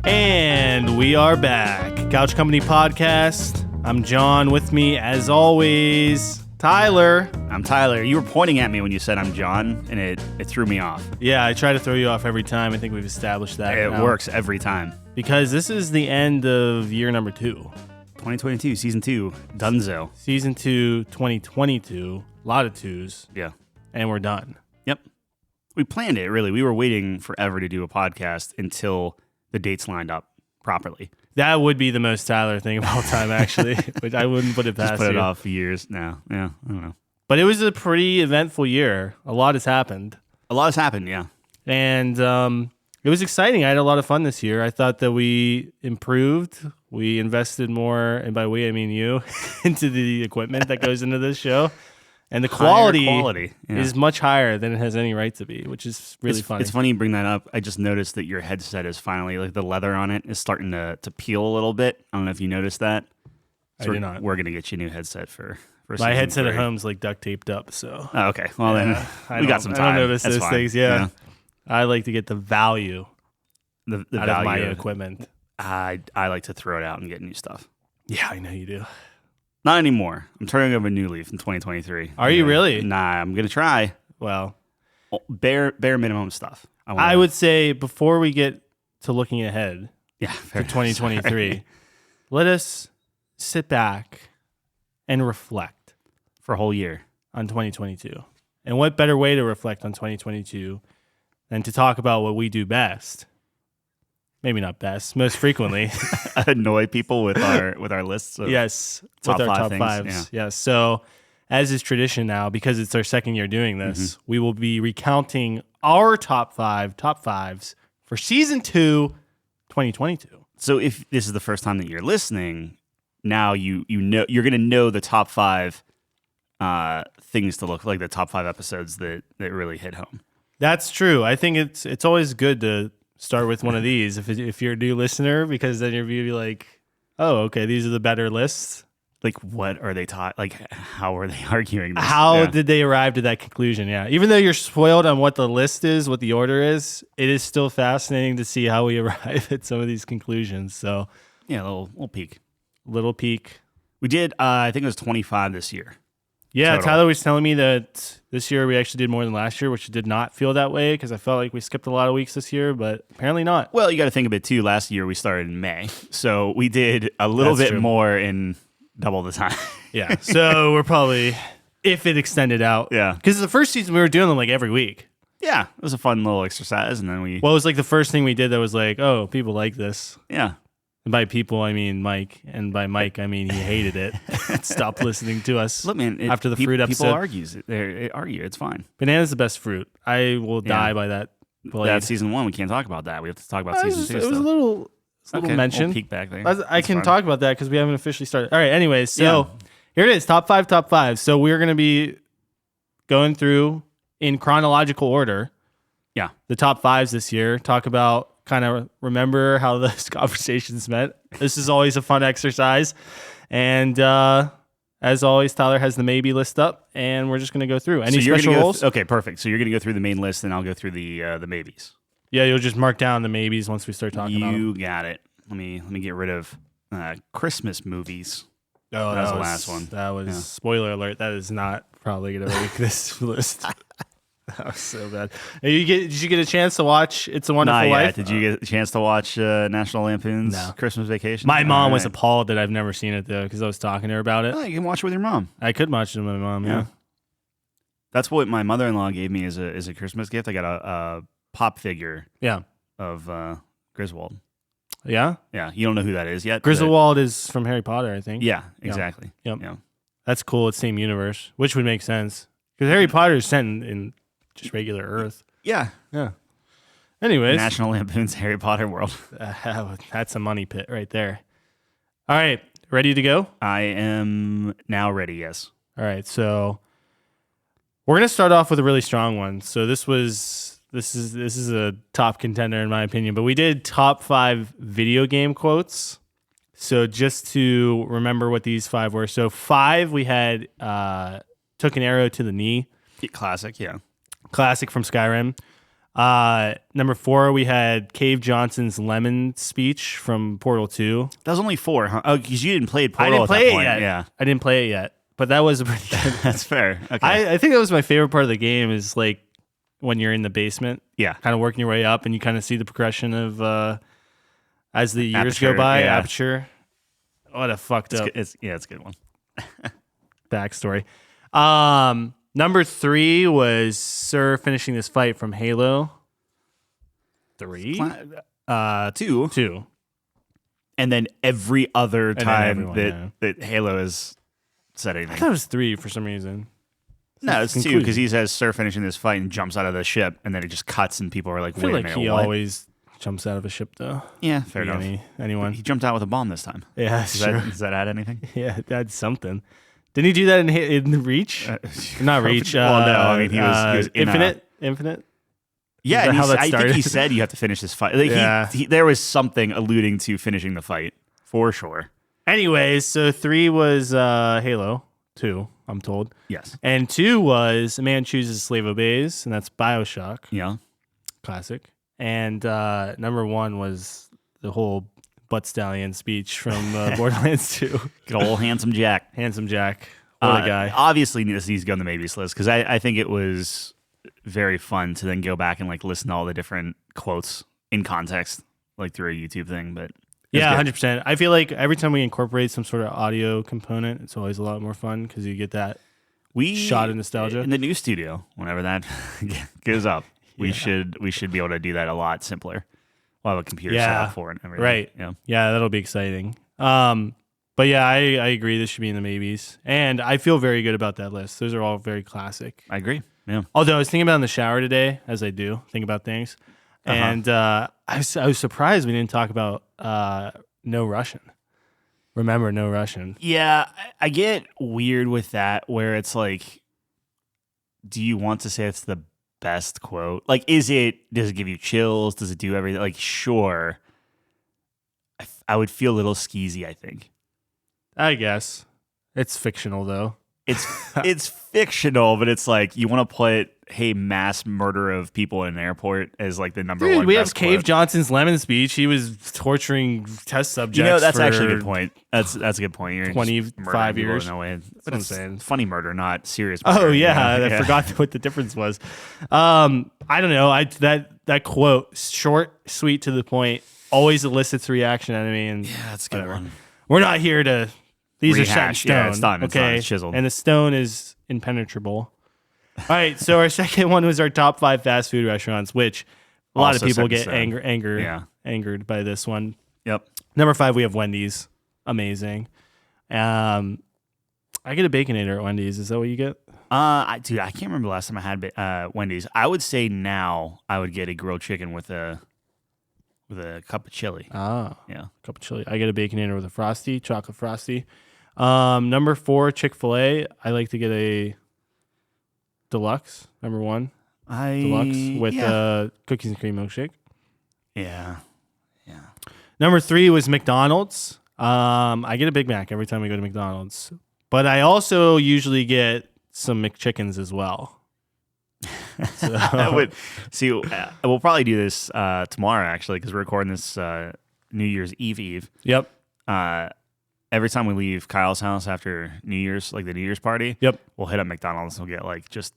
And we are back. Couch Company Podcast. I'm John. With me, as always, Tyler. I'm Tyler. You were pointing at me when you said I'm John, and it threw me off. Yeah, I try to throw you off every time. I think we've established that. It works every time. Because this is the end of year number 2. 2022, Season 2, Dunzo. Season 2, 2022. A lot of twos. Yeah. And we're done. Yep. We planned it, really. We were waiting forever to do a podcast until the dates lined up properly. That would be the most Tyler thing of all time, actually, which I wouldn't put it past Just put it you. off years now. Yeah, I don't know. But it was a pretty eventful year. A lot has happened. A lot has happened, yeah. And it was exciting. I had a lot of fun this year. I thought that we improved. We invested more, and by we, I mean you, into the equipment that goes into this show. And the quality yeah. is much higher than it has any right to be, which is really funny. It's funny you bring that up. I just noticed that your headset is finally, like the leather on it is starting to peel a little bit. I don't know if you noticed that. So I did not. We're going to get you a new headset for my headset 3. at home's like duct taped up, so. Oh, okay. Well, then we got some time. I don't notice That's those fine. things, yeah. I like to get the value The out value of my equipment. I like to throw it out and get new stuff. Yeah, I know you do. Not anymore. I'm turning over a new leaf in 2023. Are you really? Nah, I'm going to try. Well, Bare minimum stuff. I would say before we get to looking ahead for to 2023, let us sit back and reflect for a whole year on 2022. And what better way to reflect on 2022 than to talk about what we do best? Maybe not best, most frequently. Annoy people with our lists of yes, top with our 5 top things. fives. Yeah. Yes. So, as is tradition now, because it's our second year doing this, we will be recounting our top fives for season 2, 2022. So if this is the first time that you're listening, now you know you're going to know the top 5 things to look like, the top 5 episodes that really hit home. That's true. I think it's always good to start with one of these if you're a new listener, because then you'll be like, oh, okay, these are the better lists. Like, what are they taught? Like, how are they arguing this? How did they arrive to that conclusion? Yeah. Even though you're spoiled on what the list is, what the order is, it is still fascinating to see how we arrive at some of these conclusions. So, yeah, a little peek. Little peek. We did, I think it was 25 this year. Yeah, Total. Tyler was telling me that this year we actually did more than last year, which did not feel that way because I felt like we skipped a lot of weeks this year, but apparently not. Well, you got to think of it too. Last year we started in May, so we did a little bit more in double the time. Yeah, so we're probably, if it extended out. Yeah. Because the first season we were doing them like every week. Yeah, it was a fun little exercise, and then we... Well, it was like the first thing we did that was like, oh, people like this. Yeah. And by people, I mean Mike. And by Mike, I mean he hated it. Stopped listening to us. Look, man, after the fruit episode. People argue. It's fine. Banana's the best fruit. I will die by that blade. That's season 1. We can't talk about that. We have to talk about season 2 It was a little mention. We'll peek back there. I can talk about that because we haven't officially started. All right, anyways, so here it is, top five. So we're going to be going through in chronological order. Yeah. The top 5s this year. Talk about, kind of remember how those conversations met. This is always a fun exercise. And as always, Tyler has the maybe list up, and we're just going to go through. Any special rules? Okay, perfect. So you're going to go through the main list, and I'll go through the maybes. Yeah, you'll just mark down the maybes once we start talking about them. You got it. Let me get rid of Christmas movies. Oh, that was the last one. That was spoiler alert. That is not probably going to make this list. That was so bad. Did you get a chance to watch It's a Wonderful Life? Did you get a chance to watch National Lampoon's Christmas Vacation? My mom was appalled that I've never seen it, though, because I was talking to her about it. Oh, you can watch it with your mom. I could watch it with my mom, yeah. That's what my mother-in-law gave me as a Christmas gift. I got a pop figure of Griswold. Yeah? Yeah, you don't know who that is yet. Griswold is from Harry Potter, I think. Yeah, exactly. Yep. Yeah. That's cool. It's same universe, which would make sense. Because Harry Potter is set in just regular Earth. Yeah. Yeah. Anyways. National Lampoon's Harry Potter world. That's a money pit right there. All right. Ready to go? I am now ready, yes. All right. So we're going to start off with a really strong one. So this is a top contender in my opinion, but we did top 5 video game quotes. So just to remember what these 5 were. So 5, we had took an arrow to the knee. Classic, yeah. Classic from Skyrim. Number 4, we had Cave Johnson's lemon speech from Portal 2. That was only 4, huh? Oh, because you didn't play Portal I didn't at play that it point. yet. Yeah. I didn't play it yet, but that was a pretty good. That's fair. Okay. I think that was my favorite part of the game is like when you're in the basement, yeah. kind of working your way up, and you kind of see the progression of as the years Aperture, go by. yeah. Aperture. What a fucked up It's a good one. backstory. Number 3 was Sir finishing this fight from Halo 3. 2. 2. And then every other then time everyone, that Halo has said I anything. thought it was 3 for some reason. No, it's 2 conclusion. because he says Sir finishing this fight and jumps out of the ship, and then it just cuts, and people are like, I feel "Wait like a minute, he what?" always jumps out of a ship though. Yeah, fair enough. Anyone? He jumped out with a bomb this time. Yeah, that's true. Does that add anything? Yeah, that's something. Didn't he do that in Reach? Not Reach. Well, no, I mean he was in Infinite. Yeah, Is that and how that I think started? he said you have to finish this fight. Like, Yeah. there was something alluding to finishing the fight for sure. Anyways, so 3 was Halo 2, I'm told. Yes. And 2 was A Man Chooses, Slave Obeys, and that's BioShock. Yeah. Classic. And number 1 was the whole Butt Stallion speech from Borderlands 2. Good old handsome Jack. Handsome Jack. What a guy. Obviously, this needs to go on the maybes list because I think it was very fun to then go back and like listen to all the different quotes in context, like through a YouTube thing. But Yeah, 100%. I feel like every time we incorporate some sort of audio component, it's always a lot more fun because you get that shot of nostalgia. In the new studio, whenever that goes up, we should be able to do that a lot simpler. We'll have a computer set up for it and everything. Right. Yeah, that'll be exciting. But yeah, I agree. This should be in the maybes. And I feel very good about that list. Those are all very classic. I agree. Yeah. Although I was thinking about it in the shower today, as I do, think about things. And I was surprised we didn't talk about No Russian. Remember No Russian. Yeah, I get weird with that where it's like, do you want to say it's the best quote? Like, does it give you chills? Does it do everything? Like, sure. I would feel a little skeezy, I think. I guess. It's fictional, though. It's fictional, but it's like you want to put mass murder of people in an airport as like the number one. We best have Cave quote. Johnson's lemon speech. He was torturing test subjects. That's for actually a good point. That's a good point. You're 25 years. No way. But what it's I'm saying. funny murder, not serious murder. Oh yeah, I forgot what the difference was. I don't know. That quote, short, sweet, to the point, always elicits reaction out of me. And Yeah, that's a good one. We're not here to. These are set in Rehash. stone. Yeah, it's done. It's okay, done. It's chiseled. And the stone is impenetrable. All right, so our second one was our top 5 fast food restaurants, which a lot of Also people set in get stone. angered by this one. Yep. Number 5, we have Wendy's. Amazing. I get a Baconator at Wendy's. Is that what you get? I can't remember the last time I had Wendy's. I would say now I would get a grilled chicken with a cup of chili. Ah, Yeah. cup of chili. I get a Baconator with a Frosty, chocolate Frosty. Number 4, Chick-fil-A. I like to get a deluxe. Number 1, deluxe with cookies and cream milkshake. Yeah. Number 3 was McDonald's. I get a Big Mac every time I go to McDonald's, but I also usually get some McChickens as well. So, I would see. We'll probably do this tomorrow actually because we're recording this New Year's Eve. Yep. Every time we leave Kyle's house after New Year's, like the New Year's party, Yep. we'll hit up McDonald's and we'll get like just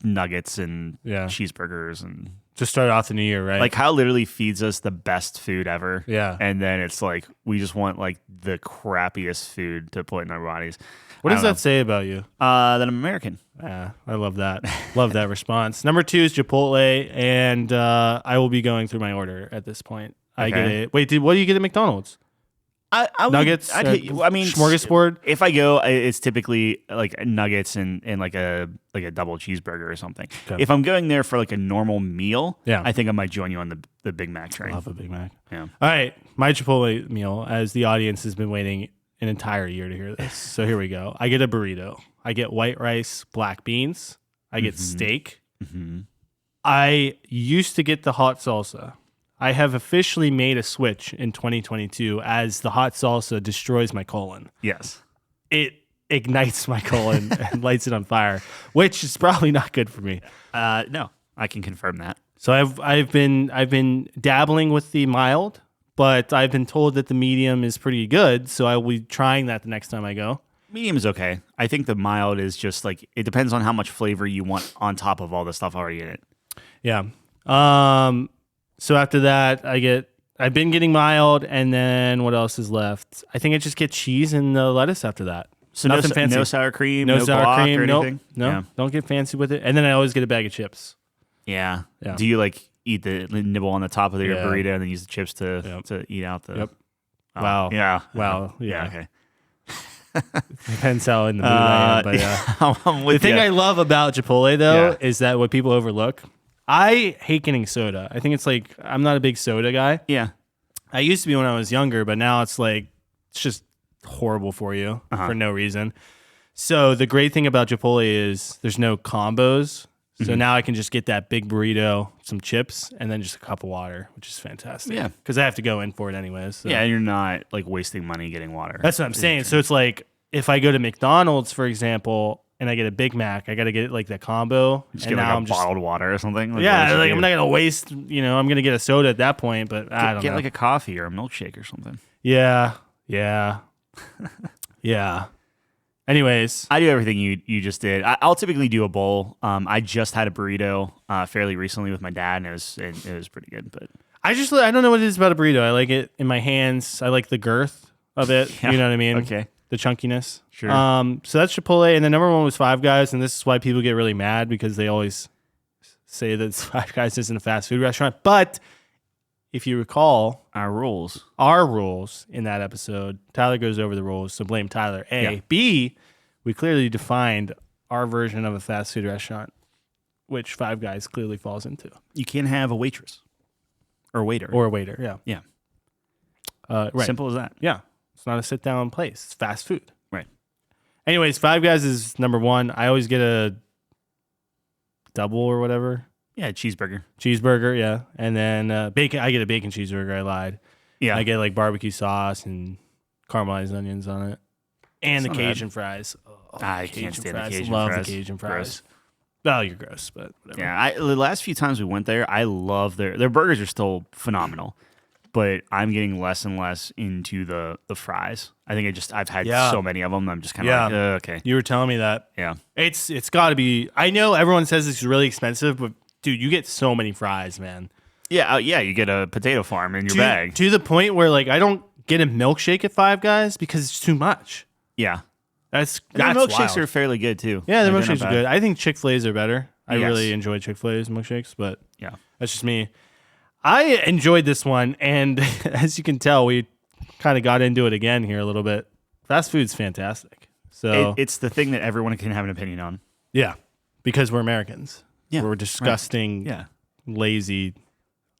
nuggets and cheeseburgers and Just start off the new year, right? like Kyle literally feeds us the best food ever. Yeah. And then it's like we just want like the crappiest food to put in our bodies. What does that say about you? That I'm American. Yeah, I love that. Love that response. Number 2 is Chipotle, and I will be going through my order at this point. I get Okay. it. Wait, what do you get at McDonald's? I would, Nuggets? I mean, smorgasbord? If I go, it's typically like nuggets and like a double cheeseburger or something. Okay. If I'm going there for like a normal meal, Yeah. I think I might join you on the Big Mac train. Love a Big Mac. Yeah. All right, my Chipotle meal, as the audience has been waiting an entire year to hear this. So here we go. I get a burrito. I get white rice, black beans. I get steak. Mm-hmm. I used to get the hot salsa. I have officially made a switch in 2022 as the hot salsa destroys my colon. Yes. It ignites my colon and lights it on fire, which is probably not good for me. No. I can confirm that. So I've been dabbling with the mild, but I've been told that the medium is pretty good. So I will be trying that the next time I go. Medium is okay. I think the mild is just like, it depends on how much flavor you want on top of all the stuff already in it. Yeah. So after that, I've been getting mild, and then what else is left? I think I just get cheese and the lettuce after that. So nothing fancy. No sour cream, No no sour guac cream. or Nope. anything? No, Yeah. don't get fancy with it. And then I always get a bag of chips. Yeah. Yeah. Do you like eat the nibble on the top of your Yeah. burrito and then use the chips to eat out the... Yep. Oh, Wow. Yeah. Wow. Yeah. Okay. Depends how in the mood I am. But yeah. I'm The with thing ya. I love about Chipotle, though, Yeah. is that what people overlook. I hate getting soda. I think it's like, I'm not a big soda guy. Yeah. I used to be when I was younger, but now it's like, it's just horrible for you for no reason. So the great thing about Chipotle is there's no combos. So now I can just get that big burrito, some chips, and then just a cup of water, which is fantastic. Yeah. Because I have to go in for it anyways. So. Yeah, and you're not like wasting money getting water. That's what I'm saying. So it's like, if I go to McDonald's, for example, and I get a Big Mac, I got to get like the combo. Just and get like now a I'm just, bottled water or something. Like, yeah, like I'm not going to waste, I'm going to get a soda at that point, but I don't get know. like a coffee or a milkshake or something. Yeah. Yeah. Yeah. Anyways. I do everything you just did. I'll typically do a bowl. I just had a burrito fairly recently with my dad, and it was pretty good. But I don't know what it is about a burrito. I like it in my hands. I like the girth of it. Yeah. You know what I mean? Okay. The chunkiness. Sure. So that's Chipotle, and the number one was Five Guys, and this is why people get really mad because they always say that Five Guys isn't a fast food restaurant. But if you recall, our rules. our rules in that episode, Tyler goes over the rules, so blame Tyler. A. Yeah. B, we clearly defined our version of a fast food restaurant, which Five Guys clearly falls into. You can't have a waitress or waiter. Or a waiter, yeah. Yeah. Right. Simple as that. Yeah. It's not a sit-down place. It's fast food. Right. Anyways, Five Guys is number one. I always get a double or whatever. Yeah, cheeseburger. Cheeseburger, yeah. And then bacon. I get a bacon cheeseburger. I lied. Yeah. I get like barbecue sauce and caramelized onions on it. And It's the not Cajun fries. Oh, I can't stand the Cajun Love fries. the Cajun fries. Gross. Oh, you're gross, but whatever. Yeah, the last few times we went there, I love their burgers are still phenomenal, but I'm getting less and less into the fries. I think I've had Yeah. so many of them. I'm just kind of Yeah. like, okay, You were telling me that. yeah, It's got to be. I know everyone says it's really expensive, but dude, you get so many fries, man. yeah. You get a potato farm in your bag. To the point where like I don't get a milkshake at Five Guys because it's too much. Yeah, That's and their milkshakes wild. are fairly good too. Yeah, the Like, they're milkshakes not are bad. good. I think Chick-fil-A's are better. I Yes. really enjoy Chick-fil-A's milkshakes, but Yeah, that's just me. I enjoyed this one, and as you can tell, we kind of got into it again here a little bit. Fast food's fantastic. So it's the thing that everyone can have an opinion on. yeah, because we're Americans. Yeah, We're disgusting, Yeah, lazy.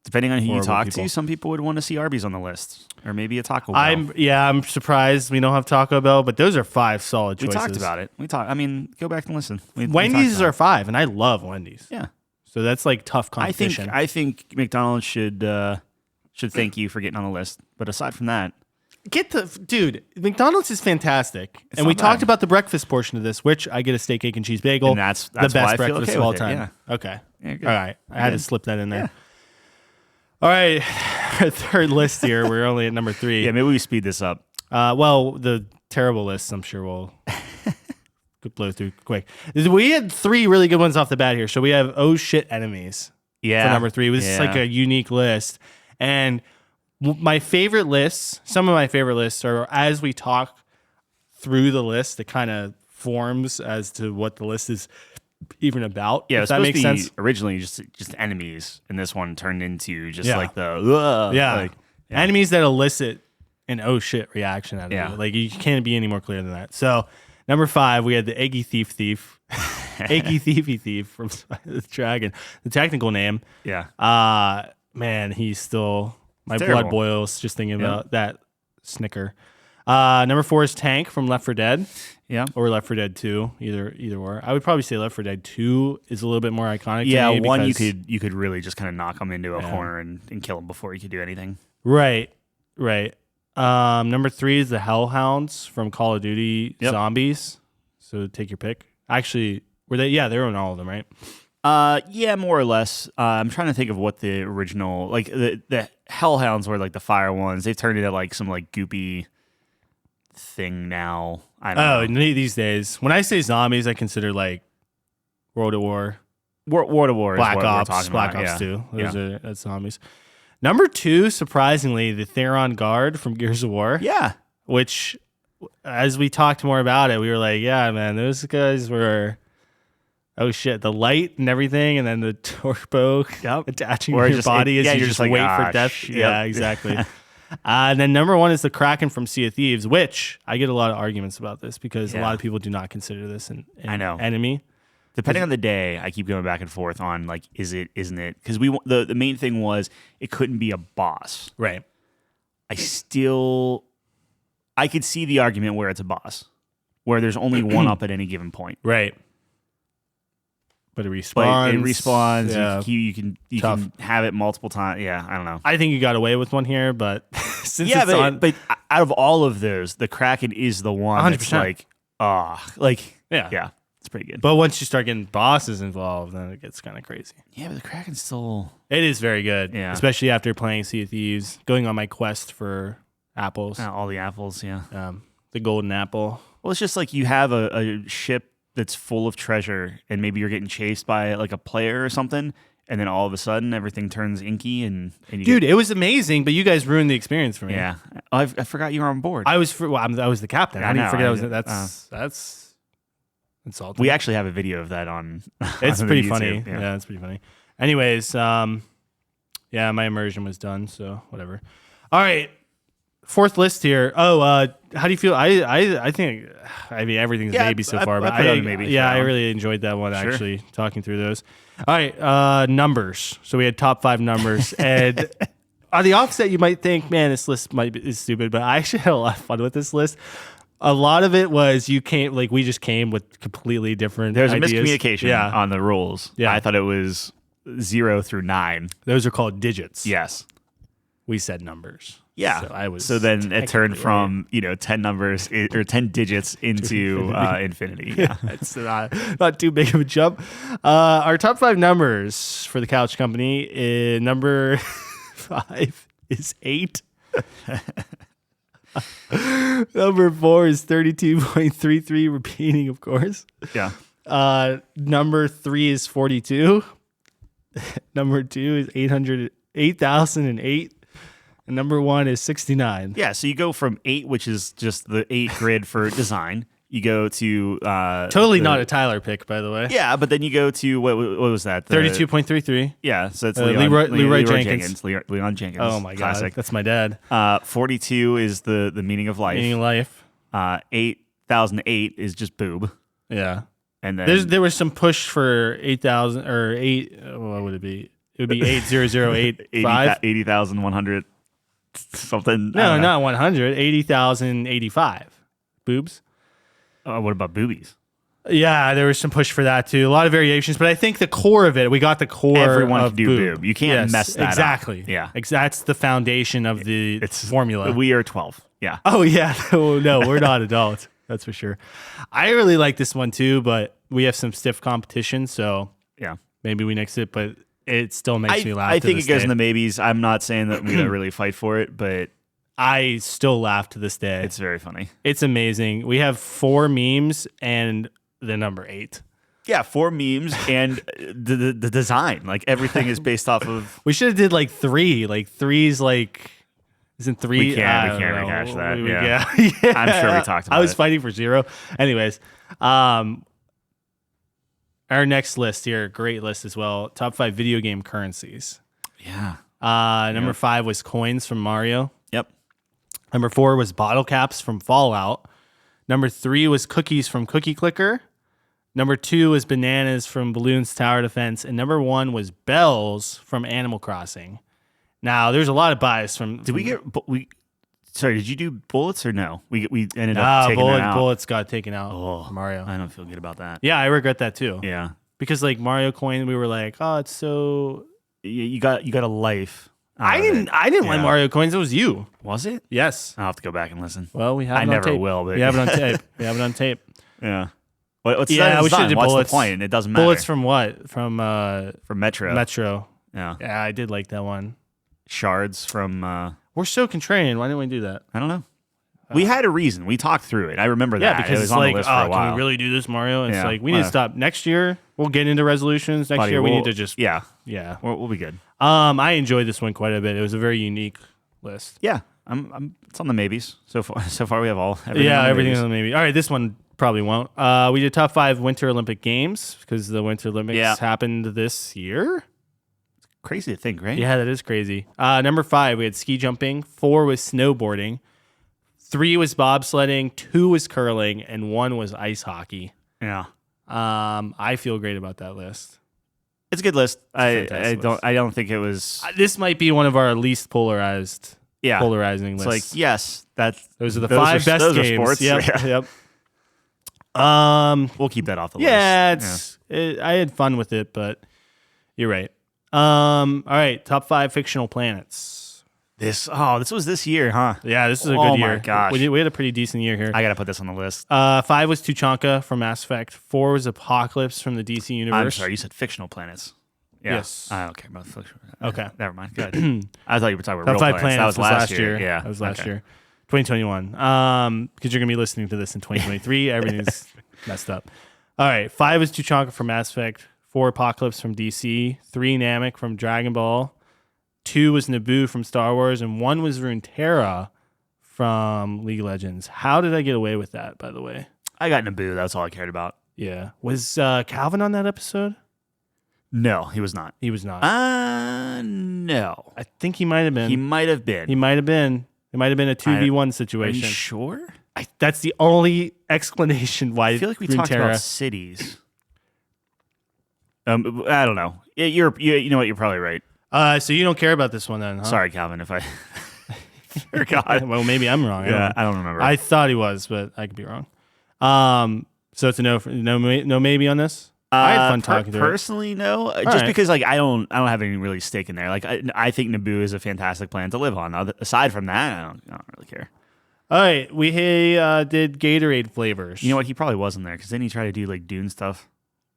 depending on who you Horrible talk people. to, some people would want to see Arby's on the list, or maybe a Taco Bell. I'm surprised we don't have Taco Bell, but those are 5 solid We choices. talked about it. I mean, go back and listen. We talked Wendy's about are 5, and I love Wendy's. it. Yeah. So that's like tough competition. I think McDonald's should thank you for getting on the list. But aside from that, Dude, McDonald's is fantastic. And not we talked bad. about the breakfast portion of this, which I get a steak, egg, and cheese bagel. And that's the why best I feel breakfast okay of all with it, time. Okay. Yeah, good. All right. I had to Good. slip that in there. Yeah. All right. Our third list here. We're only at number 3. maybe we speed this up. Well, the terrible list, I'm sure we'll blow through quick. We had 3 really good ones off the bat here. So we have Oh Shit Enemies Yeah, for number 3. It was just like a unique list. And my favorite lists, some of my favorite lists are as we talk through the list, it kind of forms as to what the list is even about. Yeah, if it's that supposed makes to be sense. originally just enemies, and this one turned into just Yeah. like the Yeah. like, Enemies that elicit an oh shit reaction out of Yeah. you. Like you can't be any more clear than that. So number 5, we had the Eggy Thief. Eggy Thiefy Thief from the Dragon. The technical name. yeah. Man, he's still my terrible. blood boils just thinking about that snicker. Number 4 is Tank from Left 4 Dead. Yeah. Or Left 4 Dead 2, either or. I would probably say Left 4 Dead 2 is a little bit more iconic. Yeah, to me one because- you could really just kind of knock them into a corner and kill them before you could do anything. Right. Number 3 is the Hellhounds from Call of Duty Yep. Zombies. So take your pick. Actually, were they? Yeah, they were in all of them, right? Yeah, more or less. I'm trying to think of what the original, like the Hellhounds were like the fire ones. They've turned into like some like goopy thing now. I don't know. These days, when I say zombies, I consider like World at War, War to War, Black is what Ops, we're talking Black about. Ops Yeah. 2. That's zombies. Number 2, surprisingly, the Theron Guard from Gears of War. Yeah. Which, as we talked more about it, we were like, yeah, man, those guys were, oh shit, the light and everything, and then the turbo attaching to your body as you just like, wait for death. Shit. Yeah, exactly. And then number 1 is the Kraken from Sea of Thieves, which I get a lot of arguments about this because a lot of people do not consider this an I know. enemy. Depending on the day, I keep going back and forth on like, is it, isn't it? Because the main thing was it couldn't be a boss. Right. I could see the argument where it's a boss, where there's only one up at any given point. Right. But it respawns. But it respawns. Yeah. You can have it multiple times. Yeah, I don't know. I think you got away with one here, but since Yeah, it's on, but out of all of those, the Kraken is the one 100%. that's yeah, it's pretty good. But once you start getting bosses involved, then it gets kind of crazy. Yeah, but the Kraken's still... It is very good, Yeah. especially after playing Sea of Thieves, going on my quest for apples, all the apples, yeah. the golden apple. Well, it's just like you have a ship that's full of treasure, and maybe you're getting chased by like a player or something, and then all of a sudden everything turns inky, and you Dude, it was amazing, but you guys ruined the experience for me. yeah. I forgot you were on board. I was the captain. Yeah, I didn't know. forget that's insulting. We actually have a video of that on. It's on pretty YouTube. funny. Yeah. Yeah, it's pretty funny. Anyways, yeah, my immersion was done, so whatever. All right. 4th list here. Oh, how do you feel? I think everything's maybe so far, but I put it on maybe. Yeah, I really enjoyed that one Sure. actually, talking through those. All right, numbers. So we had top 5 numbers, and on the offset, you might think, man, this list is stupid, but I actually had a lot of fun with this list. A lot of it was we just came with completely different There's ideas. a miscommunication on the rules. Yeah. I thought it was 0 through 9. Those are called digits. Yes. We said numbers. Yeah. So then it turned from 10 numbers or 10 digits into infinity. Yeah. It's not too big of a jump. Our top 5 numbers for the Couch Company, number 5 is 8. Number 4 is 32.33, repeating, of course. Yeah. Number 3 is 42. Number 2 is 8,008. And number 1 is 69. Yeah. So you go from 8, which is just the 8 grid for design. You go to Totally not a Tyler pick, by the way. Yeah, but then you go to what was that? 32.33. Yeah, so it's Leroy Jenkins. Leon Jenkins. Oh my classic. God, that's my dad. 42 is the meaning of life. Meaning of life. 8,008 is just boob. Yeah. And then there was some push for 8,000 or 8. What would it be? It would be 80085. 80,100 something. No, not 100. 80,085 boobs. What about boobies? Yeah, there was some push for that too. A lot of variations, but I think the core of it, we got the core. Everyone of can do boob. You can't mess that exactly. up. Yeah, that's the foundation of the formula. We are 12. Yeah. Oh yeah. No, we're not adults. That's for sure. I really like this one too, but we have some stiff competition, so yeah, maybe we nix it. But it still makes me laugh. I think it goes in the maybes. I'm not saying that we're gonna really fight for it, but I still laugh to this day. It's very funny. It's amazing. We have 4 memes and the number 8. Yeah, 4 memes and the design. Like everything is based off of. We should have did like 3. Like 3's like. Isn't 3? We can't rehash that. Yeah. I'm sure we talked about it. I was fighting for 0. Anyways, our next list here, great list as well. Top 5 video game currencies. Yeah. Number 5 was coins from Mario. Yep. Number 4 was bottle caps from Fallout. Number 3 was cookies from Cookie Clicker. Number 2 was bananas from Balloons Tower Defense. And number 1 was bells from Animal Crossing. Now, there's a lot of bias from... Did you do bullets or no? We ended up taking that out. Bullets got taken out from Mario. I don't feel good about that. Yeah, I regret that too. Yeah. Because like Mario coin, we were like, oh, it's so... You got a life. I didn't like Mario coins. It was you. Was it? Yes. I'll have to go back and listen. Well, we have I it on never tape. will, but we have it on tape. We have it on tape. Yeah. What's Yeah, that? we should've did What's bullets. the point? It doesn't matter. Bullets from what? From Metro. Metro. Yeah. Yeah, I did like that one. Shards from. We're so contrarian. Why didn't we do that? I don't know. We had a reason. We talked through it. I remember that. Yeah, because it was it's on like, the list for a while. can we really do this, Mario? And it's Yeah, like, we need to stop. Next year, we'll get into resolutions. Next Buddy, year, we we'll- need to just, Yeah, yeah. we'll be good. I enjoyed this one quite a bit. It was a very unique list. Yeah, it's on the maybes so far. So far, we have everything. Yeah, on the everything's maybes. on maybe. All right, this one probably won't. We did top 5 Winter Olympic Games because the Winter Olympics happened this year. Crazy to think, right? Yeah, that is crazy. Number 5, we had ski jumping. 4 was snowboarding. 3 was bobsledding. 2 was curling, and 1 was ice hockey. Yeah. I feel great about that list. It's a good list. I fantastic don't list. I don't think it was. This might be one of our least polarizing It's lists. like yes, those are the 5 best those games. Are sports. Yep, Yeah. yep. We'll keep that off the Yeah, list. I had fun with it, but you're right. All right, top 5 fictional planets. This was this year, huh? Yeah, this is a good Oh year. my gosh. We had a pretty decent year here. I gotta put this on the list. 5 was Tuchanka from Mass Effect. 4 was Apocalypse from the DC universe. I'm sorry, you said fictional planets. Yeah. Yes. I don't care about fictional. Okay. Never mind. Good. I thought you were talking about Top real 5 planets. planets That was last year. Yeah. That was last Okay. year. 2021. Because you're going to be listening to this in 2023. Everything's messed up. All right. 5 was Tuchanka from Mass Effect. 4 Apocalypse from DC. 3 Namek from Dragon Ball. 2 was Naboo from Star Wars. And 1 was Runeterra from League of Legends. How did I get away with that, by the way? I got Naboo. That's all I cared about. Yeah. Was Calvin on that episode? No, he was not. He was not. No. I think he might have been. He might have been. He might have been. It might have been a 2v1 Are you situation. sure? That's the only explanation why I feel like we talked Runeterra. about cities. I don't know. You know what? You're probably right. So you don't care about this one then, huh? Sorry, Calvin, if I forgot. Well, maybe I'm wrong. I don't remember. I thought he was, but I could be wrong. So it's a no maybe on this. I had fun talking to it. Personally, no. Just right. because like I don't have any really stake in there. Like I think Naboo is a fantastic planet to live on. Aside from that, I don't really care. All right, we did Gatorade flavors. You know what? He probably wasn't there because then he tried to do like Dune stuff,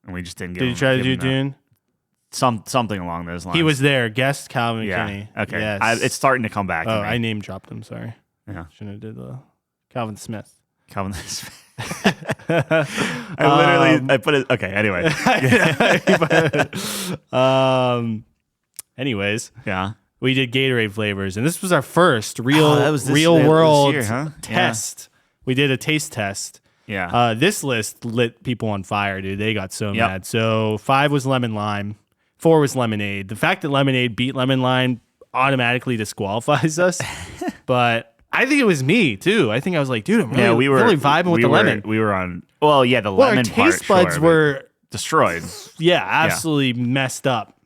and we just didn't get. Did he try to do Dune? Something along those lines. He was there. Guest Calvin Yeah. McKinney. Okay. Yes. It's starting to come back. Oh, to me. I name dropped him. Sorry. Yeah. Shouldn't have did Calvin Smith. Calvin. I put it. Okay. Anyway. Anyways, Yeah. we did Gatorade flavors, and this was our first real this world year, huh? test. We did a taste test. Yeah. This list lit people on fire, dude. They got so Yep. mad. So 5 was lemon lime, 4 was lemonade. The fact that lemonade beat lemon lime automatically disqualifies us, but I think it was me too. I think I was like, dude, I'm really, really vibing with the lemon. We were on. Well, yeah, the Well, lemon our taste part, buds sure, were but destroyed. absolutely messed up.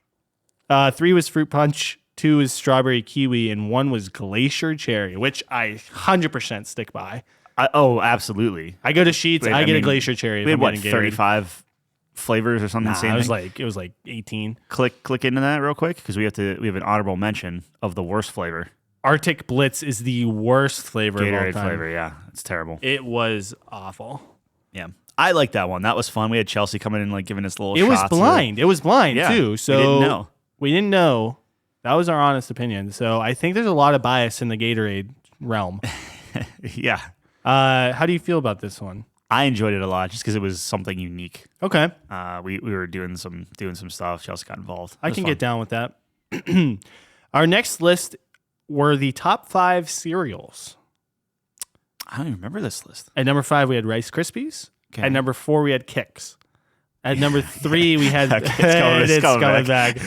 3 was fruit punch, 2 was strawberry kiwi, and 1 was glacier cherry, which I 100% stick by. Absolutely. I go to Sheets, Wait, I get a mean, glacier cherry. We If had I'm what, getting Gatorade. 35 flavors or something. Nah, it was like 18. Click into that real quick because we have an honorable mention of the worst flavor. Arctic Blitz is the worst flavor of all Gatorade time. flavor. Yeah, it's terrible. It was awful. Yeah, I like that one. That was fun. We had Chelsea coming in like giving us little. It was shots blind. It was blind Yeah, too. we So didn't know. We didn't know. That was our honest opinion. So I think there's a lot of bias in the Gatorade realm. Yeah, How do you feel about this one? I enjoyed it a lot just because it was something unique. Okay, We were doing some stuff. Chelsea got involved. I can get down with that. Our next list were the top 5 cereals. I don't even remember this list. At number 5, we had Rice Krispies. Okay. At number 4, we had Kix. At number 3, we had It's coming back.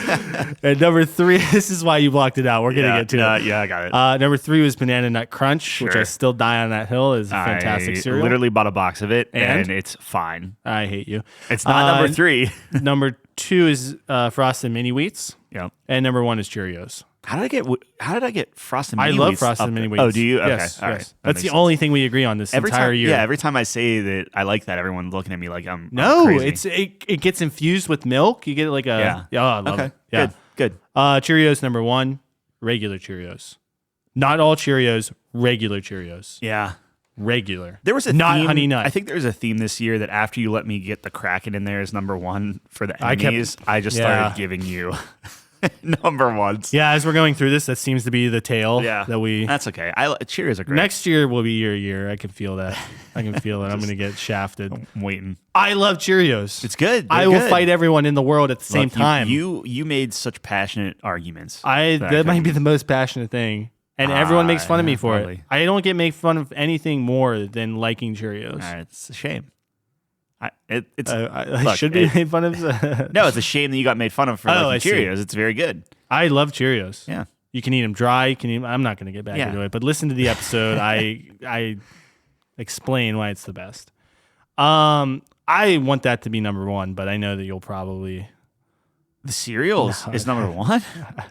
At number 3, this is why you blocked it out. We're gonna get to it. Yeah, I got it. Number 3 was Banana Nut Crunch, which I Sure. still die on that hill. Is a fantastic I cereal. literally bought a box of it, And? and it's fine. I hate you. It's not number 3. Number 2 is Frosted Mini Wheats, Yeah. and number 1 is Cheerios. How did I get Frosted I Mini love Wheats Frosted up Mini there? Wheats. Oh, do you? Okay. Yes, All right. yes. That That's makes the sense. only thing we agree on this entire time, year. Yeah, every time I say that I like that, everyone's looking at me like I'm No, crazy. it gets infused with milk. You get like a Yeah. Oh, I love Okay. it. Yeah. Good. Cheerios number 1, regular Cheerios. Not all Cheerios, regular Cheerios. Yeah. Regular. There was a not theme, honey nut. I think there was a theme this year that after you let me get the Kraken in there as number one for the I kept- enemies, I just started giving you number ones. Yeah, as we're going through this, that seems to be the tale that we. That's okay. Cheerios are great. Next year will be your year. I can feel that. I can feel it. I'm going to get shafted. I'm waiting. I love Cheerios. It's good. I will fight everyone in the world at the same time. You made such passionate arguments. That might be the most passionate thing. And everyone makes fun of me for probably. it. I don't get made fun of anything more than liking Cheerios. It's a shame. I Look, should be made fun of. No, it's a shame that you got made fun of for liking I see. Cheerios. It's very good. I love Cheerios. Yeah. You can eat them dry. You can eat 'em, I'm not going to get back into it, but listen to the episode. I explain why it's the best. I want that to be number one, but I know that you'll probably. The cereals is number one?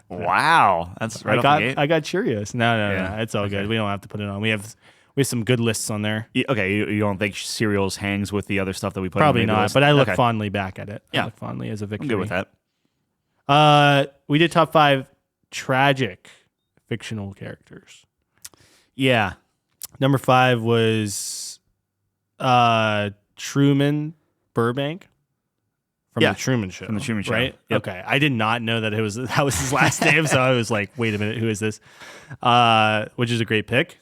Wow. That's right off the gate. I got Cheerios. No. It's all good. We don't have to put it on. We have some good lists on there. Okay, you don't think cereals hangs with the other stuff that we put Probably on the not, list? but I look fondly back at it. Yeah. I look fondly as a victory. I'm good with that. We did top 5 tragic fictional characters. Yeah. Number 5 was Truman Burbank from the Truman Show. From the Truman Show. Right? Yep. Okay. I did not know that that was his last name, so I was like, wait a minute, who is this? Which is a great pick.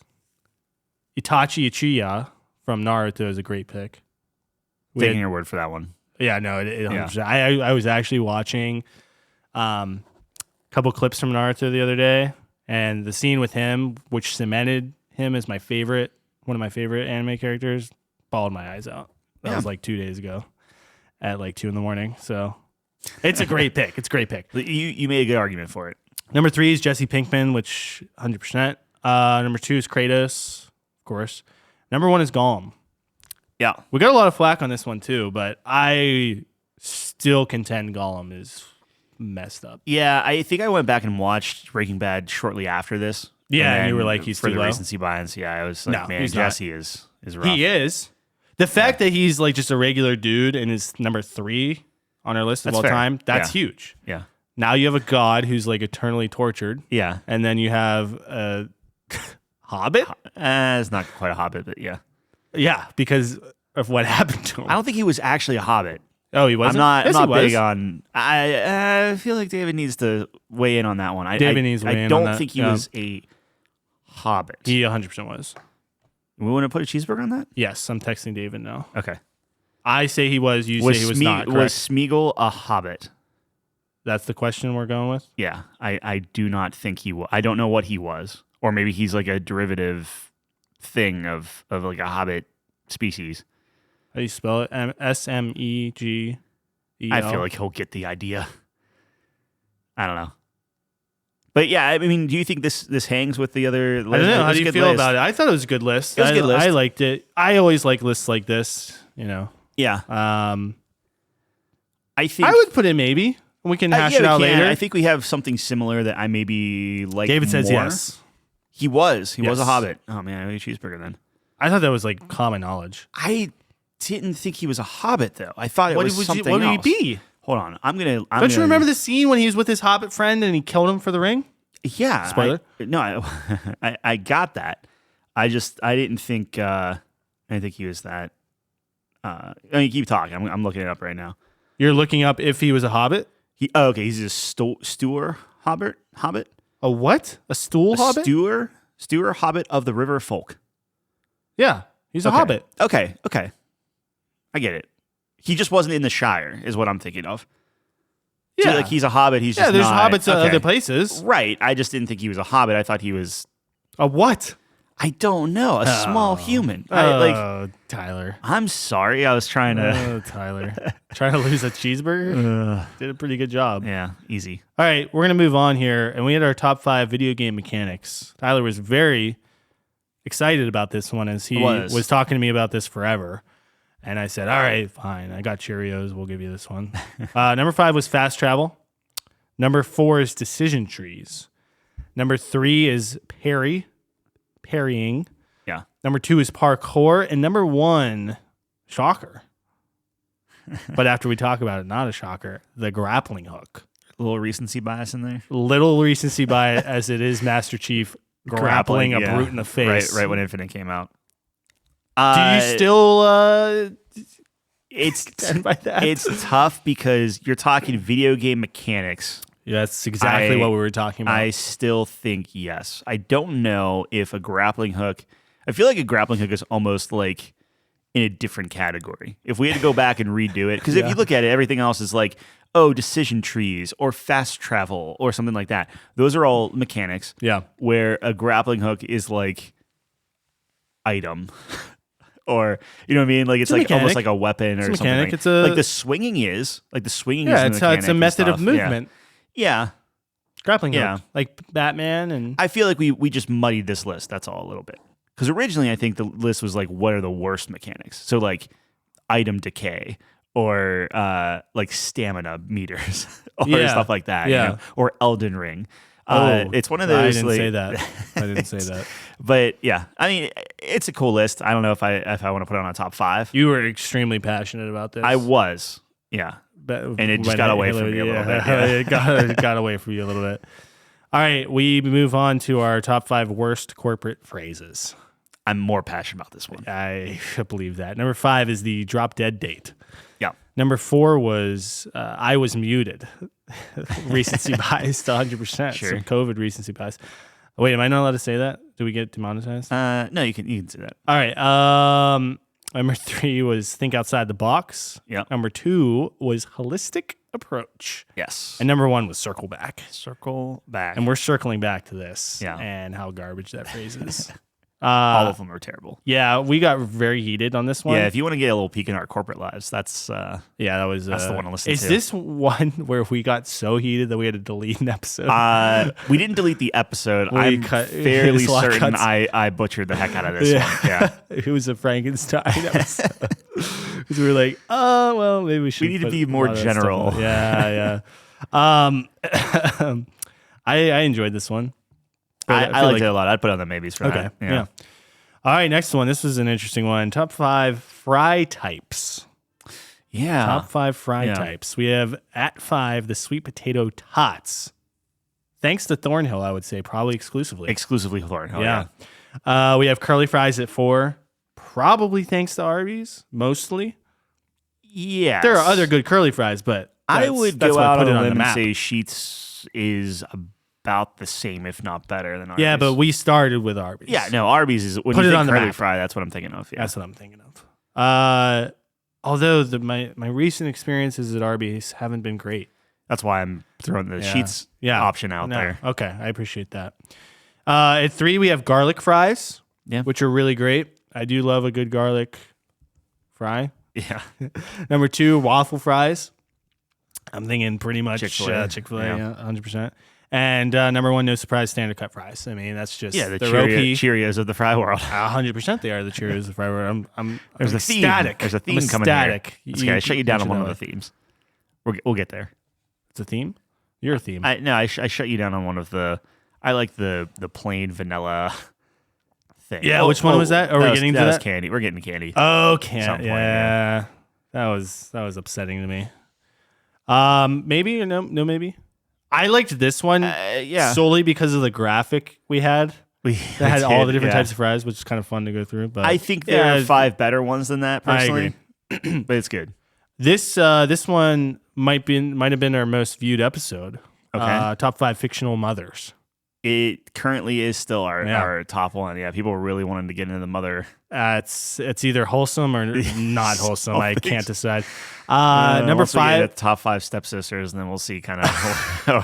Itachi Uchiha from Naruto is a great pick. Taking your word for that one. Yeah, no, I was actually watching a couple clips from Naruto the other day, and the scene with him, which cemented him as one of my favorite anime characters, bawled my eyes out. That was like 2 days ago at like 2 a.m. So it's a great pick. It's a great pick. You made a good argument for it. Number 3 is Jesse Pinkman, which 100%. Number 2 is Kratos, of course. Number 1 is Gollum. Yeah. We got a lot of flack on this one too, but I still contend Gollum is messed up. Yeah, I think I went back and watched Breaking Bad shortly after this. Yeah, and you were like, he's for too the low. recency bias. Yeah, I was like, No, man, he's not. Jesse is rough. He is. The fact that he's like just a regular dude and is number 3 on our list of all fair. time, that's huge. Yeah. Now you have a god who's like eternally tortured. Yeah. And then you have a hobbit. It's not quite a hobbit, but yeah. Yeah, because of what happened to him. I don't think he was actually a hobbit. Oh, he wasn't? I'm not Yes, he big was. on. I feel like David needs to weigh in on that one. David needs to weigh in I on don't that. think he Yeah. was a hobbit. He 100% was. We want to put a cheeseburger on that? Yes, I'm texting David now. Okay. I say he was. You say he was not. Was Correct? Smeagol a hobbit? That's the question we're going with? Yeah. I do not think he was. I don't know what he was. Or maybe he's like a derivative thing of like a hobbit species. How do you spell it? Smegel. I feel like he'll get the idea. I don't know. But yeah, I mean, do you think this hangs with the other? I don't know. How do you feel about it? I thought it was a good list. It was a good list. I liked it. I always like lists like this, you know. Yeah. I think I would put in maybe. We can hash it out later. I think we have something similar that I maybe like. David says more. yes. He was a Yes. hobbit. Oh man, I ate a cheeseburger then. I thought that was like common knowledge. I didn't think he was a hobbit though. I thought it was something what else. would he be? Hold on, Don't you remember the scene when he was with his hobbit friend and he killed him for the ring? Yeah. Spoiler? I got that. I didn't think he was that. I mean, keep talking. I'm looking it up right now. You're looking up if he was a hobbit? Okay, he's a Stewer hobbit. A what? A stool hobbit? Stewer hobbit of the river folk. Yeah, he's a hobbit. Okay. I get it. He just wasn't in the Shire, is what I'm thinking of. Yeah, So, like he's a hobbit. He's just there's not, hobbits at other places. Right. I just didn't think he was a hobbit. I thought he was. A what? I don't know. A small human. Tyler. I'm sorry. I was trying to. Oh, Tyler. Trying to lose a cheeseburger? Did a pretty good job. Yeah, easy. All right, we're going to move on here. And we had our top 5 video game mechanics. Tyler was very excited about this one as he was talking to me about this forever. And I said, all right, fine. I got Cheerios. We'll give you this one. Number 5 was fast travel. Number 4 is decision trees. Number 3 is parrying. Yeah. Number 2 is parkour. And number 1, shocker. But after we talk about it, not a shocker, the grappling hook. A little recency bias in there. Little recency bias as it is Master Chief grappling a brute in the face. Right when Infinite came out. Do you still It's stand by that? it's tough because you're talking video game mechanics. Yeah, that's exactly what we were talking about. I still think yes. I don't know if a grappling hook. I feel like a grappling hook is almost like in a different category. If we had to go back and redo it, because if you look at it, everything else is like, oh, decision trees or fast travel or something like that. Those are all mechanics. Yeah. Where a grappling hook is like item. Or you know what I mean? Like it's like almost like a weapon or something. Mechanic. Like, It's a like the swinging is like the swinging. Yeah, is the it's a method of movement. Yeah. Grappling hook, like Batman, and I feel like we just muddied this list. That's all a little bit. Because originally I think the list was like, what are the worst mechanics? So like item decay or like stamina meters or stuff like that. Yeah. You know? Or Elden Ring. It's one of those. I didn't like, say that. I didn't say that. But yeah, I mean, it's a cool list. I don't know if I want to put it on a top 5. You were extremely passionate about this. I was, yeah. And it just got away from me a little bit. Yeah. It got away from you a little bit. All right, we move on to our top 5 worst corporate phrases. I'm more passionate about this one. I believe that. Number 5 is the drop dead date. Yeah. Number 4 was I was muted. Recency bias to 100%. Sure. Some COVID recency bias. Wait, am I not allowed to say that? Do we get demonetized? No, you can say that. All right. Number 3 was think outside the box. Yeah. Number 2 was holistic approach. Yes. And number 1 was circle back. Circle back. And we're circling back to this. Yeah. And how garbage that phrase is. All of them are terrible. Yeah, we got very heated on this one. Yeah, if you want to get a little peek in our corporate lives, that's that was the one to listen to. Is this one where we got so heated that we had to delete an episode? We didn't delete the episode. I'm fairly certain I butchered the heck out of this one. Yeah. It was a Frankenstein episode. Because we were like, oh, well, maybe we should. We need to be more general. Yeah. I enjoyed this one. I liked it a lot. I'd put it on the maybes for that. Yeah. All right, next one. This was an interesting one. Top 5 fry types. Yeah. Top 5 fry types. We have at 5 the sweet potato tots. Thanks to Thornhill, I would say, probably exclusively. Exclusively Thornhill. Yeah. We have curly fries at 4. Probably thanks to Arby's, mostly. Yeah. There are other good curly fries, but I would go out on a limb and map. say Sheetz is about the same, if not better than Arby's. Yeah, but we started with Arby's. Yeah, no, Arby's is when Put you it think on the curly map. fry, that's what I'm thinking of. Yeah. That's what I'm thinking of. Although my recent experiences at Arby's haven't been great. That's why I'm throwing the Sheetz option out there. Okay, I appreciate that. At 3, we have garlic fries, which are really great. I do love a good garlic fry. Yeah. Number 2, waffle fries. I'm thinking pretty much Chick-fil-A. Chick-fil-A, 100%. And number 1, no surprise, standard cut fries. I mean, that's just the OP. Cheerios of the fry world. 100% they are the Cheerios of the fry world. I'm There's a theme. ecstatic. There's a theme I'm coming ecstatic. here. Okay, I shut you down on one of the themes. We'll get there. It's a theme? You're a theme. I shut you down on one of the. I like the plain vanilla thing. Yeah, which one was that? Are we getting to that? Was candy. We're getting to candy. Oh, candy. Yeah. That was upsetting to me. Maybe or no, maybe. I liked this one solely because of the graphic we had. That had all the different types of fries, which is kind of fun to go through. But I think there are 5 better ones than that, personally. I agree. But it's good. This one might have been our most viewed episode. Okay. Top 5 fictional mothers. It currently is still our top one. Yeah, people really wanted to get into the mother. It's either wholesome or not wholesome. I can't decide. Number Once we get 5, the top 5 stepsisters, and then we'll see kind of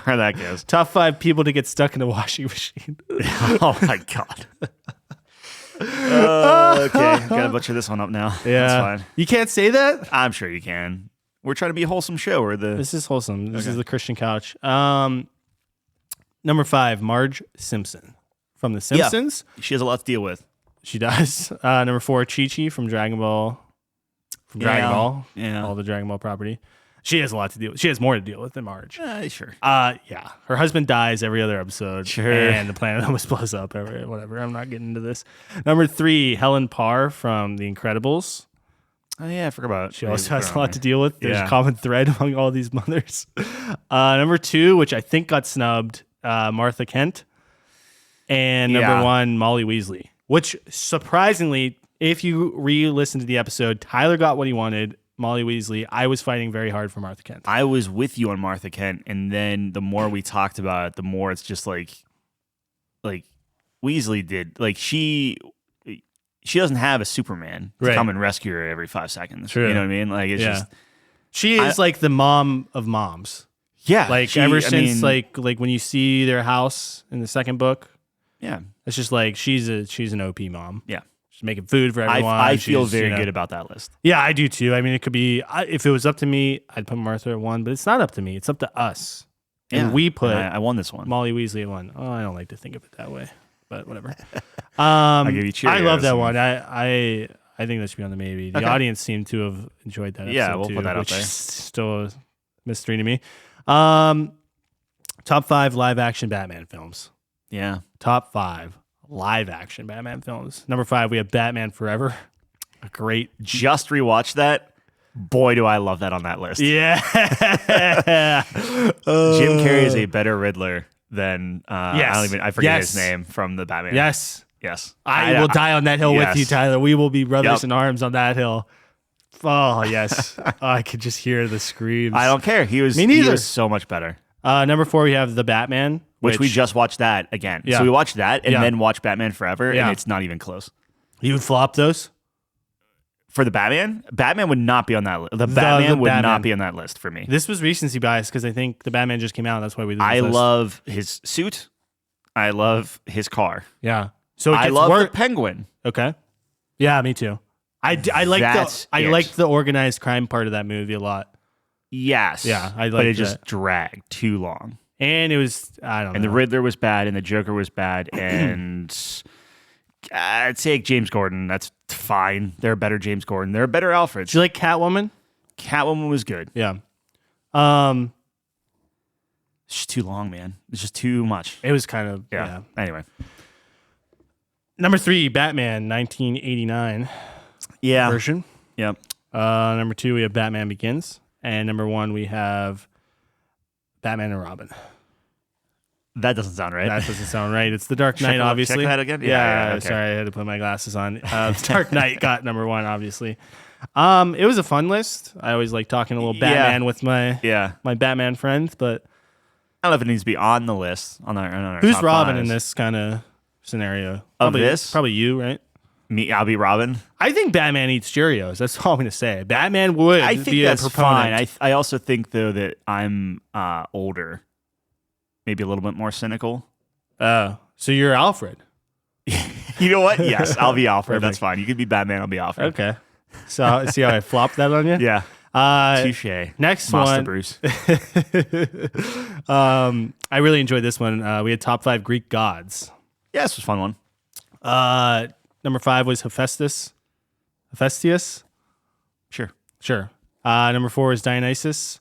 where that goes. top 5 people to get stuck in a washing machine. Oh my god. Okay, gotta butcher this one up now. Yeah, that's fine. You can't say that. I'm sure you can. We're trying to be a wholesome show. This is wholesome. This is the Christian couch. Number 5, Marge Simpson from The Simpsons. Yeah, she has a lot to deal with. She does. Number 4, Chi-Chi from Dragon Ball. Yeah. All the Dragon Ball property. She has a lot to deal with. She has more to deal with than Marge. Sure. Yeah. Her husband dies every other episode. Sure. And the planet almost blows up. Whatever. I'm not getting into this. Number 3, Helen Parr from The Incredibles. Oh, yeah, I forgot about it. She also has a lot to deal with. There's Yeah. a common thread among all these mothers. Number 2, which I think got snubbed, Martha Kent. And number 1, Molly Weasley. Which, surprisingly, if you re-listen to the episode, Tyler got what he wanted, Molly Weasley. I was fighting very hard for Martha Kent. I was with you on Martha Kent, and then the more we talked about it, the more it's just like Weasley did. Like she doesn't have a Superman to come and rescue her every 5 seconds. True. You know what I mean? Like it's just she is like the mom of moms. Yeah. Like since like when you see their house in the second book. Yeah. It's just like she's an OP mom. Yeah. She's making food for everyone. I feel very good about that list. Yeah, I do too. I mean, it could be if it was up to me, I'd put Martha at 1, but it's not up to me. It's up to us. And we put I won this one. Molly Weasley at 1. Oh, I don't like to think of it that way, but whatever. I give you Cheerios. I love that one. I think that should be on the maybe. The audience seemed to have enjoyed that episode Yeah, we'll too, put that up which there. is still a mystery to me. Top 5 live action Batman films. Yeah. Top 5 live action Batman films. Number 5, we have Batman Forever. A great. Just rewatched that. Boy, do I love that on that list. Yeah. Jim Carrey is a better Riddler than Yes. I forget his name from the Batman. Yes. Yes. I will die on that hill with you, Tyler. We will be brothers Yep. in arms on that hill. Oh, yes. I could just hear the screams. I don't care. He was Me neither. He was so much better. Number 4, we have The Batman. Which we just watched that again. Yeah. So we watched that and Yeah. then watched Batman Forever, Yeah. and it's not even close. You would flop those? For the Batman would not be on that list. The Batman would Batman. not be on that list for me. This was recency bias because I think The Batman just came out. That's why we did this I list. love his suit. I love his car. Yeah. So it I gets love worse. the Penguin. Okay. Yeah, me too. I That's liked the organized crime part of that movie a lot. Yes. Yeah, I but it liked just that. dragged too long. And it was, I don't know. And the Riddler was bad, and the Joker was bad, and I'd say James Gordon. That's fine. They're a better James Gordon. They're a better Alfred. Did you like Catwoman? Catwoman was good. Yeah. It's just too long, man. It's just too much. It was kind of, Yeah. Anyway. Number 3, Batman, 1989 Yeah. version. Yep. Number 2, we have Batman Begins. And number 1, we have Batman and Robin. That doesn't sound right. That doesn't sound right. It's The Dark Knight, Check obviously. that again? Yeah, Okay. sorry, I had to put my glasses on. Dark Knight got number 1, obviously. It was a fun list. I always like talking a little Batman with my Batman friends, but I don't know if it needs to be on the list. On our who's top Robin fives. in this kind of scenario? Of this? Probably you, right? Me, I'll be Robin. I think Batman eats Cheerios. That's all I'm going to say. Batman would I think be that's a proponent. fine. I also think though that I'm older, maybe a little bit more cynical. So you're Alfred. You know what? Yes, I'll be Alfred. Perfect. That's fine. You could be Batman. I'll be Alfred. Okay. So see how I flopped that on you? Yeah. Touche. Next Master one. Bruce. I really enjoyed this one. We had top 5 Greek gods. Yeah, this was a fun one. Number 5 was Hephaestus. Sure. Sure. Number 4 was Dionysus.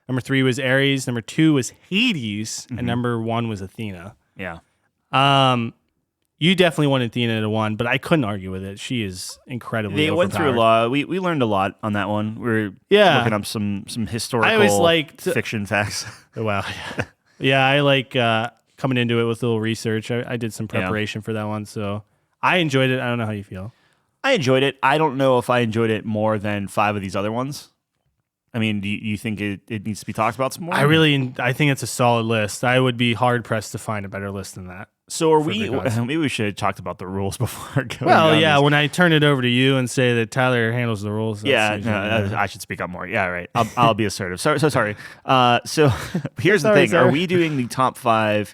Number 3 was Ares. Number 2 was Hades. And number 1 was Athena. Yeah. You definitely wanted Athena to 1, but I couldn't argue with it. She is incredibly They went through a overpowered. lot. We learned a lot on that one. We were looking up some historical I always liked fiction facts. Wow. Yeah, I like coming into it with a little research. I did some preparation for that one, so I enjoyed it. I don't know how you feel. I enjoyed it. I don't know if I enjoyed it more than 5 of these other ones. I mean, do you think it needs to be talked about some more? I think it's a solid list. I would be hard pressed to find a better list than that. So are for we? Greek gods. Maybe we should have talked about the rules before going. Well, on yeah, this. when I turn it over to you and say that Tyler handles the rules. Yeah, that's no, usually- I should speak up more. Yeah, right. I'll be assertive. So sorry. So here's the Sorry, thing: sir. are we doing the top 5?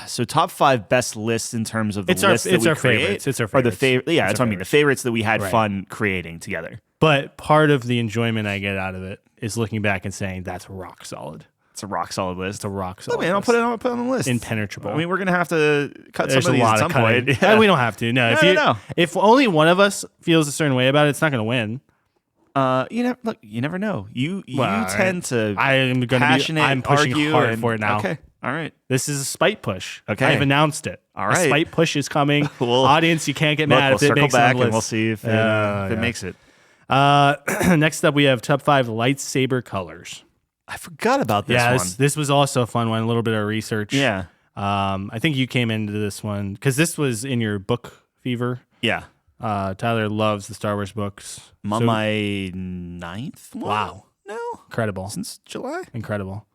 So top 5 best lists in terms of the list that we our create, favorites. It's our or the favorites. favorite. Yeah, It's that's our what I mean. The favorites. favorites that we had Right. fun creating together. But part of the enjoyment I get out of it is looking back and saying that's rock solid. It's a rock solid list. It's a rock Oh solid. man, I'll list. put it on the list. Impenetrable. I mean, we're gonna have to cut There's some of a these lot at of some cutting. point. We don't have to. No, No. If only one of us feels a certain way about it, it's not going to win. You never know. You Well, tend to I am going to be. passionate. I'm pushing argue hard and- for it now. Okay, all right. This is a spite push. Okay. I've announced it. All A right. spite push is coming. We'll- Audience, you can't get Look, mad we'll if it circle makes it on back the and we'll list. see if Yeah. it makes it. Next up, we have top 5 lightsaber colors. I forgot about this one. This was also a fun one. A little bit of research. Yeah, I think you came into this one because this was in your book fever. yeah. Tyler loves the Star Wars books. I'm on my 9th one. Wow. No. Incredible. Since July? Incredible.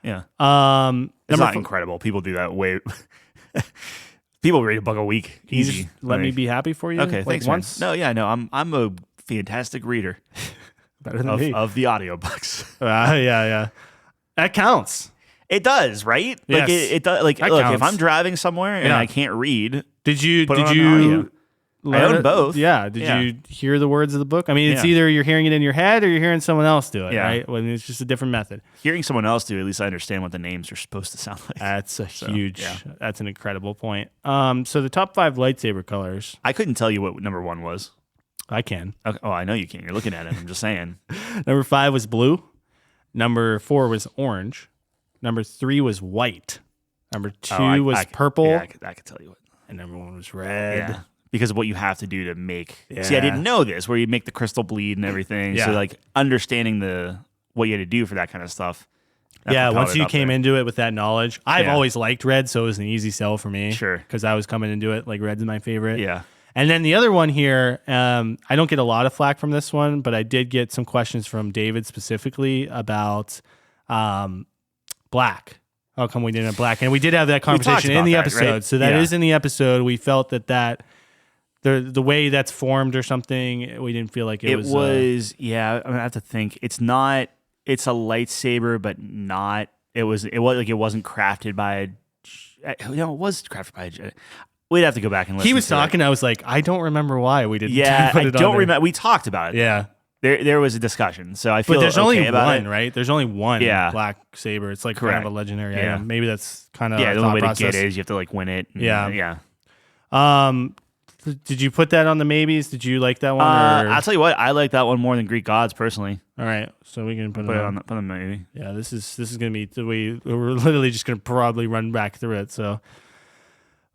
Yeah. It's Number not incredible. People do that way. People read a book a week. Can you Easy. just let me be happy for you? Okay, like thanks. Once? Man. No, yeah, no. I'm a fantastic reader Better than me. of the audiobooks. Yeah. That counts. It does, right? Yes. Like it does. Like, That look, counts. if I'm driving somewhere and Yeah. I can't read, Did you Put it on audio. I own both. Yeah. Did Yeah. you hear the words of the book? I mean, it's Yeah. either you're hearing it in your head or you're hearing someone else do it, Yeah. right? Well, I mean, it's just a different method. hearing someone else do, at least I understand what the names are supposed to sound like. That's a huge. yeah. That's an incredible point. So the top 5 lightsaber colors, I couldn't tell you what number 1 was. I can. Okay. Oh, I know you can. You're looking at it. I'm just saying. Number 5 was blue. Number 4 was orange. Number 3 was white. Number 2 was purple. Yeah, I could tell you what. And number 1 was red. Yeah. Because of what you have to do to make. Yeah. See, I didn't know this, where you make the crystal bleed and everything. Yeah. So, like, understanding what you had to do for that kind of stuff. that Yeah, propelled once it you up came there. into it with that knowledge, I've Yeah. always liked red, so it was an easy sell for me. Sure. Because I was coming into it like red's my favorite. Yeah. And then the other one here, I don't get a lot of flack from this one, but I did get some questions from David specifically about black. How come we didn't have black? And we did have that conversation in about the that, episode. right? So that is Yeah. in the episode. We felt that the way that's formed or something, we didn't feel like it was. Yeah, I have to think. It's not. It's a lightsaber, but not. It was like it wasn't crafted by. It was crafted by. We'd have to go back and listen. He was to it. talking. I was like, I don't remember why we didn't. Yeah, put I it on don't there. remember. We talked about it. Yeah. There was a discussion, so I feel But there's okay only about one, it. right? There's only one Yeah. black saber. It's like Correct. kind of a legendary Yeah. item. Maybe that's kind of Yeah, the thought only way process. to get it is you have to like win it. and- Yeah. yeah. Did you put that on the maybes? Did you like that one? or? I'll tell you what, I like that one more than Greek Gods personally. All right, so we can put Put it it on. on the maybe. Yeah, this is gonna be we're literally just gonna probably run back through it. So,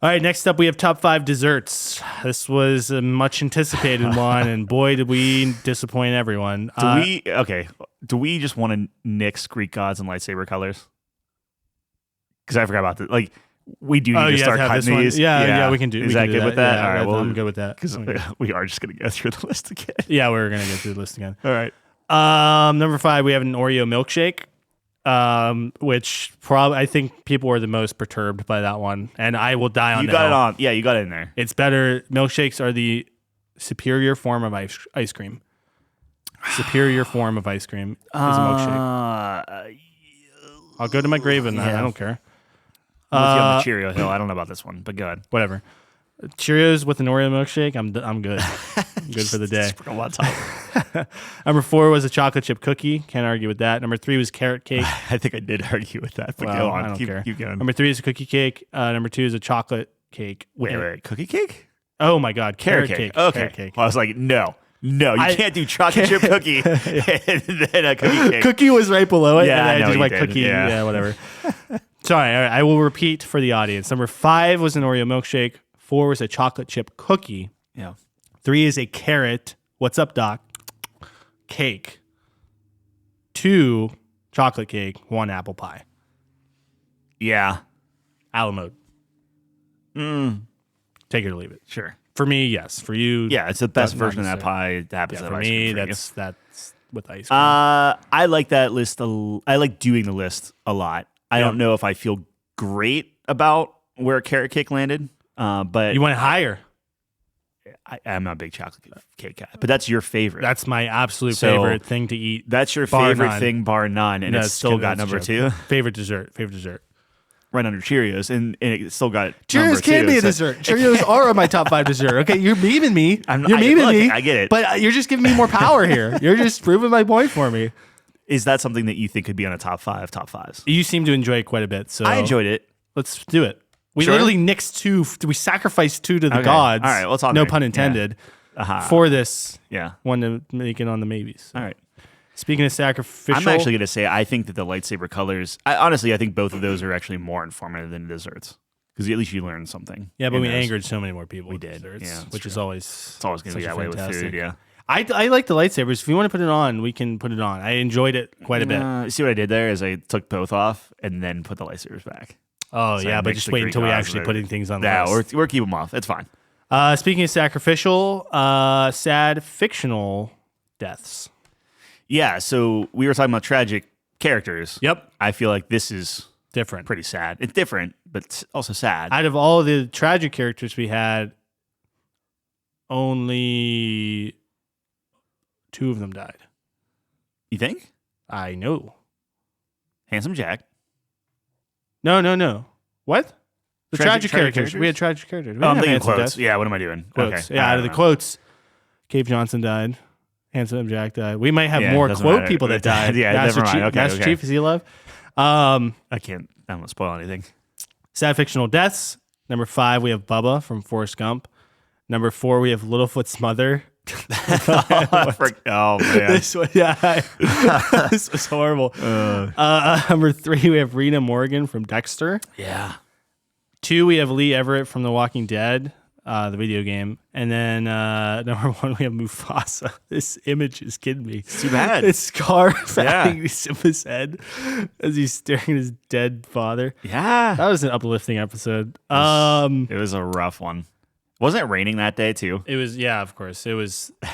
all right, next up we have top 5 desserts. This was a much anticipated one, and boy did we disappoint everyone. Do we just want to nix Greek Gods and lightsaber colors? Because I forgot about that. Like we do need to start cutting one. these. Yeah, we can do. Is we that can do good with that? Yeah, All right, well, I'm good with that. because we are just gonna go through the list again. Yeah, we're gonna get through the list again. All right. Number 5, we have an Oreo milkshake, which probably I think people were the most perturbed by that one, and I will die on. You the got it hill. on. Yeah, you got it in there. It's better. Milkshakes are the superior form of ice cream. Superior form of ice cream is a milkshake. I'll go to my grave in that. yeah. I don't care. I'm with you on the Cheerio hill. I don't know about this one, but go ahead. Whatever. Cheerios with an Oreo milkshake. I'm good. I'm good for the day. Sprinkle on top. Number 4 was a chocolate chip cookie. Can't argue with that. Number 3 was carrot cake. I think I did argue with that, but Well, go on. I don't care. Keep going. Number 3 is a cookie cake. Number 2 is a chocolate cake. Wait. Cookie cake? Oh my God, carrot Carrot cake. Okay. Carrot cake. Well, I was like, no, you can't do chocolate chip cookie and then a cookie cake. Cookie was right below it. Yeah, and I I know just you went did. cookie. Yeah. Yeah, whatever. Sorry, all right, I will repeat for the audience. Number 5 was an Oreo milkshake. 4 was a chocolate chip cookie. Yeah. 3 is a carrot. What's up, Doc? Cake. 2 chocolate cake. 1 apple pie. Yeah. Alamo. Take it or leave it. Sure. For me, yes. For you, Yeah, it's the best not version of that necessarily. pie that happens Yeah, to for have ice cream me, for you. that's with ice cream. I like that list. I like doing the list a lot. I don't know if I feel great about where carrot cake landed, but You went higher. I'm not a big chocolate cake guy. But that's your favorite. That's my absolute So, favorite thing to eat. That's your bar favorite none. thing, bar none, and No, it's still got that's a number joke. 2, Favorite dessert. Favorite dessert. right under Cheerios, and it still got Cheerios number can 2. be a So- dessert. Cheerios are on my top 5 dessert. Okay, you're memeing me. You're I- memeing look, me. I get it. But you're just giving me more power here. You're just proving my point for me. Is that something that you think could be on a top 5s? You seem to enjoy it quite a bit. So I enjoyed it. Let's do it. We Sure. literally nixed 2. We sacrificed 2 to the Okay. gods. All right, well, it's on no there. pun Yeah. intended. Uh-huh. For this Yeah. one to make it on the maybes. All right. Speaking of sacrificial, I'm actually going to say I think that the lightsaber colors. Honestly, I think both of those are actually more informative than desserts because at least you learn something. yeah, but in we those. angered so many more people. We with did. desserts, Yeah, that's which is true. always It's always going to be such that way with fantastic. food. Yeah. I like the lightsabers. If you want to put it on, we can put it on. I enjoyed it quite a bit. See what I did there is I took both off and then put the lightsabers back. Oh So yeah, I but mixed just the wait Greek until we gods actually with- putting things on the Yeah, list. we're keeping them off. It's fine. Speaking of sacrificial, sad fictional deaths. Yeah, so we were talking about tragic characters. Yep. I feel like this is Different. pretty sad. It's different, but it's also sad. Out of all the tragic characters we had, only 2 of them died. You think? I know. Handsome Jack. No. What? The tragic characters. characters? We had tragic characters. We Oh, I'm didn't have thinking handsome quotes. deaths. Yeah, what am I doing? Quotes. Okay. Yeah, I out of don't the know. quotes, Cave Johnson died. Handsome Jack died. We might have Yeah, more doesn't quote matter. people that died. Yeah, Master never mind. Chief, Okay, Master okay. Chief, is he alive? I don't want to spoil anything. Sad fictional deaths. Number 5, we have Bubba from Forrest Gump. Number 4, we have Littlefoot's mother. Oh, man. This one, this was horrible. Number 3, we have Rena Morgan from Dexter. Yeah. 2, we have Lee Everett from The Walking Dead, the video game. And then number 1, we have Mufasa. This image is kidding me. It's too bad. It's Scar Yeah. patting Simba's head as he's staring at his dead father. Yeah. That was an uplifting episode. It was a rough one. Wasn't it raining that day, too? It was, yeah, of course. It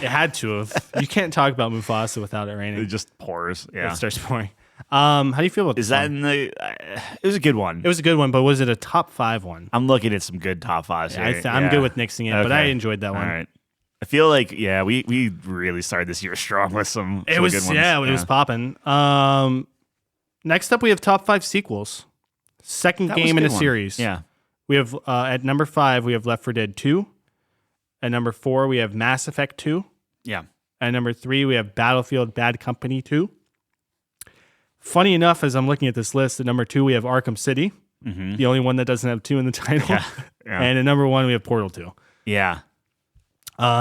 had to have. You can't talk about Mufasa without it raining. It just pours. Yeah. It starts pouring. How do you feel about Is this that one? in the... it was a good one. It was a good one, but was it a top 5 one? I'm looking at some good top 5s Yeah, here. I'm good with nixing it, but I Okay. enjoyed that one. All right. I feel like, we really started this year strong with some It was, good ones. yeah, it was popping. Next up, we have top 5 sequels. Second That was game in a good one. series. Yeah. We have, at number 5, we have Left 4 Dead 2. At number 4, we have Mass Effect 2. Yeah. At number 3, we have Battlefield Bad Company 2. Funny enough, as I'm looking at this list, at number 2, we have Arkham City. Mm-hmm. The only one that doesn't have 2 in the title. Yeah. Yeah. And at number 1, we have Portal 2. Yeah.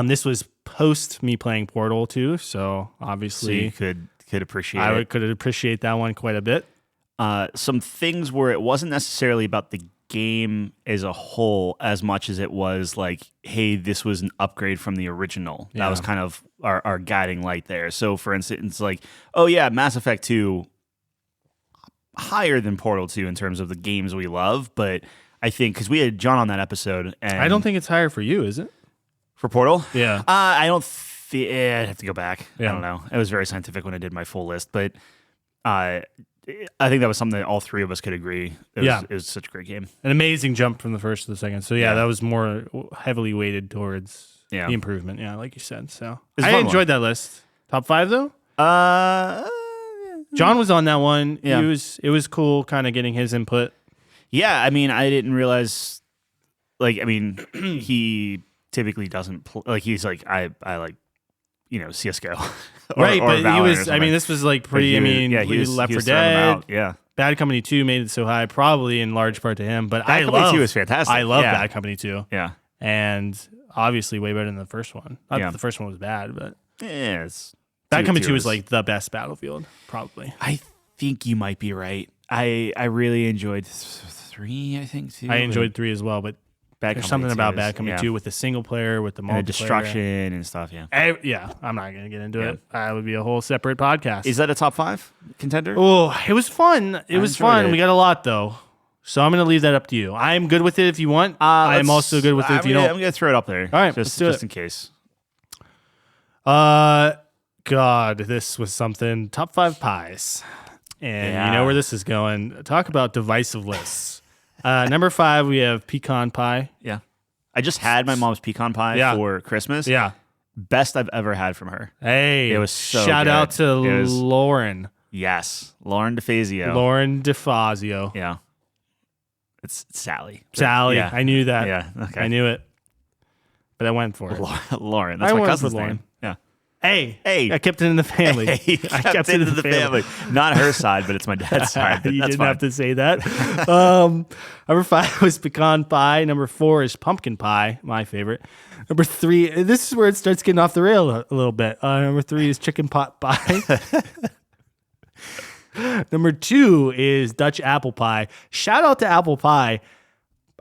This was post me playing Portal 2, so So obviously you could appreciate I it. could appreciate that one quite a bit. Some things where it wasn't necessarily about the game as a whole as much as it was like, hey, this was an upgrade from the original. That Yeah. was kind of our guiding light there. So for instance, like, oh yeah, Mass Effect 2 higher than Portal 2 in terms of the games we love, but I think because we had John on that episode, and I don't think it's higher for you, is it? for Portal. Yeah. I don't. I'd have to go back. Yeah. I don't know. It was very scientific when I did my full list, but I think that was something that all 3 of us could agree. It was such a great game. An amazing jump from the first to the second. So yeah, Yeah. that was more heavily weighted towards Yeah. the improvement. Yeah, like you said. So It's a I fun enjoyed that list. Top 5 though. Uh, John was on that one. Yeah. It was cool, kind of getting his input. yeah. I mean, I didn't realize. Like, I mean, he typically doesn't like. He's like, I like, CS:GO. Right, or but he Valorant or was. I something. mean, this was like But pretty. he I was- mean, yeah, he we was, Left he 4 was throwing them Dead. out. Yeah, Bad Company 2 made it so high, probably in large part to him. But Bad I Company love 2 is fantastic. I love Yeah. Bad Company 2, yeah. and obviously way better than the first one. Not Yeah. that the first one was bad, but Yeah, it's Bad Company 2 is is like the best Battlefield, probably. I think you might be right. I really enjoyed 3. I think too. I enjoyed 3 as well, but Bad there's Company something 2 about is- Bad Company yeah. 2 with the single player, with the multiplayer. and the destruction and stuff. Yeah. Yeah, I'm not going to get into Yeah. it. That would be a whole separate podcast. Is that a top 5 contender? Oh, it was fun. It was enjoyed fun. it. We got a lot, though. So I'm going to leave that up to you. I'm good with it if you want. I am also good with it if you I'm don't. gonna throw it up there. All right, just let's do it. in case. God, this was something. Top 5 pies. And you know Yeah. where this is going. Talk about divisive lists. Number 5, we have pecan pie. Yeah. I just had my mom's pecan pie Yeah. for Christmas. Yeah. Best I've ever had from her. Hey, It was so shout good. out to It was- Lauren. Yes. Lauren DeFazio. Lauren DeFazio. Yeah. It's Sally. Sally. Yeah. I knew that. Yeah. Okay. I knew it. But I went for it. Lauren. That's I my went cousin's for Lauren. name. Yeah. Hey, I kept it in the family. Hey, I kept it in the family. Not her side, but it's my dad's side. But You that's didn't fine. have to say that. Number 5 was pecan pie. Number 4 is pumpkin pie, my favorite. Number 3, this is where it starts getting off the rail a little bit. Number 3 is chicken pot pie. Number 2 is Dutch apple pie. Shout out to apple pie.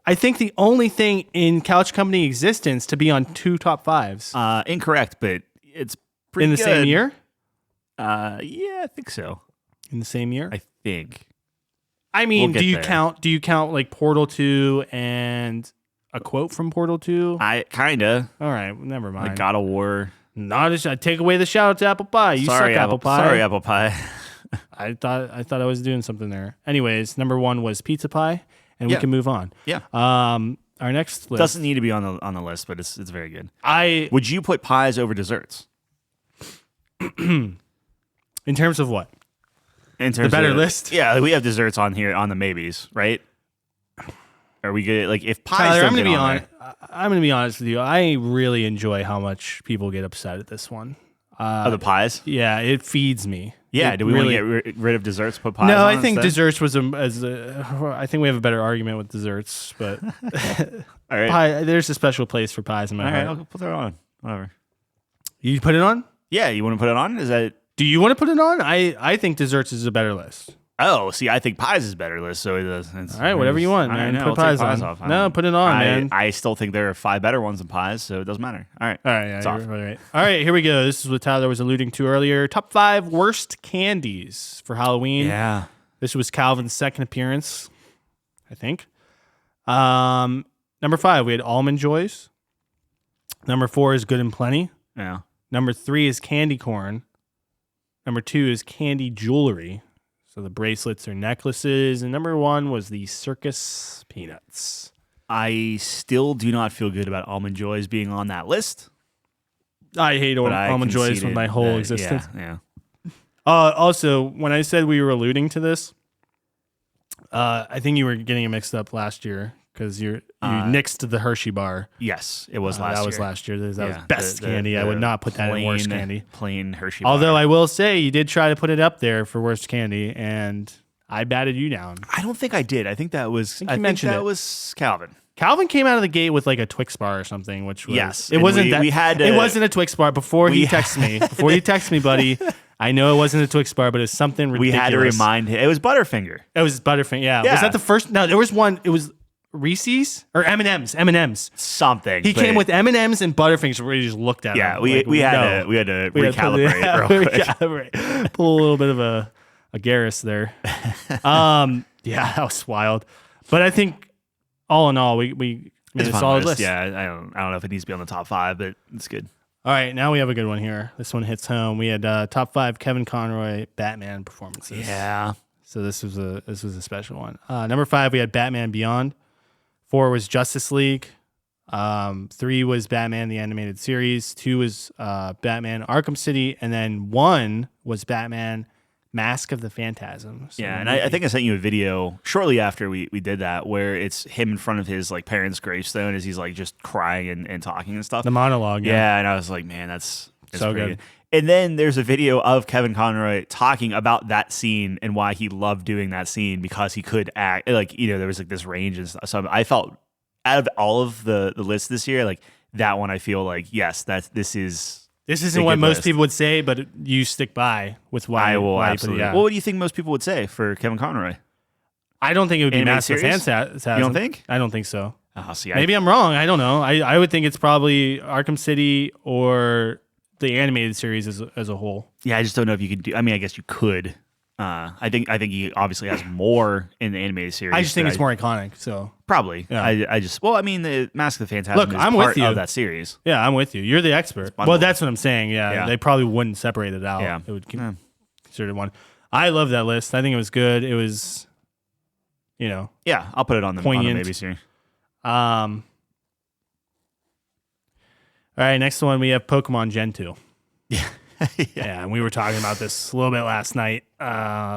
I think the only thing in Couch Company existence to be on 2 top 5s Incorrect, but it's pretty in the good. same year. Yeah, I think so. In the same year. I think. I mean, We'll do get you there. count? Do you count like Portal 2 and a quote from Portal 2? I kinda All right, never mind. like God of War. Not I take away the shout out to Apple Pie. You Sorry, suck, Apple Pie. Sorry, Apple Pie. I thought I was doing something there. Anyways, number 1 was Pizza Pie, and we Yeah. can move on. Yeah. Our next list. Doesn't need to be on the list, but it's very good. I Would you put pies over desserts? in terms of what? In terms better of, list? Yeah, we have desserts on here on the maybes, right? Are we good? Like if pies Tyler, don't I'm gonna get be on honest. I'm gonna be honest with you. I really enjoy how much people get upset at this one. there, the pies. Yeah, it feeds me. Yeah, It do we really, want to get rid of desserts? Put pies. No, on I think instead? desserts was I think we have a better argument with desserts, but All right. pie, there's a special place for pies in my All right, heart. I'll put that on. Whatever. You put it on? Yeah, you want to put it on? Is that? Do you want to put it on? I think desserts is a better list. Oh, see, I think pies is better list. So it's All right, whatever you want, all right, man. no, Put I'll take pies on. off. I No, don't- put it on, man. I still think there are 5 better ones than pies, so it doesn't matter. All right. All right, yeah, It's off. you're right. All right, here we go. This is what Tyler was alluding to earlier. Top 5 worst candies for Halloween. Yeah. This was Calvin's second appearance, I think. Number 5, we had Almond Joys. Number 4 is Good and Plenty. Yeah. Number 3 is Candy Corn. Number 2 is Candy Jewelry. So the bracelets or necklaces. And number 1 was the Circus Peanuts. I still do not feel good about Almond Joys being on that list. I hate But I Almond Joys with conceded my whole that- existence. Yeah. Also, when I said we were alluding to this, I think you were getting it mixed up last year because you nixed the Hershey bar. Yes, it was last year. That was last year. That was Yeah, best candy. I would not put that in worst candy. Plain Hershey Although bar. I will say you did try to put it up there for worst candy, and I batted you down. I don't think I did. I think that was. you mentioned that it. was Calvin. Calvin came out of the gate with like a Twix bar or something, which was Yes, it and wasn't that. we had it to- wasn't a Twix bar before he we texted me. Before you text me, buddy. I know it wasn't a Twix bar, but it was something We ridiculous. had to remind him. It was Butterfinger. It was Butterfinger. Yeah. Yeah. Was that the first? No, there was one. It was Reese's or M&M's. M&M's. Something. He but- came with M&M's and Butterfingers where he just looked at Yeah, them. we Like, had no. to We had to put- recalibrate yeah, real quick. recalibrate. Pull a little bit of a Garrus there. Yeah, that was wild. But I think all in all, we made It's a fun solid list. Yeah, I don't know if it needs to be on the top 5, but it's good. All right, now we have a good one here. This one hits home. We had top 5 Kevin Conroy Batman performances. Yeah. So this was a special one. Number 5, we had Batman Beyond. 4 was Justice League. 3 was Batman the Animated Series. 2 was Batman Arkham City, and then 1 was Batman Mask of the Phantasm. So Yeah, and I think I sent you a video shortly after we did that where it's him in front of his like parents' gravestone as he's like just crying and talking and stuff. the monologue. Yeah, and I was like, man, that's So pretty good. And then there's a video of Kevin Conroy talking about that scene and why he loved doing that scene because he could act like, you know, there was like this range and stuff. So I felt out of all of the list this year, like that one, I feel like, yes, this Isn't a what good most list. people would say, but you stick by with why. I will why you put it- absolutely. yeah. What do you think most people would say for Kevin Conroy? I don't think it would be Animated Mask of the series? Phantasm. You don't think? I don't think so. Oh, see, Maybe I'm wrong. I don't know. I would think it's probably Arkham City or the animated series as a whole. I just don't know if you could do. I mean, I guess you could. I think he obviously has more in the animated series. I just think but it's more iconic. So probably. Yeah. I just the Mask of the Phantasm Look, is I'm part with you. of that series. yeah, I'm with you. You're the expert. bundled. Well, that's what I'm saying. Yeah, Yeah. they probably wouldn't separate it out. Yeah. It would Yeah. consider it one. I love that list. I think it was good. It was, Yeah, I'll put it on the Poignant. maybe series. All right, next one we have Pokemon Gen 2. Yeah. Yeah, and we were talking about this a little bit last night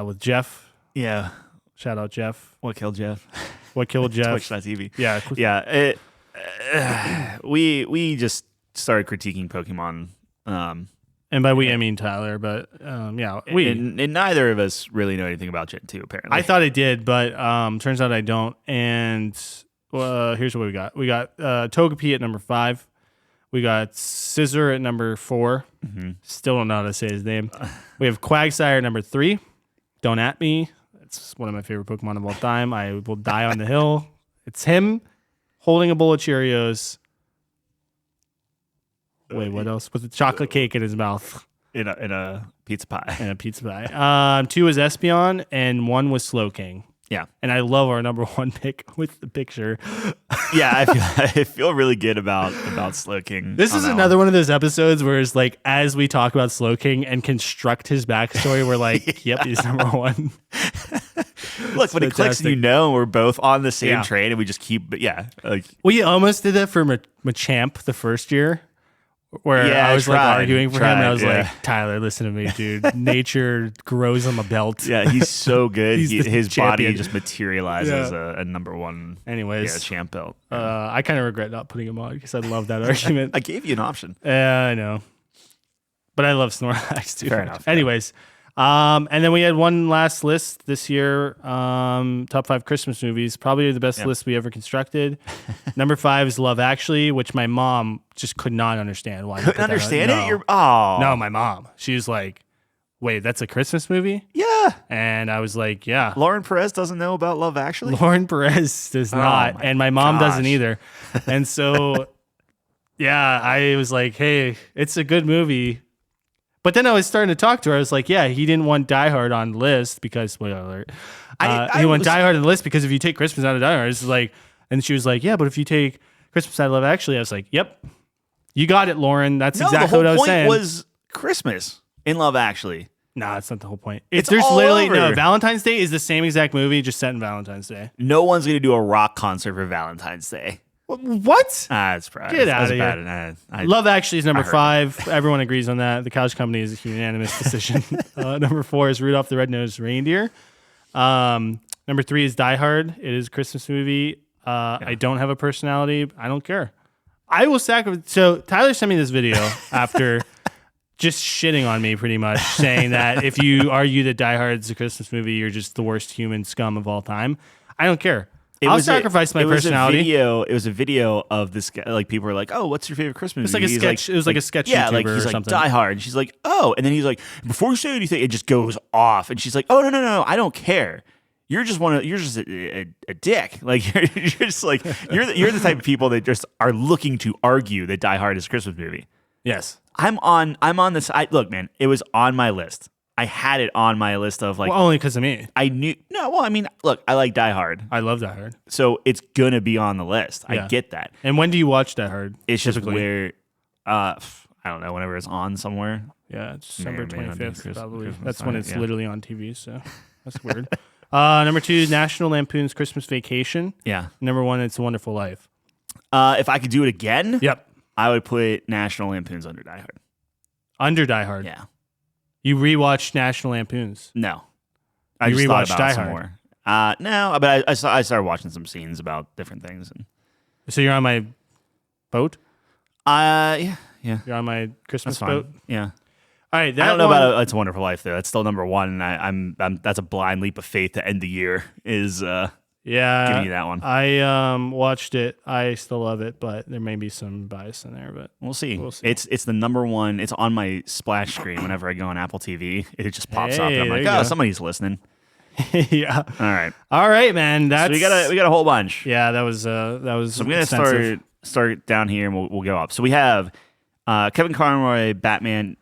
with Jeff. Yeah. Shout out Jeff. What killed Jeff? What killed Jeff? Twitch.tv. Yeah. Yeah. We just started critiquing Pokemon. And by we, I mean Tyler, but yeah, and neither of us really know anything about Gen 2, apparently. I thought I did, but turns out I don't. And here's what we got. We got Togepi at number 5. We got Scizor at number 4. Mm-hmm. Still don't know how to say his name. We have Quagsire at number 3. Don't at me. It's one of my favorite Pokemon of all time. I will die on the hill. It's him holding a bowl of Cheerios. Wait, what else? With a chocolate cake in his mouth in a pizza pie. and a pizza pie. 2 was Espeon, and 1 was Slowking. Yeah. And I love our number one pick with the picture. Yeah, I feel really good about Slow King. This is another one of those episodes where it's like, as we talk about Slow King and construct his backstory, we're like, yep, he's number one. Look, when it clicks, we're both on the same train, and we just keep. But yeah, like we almost did that for Machamp the first year, where I was like arguing for him, and I was like, Tyler, listen to me, dude. Nature grows on the belt. Yeah, he's so good. His champion. body just materializes a number one. Anyways, champ belt. I kind of regret not putting him on because I love that argument. I gave you an option. I know, but I love Snorlax too. Fair enough. Anyways. And then we had one last list this year, top 5 Christmas movies, probably the best list we ever constructed. Number 5 is Love Actually, which my mom just could not understand why. Couldn't understand it? No, my mom. She was like, wait, that's a Christmas movie? Yeah. And I was like, yeah. Lauren Perez doesn't know about Love Actually? Lauren Perez does not, and my mom doesn't either. And so, yeah, I was like, hey, it's a good movie. But then I was starting to talk to her. I was like, yeah, he didn't want Die Hard on the list because, spoiler alert, he went Die Hard on the list because if you take Christmas out of Die Hard, it's like, and she was like, yeah, but if you take Christmas out of Love Actually, I was like, yep, you got it, Lauren. That's exactly what I was saying. The whole point was Christmas in Love Actually. Nah, that's not the whole point. There's all literally, over. No, Valentine's Day is the same exact movie, just set in Valentine's Day. No one's going to do a rock concert for Valentine's Day. What? That's probably Get out of here. Love Actually is number 5. Everyone agrees on that. The Couch Company is a unanimous decision. Number 4 is Rudolph the Red-Nosed Reindeer. Number 3 is Die Hard. It is a Christmas movie. I don't have a personality. I don't care. I will sacrifice. So Tyler sent me this video after just shitting on me pretty much, saying that if you argue that Die Hard is a Christmas movie, you're just the worst human scum of all time. I don't care. I'll sacrifice my personality. It was a video of this guy. Like people were like, "Oh, what's your favorite Christmas movie?" It's like a sketch. It was like a sketch. Yeah, YouTuber like he's or like something. Die Hard. And she's like, "Oh," and then he's like, "Before you say anything," it just goes off, and she's like, "Oh no, I don't care. You're just a dick. Like you're just like you're the type of people that just are looking to argue that Die Hard is a Christmas movie." Yes, I'm on this. Look, man, it was on my list. I had it on my list of like... Well, only because of me. I knew... No, well, I mean, look, I like Die Hard. I love Die Hard. So it's going to be on the list. Yeah. I get that. And when do you watch Die Hard? It's just where... I don't know, whenever it's on somewhere. Yeah, it's December 25th, probably. Christmas that's time, when it's literally on TV, so that's weird. Number 2, National Lampoon's Christmas Vacation. Yeah. Number 1, It's a Wonderful Life. If I could do it again... Yep. I would put National Lampoon's under Die Hard. Under Die Hard? Yeah. You rewatched National Lampoons? No. I just rewatched Die Hard? More. No, but I started watching some scenes about different things. And... So you're on my boat? Yeah. You're on my Christmas boat? Yeah. All right. I don't know about It's a Wonderful Life, though. That's still number 1, and I'm that's a blind leap of faith to end the year is giving you that one. I watched it. I still love it, but there may be some bias in there, but we'll see. It's the number 1. It's on my splash screen whenever I go on Apple TV. It just pops up, and I'm like, oh, somebody's listening. Yeah. All right, man. So we got a whole bunch. Yeah, that was. So I'm gonna start down here, and we'll go up. So we have Kevin Conroy, Batman.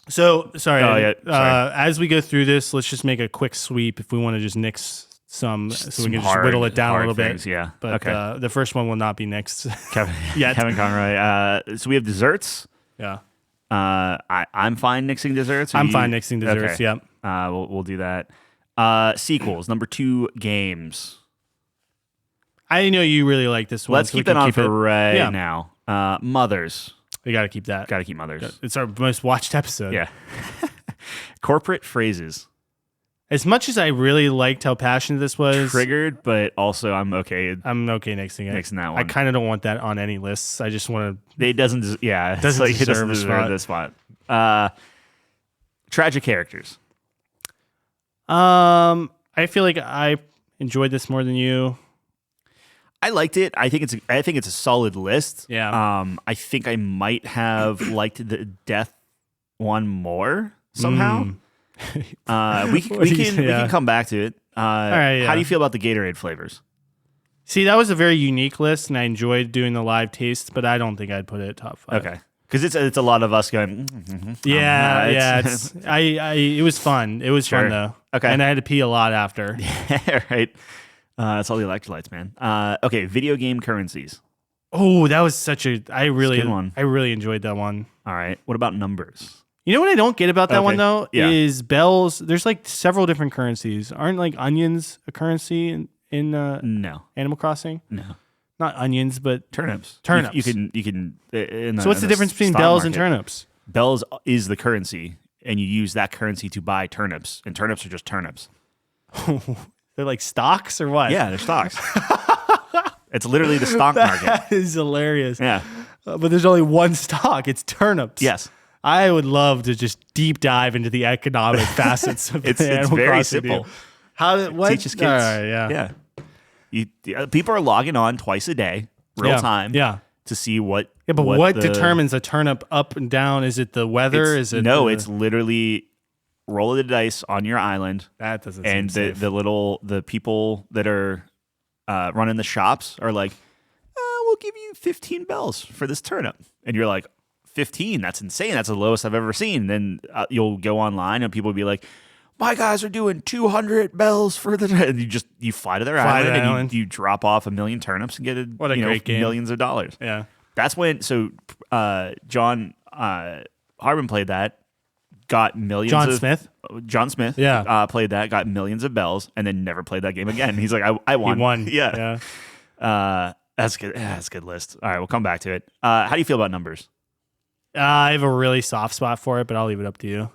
So sorry. Oh, yeah, sorry. As we go through this, let's just make a quick sweep. If we want to just nix so we can just whittle it down a little things, bit. Yeah. But the first one will not be next. Kevin Conroy. So we have desserts. Yeah. I'm fine nixing desserts. I'm fine nixing desserts. Okay. Yep. We'll do that. Sequels. Number 2, games. I know you really like this one. Let's keep that on for right now. Mothers. We got to keep that. Got to keep Mothers. It's our most watched episode. Yeah. Corporate phrases. As much as I really liked how passionate this was, triggered, but also I'm okay. I'm okay nixing it. Nixing that one. I kind of don't want that on any lists. I just want to. It doesn't deserve this spot. Tragic characters. I feel like I enjoyed this more than you. I liked it. I think it's a solid list. Yeah. I think I might have liked the death one more somehow. We can come back to it. All right, How do you feel about the Gatorade flavors? See, that was a very unique list, and I enjoyed doing the live taste, but I don't think I'd put it top 5. Okay. Because it's a lot of us going. Yeah. It was fun. It was fun though. Okay. And I had to pee a lot after. Right. That's all the electrolytes, man. Okay. Video game currencies. Oh, that was such a. I really enjoyed that one. All right. What about numbers? You know what I don't get about that one though Yeah. is bells. There's like several different currencies. Aren't like onions a currency in No. Animal Crossing? No. Not onions, but Turnips. Turnips. You can. So what's the difference between bells and turnips? Bells is the currency, and you use that currency to buy turnips, and turnips are just turnips. They're like stocks or what? Yeah, they're stocks. It's literally the stock market. That is hilarious. Yeah. But there's only one stock. It's turnips. Yes. I would love to just deep dive into the economic facets of It's Animal very Crossing simple. deal. How what? Teaches kids. All right, yeah. Yeah. People are logging on twice a day, real time. Yeah. To see what. Yeah, but what determines a turnip up and down? Is it the weather? Is it no? It's literally roll of the dice on your island. That doesn't and seem safe. the people that are running the shops are like, we'll give you 15 bells for this turnip, and you're like, 15? That's insane. That's the lowest I've ever seen. Then you'll go online and people will be like, my guys are doing 200 bells for the. And you fly to their island and you drop off 1 million turnips and get great game. millions of dollars. Yeah, that's when. So John Harbin played that, got millions. John Smith, yeah, played that, got millions of bells, and then never played that game again. He's like, I won. He won. Yeah. That's good. Yeah, that's a good list. All right, we'll come back to it. How do you feel about numbers? I have a really soft spot for it, but I'll leave it up to you.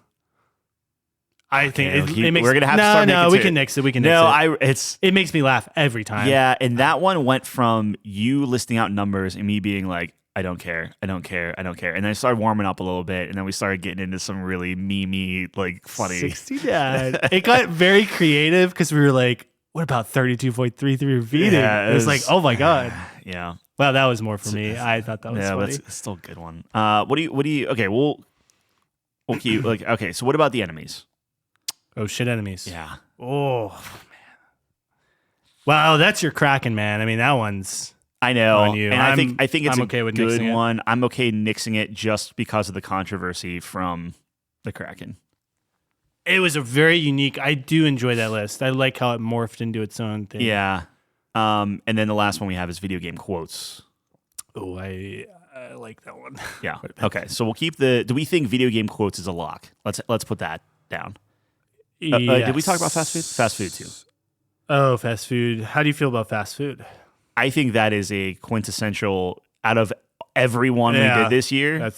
I think it makes. We're gonna have to start. No, we can nix it. We can nix it. It makes me laugh every time. Yeah, and that one went from you listing out numbers and me being like, I don't care, and then I started warming up a little bit, and then we started getting into some really memey, like funny. 60 Dad. It got very creative because we were like, what about 32.33 feeding? Yeah, it was like, oh my god. Yeah. Well, that was more for me. I thought that was funny. But it's still a good one. What do you? Okay, we'll keep like. Okay, so what about the enemies? Oh shit, enemies. Yeah. Oh man. Wow, that's your Kraken, man. I mean, that one's. I know, on you. and I think it's I'm okay with good nixing one. I'm okay nixing it just because of the controversy from the Kraken. It was a very unique. I do enjoy that list. I like how it morphed into its own thing. Yeah. And then the last one we have is video game quotes. Oh, I like that one. Yeah. Okay. So we'll keep the. Do we think video game quotes is a lock? Let's put that down. Yes. Did we talk about fast food? Fast food too. Oh, fast food. How do you feel about fast food? I think that is a quintessential out of everyone we did this year.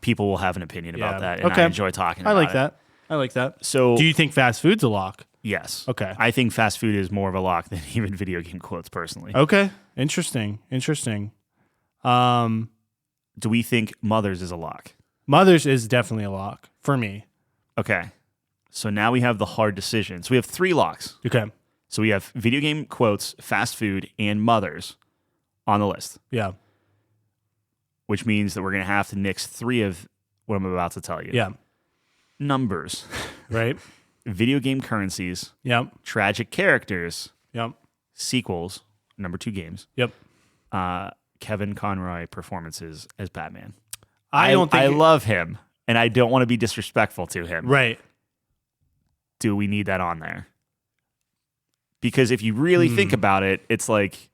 People will have an opinion about that, and I enjoy talking about it. I like that. So, do you think fast food's a lock? Yes. Okay. I think fast food is more of a lock than even video game quotes, personally. Okay. Interesting. Do we think Mothers is a lock? Mothers is definitely a lock for me. Okay. So now we have the hard decision. So we have 3 locks. Okay. So we have video game quotes, fast food, and Mothers on the list. Yeah. Which means that we're going to have to nix 3 of what I'm about to tell you. Yeah. Numbers. Right. Video game currencies. Yep. Tragic characters. Yep. Sequels. Number 2 games. Yep. Kevin Conroy performances as Batman. I love him, and I don't want to be disrespectful to him. Right. Do we need that on there? Because if you really think about it, it's like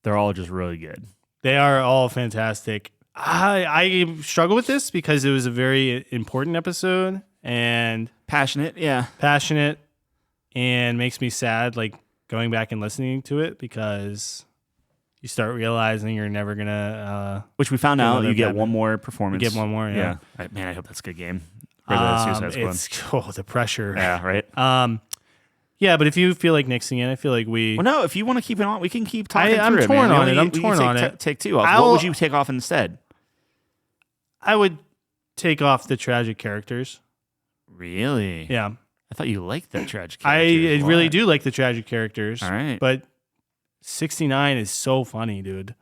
they're all just really good. They are all fantastic. I struggle with this because it was a very important episode and passionate, and makes me sad, like going back and listening to it because you start realizing you're never gonna. Which we found out you get one more performance. You get one more, yeah. Man, I hope that's a good game. Suicide the pressure. Yeah, right. Yeah, but if you feel like nixing it, I feel like we. Well, no, if you want to keep it on, we can keep talking through I'm it. Torn man. on it. I'm torn on it. Take 2 off. What would you take off instead? I would take off the tragic characters. Really? Yeah. I thought you liked the tragic characters. I really do like the tragic characters. All right. But 69 is so funny, dude.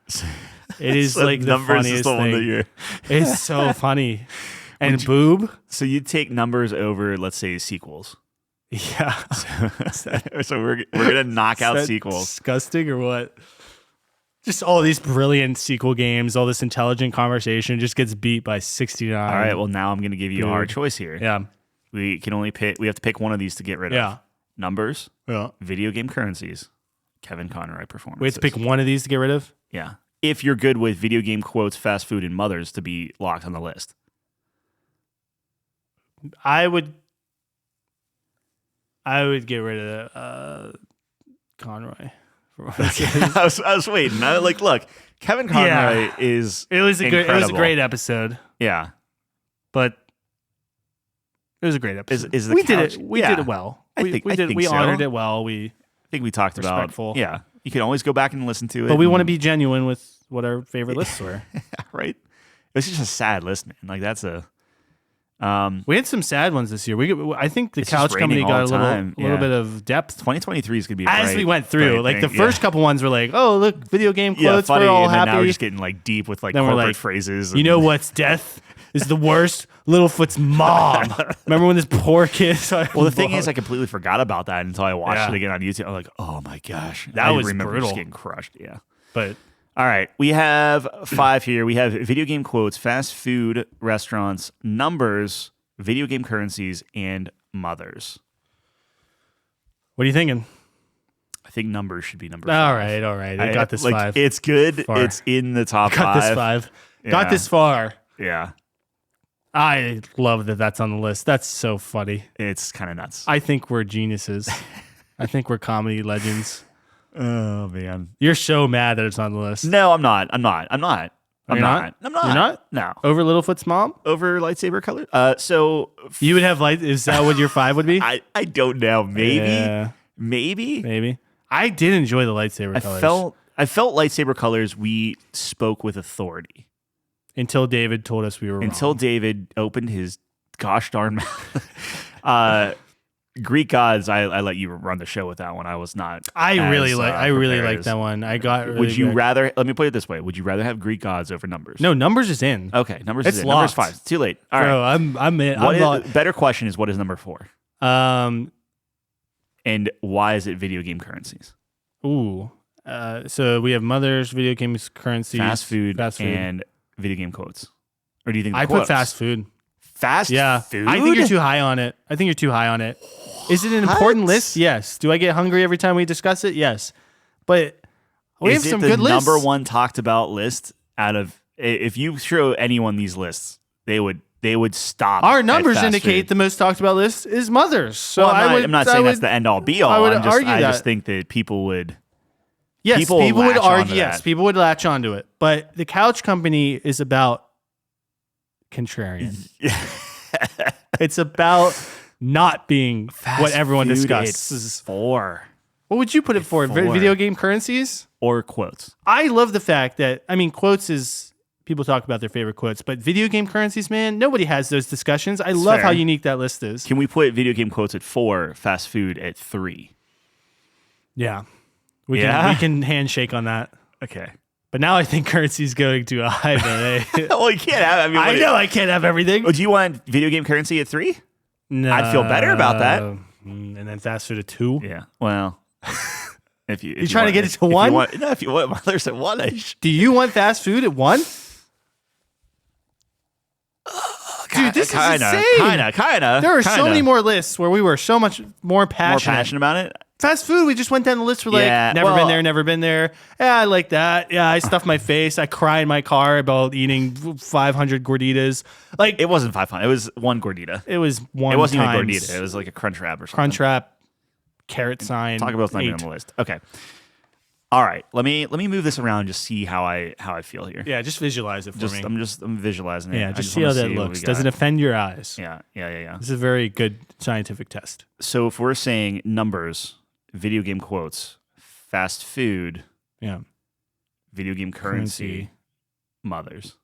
It is like the funniest thing. It's so funny. And Boob. So you'd take Numbers over, let's say, sequels. Yeah. So we're gonna knock out sequels. Disgusting or what? Just all these brilliant sequel games, all this intelligent conversation just gets beat by 69. All right, well, now I'm going to give you a hard choice here. Yeah. We can only pick. We have to pick one of these to get rid of. Yeah. Numbers, Yeah. video game currencies, Kevin Conroy performances. We have to pick one of these to get rid of? Yeah. If you're good with video game quotes, fast food, and mothers to be locked on the list. I would get rid of Conroy. I was waiting. Look, Kevin Conroy is It was a incredible. great episode. Yeah. But it was a great episode. Is the we couch- did it. We yeah. did it well. I think We so. honored it well. I think we talked Respectful. about. Yeah. You can always go back and listen to it. But we want to and- be genuine with what our favorite lists were. right. It's just a sad list, man. Like that's a. We had some sad ones this year. I think the It's just Couch Company raining got all a the time. little Yeah. bit of depth 2023 is gonna be a as bright, we went through. bright Like the thing. first couple ones were like, oh look, video game yeah, quotes. funny. We're all and then happy. now we're just getting like deep with like Then we're corporate like, phrases. You know what's death is the worst? Littlefoot's mom. Remember when this poor kid? Well, the thing is, I completely forgot about that until I watched Yeah. it again on YouTube. I'm like, oh my gosh, That I was remember brutal. just getting crushed. Yeah. But All right, we have 5 here. We have video game quotes, fast food restaurants, numbers, video game currencies, and mothers. what are you thinking? I think numbers should be number All 5. right. I got this like, 5. It's good. Far. It's in the top Got 5. this 5. Yeah. Got this far. Yeah, I love that that's on the list. That's so funny. it's kind of nuts. I think we're geniuses. I think we're comedy legends. Oh man. You're so mad that it's on the list. No, I'm not. I'm not. You're not? I'm not. You're not? No. Over Littlefoot's mom? Over lightsaber color. So You would have light. Is that what your 5 would be? I don't know. Maybe. Yeah, Maybe. maybe. I did enjoy the lightsaber colors. I felt lightsaber colors. We spoke with authority Until David told us we were until wrong. David opened his gosh darn mouth. Greek gods. I let you run the show with that one. I was not. I really prepared like as- that one. I got really Would you good. rather? Let me put it this way. Would you rather have Greek gods over numbers? No, numbers is in. Okay, numbers It's is in. Numbers locked. 5. Too late. All Bro, right. I'm in. What I'm is, better question is what is number 4, not, and why is it video game currencies? ooh. So we have mothers, video games, currencies, Fast food, and video game quotes. Or do you think the I quotes? put fast food. Fast Yeah, food? I think you're too high on it. Is it an important What? list? Yes. Do I get hungry every time we discuss it? Yes. But we Is have it some the good lists. number one talked about list out of if you show anyone these lists, they would stop. Our at numbers fast indicate food. the most talked about list is mothers. So Well, I'm not saying that's the end all be all. I would I'm just, argue I just that. think that people would. Yes, people people would latch onto argue. Yes, that. people would latch onto it. But the Couch Company is about contrarian. It's about not being what everyone Food, discusses. It's 4 What would you put it for? four. Video game currencies? or quotes. I love the fact that, I mean, quotes is people talk about their favorite quotes, but video game currencies, man, nobody has those discussions. I love fair. how unique that list is. Can we put video game quotes at 4, fast food at 3? Yeah. We Yeah? can handshake on that. Okay. But now I think currency's going to a high man. Well, you can't have. I mean, I know I can't have everything. Would you want video game currency at 3? No. I'd feel better about that. And then fast food at 2. Yeah. Well, if you You trying to want- get it to if you 1? want- no, if you want mothers at 1, Do you want fast food at 1? Dude, this is insane. Kind of. There are so many more lists where we were so much more passionate. more passionate about it. Fast food, we just went down the list. We're like, Yeah, never well- been there, never been there. Yeah, I like that. Yeah, I stuff my face. I cry in my car about eating 500 gorditas. Like, It wasn't 500. It was 1 gordita. it was one It wasn't even times gordita. It was like a crunch wrap or something. Crunchwrap, carrot sign. Taco Bell's not even 8. on the list. Okay. All right. Let me move this around and just see how I feel here. Yeah, just visualize it for me. I'm visualizing it. Yeah, I just see wanna how that what looks. we Does it got. offend your eyes? Yeah. This is a very good scientific test. So if we're saying numbers, video game quotes, fast food, Yeah. video game currency, Currency. mothers.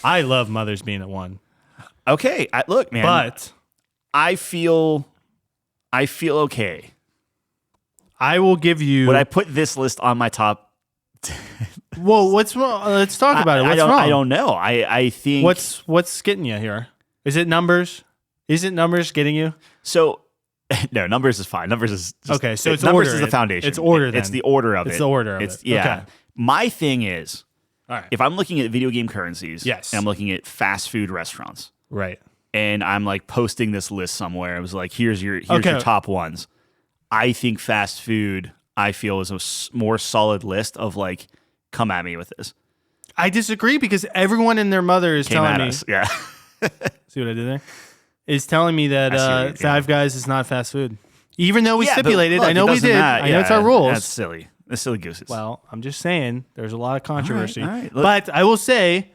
I love mothers being at 1. Okay. Look, man. But I feel okay. I will give you. Would I put this list on my top? Whoa, what's wrong? Let's talk about it. What's wrong? I don't know. I think What's getting you here? Is it numbers? Is it numbers getting you? so. No, numbers is fine. Numbers is just, Okay, so it's numbers order. is the foundation. It's order. Then It's the order of it. It's the order of it. Yeah. Okay. My thing is, All right. if I'm looking at video game currencies, Yes. and I'm looking at fast food restaurants, Right. and I'm like posting this list somewhere. It was like, here's your Okay. top ones. I think fast food, I feel, is a more solid list of like, come at me with this. I disagree because everyone and their mother is Came telling at me. us. Yeah. See what I did there? Is telling me that I see what you- Five Guys is not fast food, even though we Yeah, but stipulated. look, I know it we doesn't did. matter. I know it's our Yeah, rules. That's silly. That's silly gooses. Well, I'm just saying there's a lot of controversy. all right. Look- But I will say,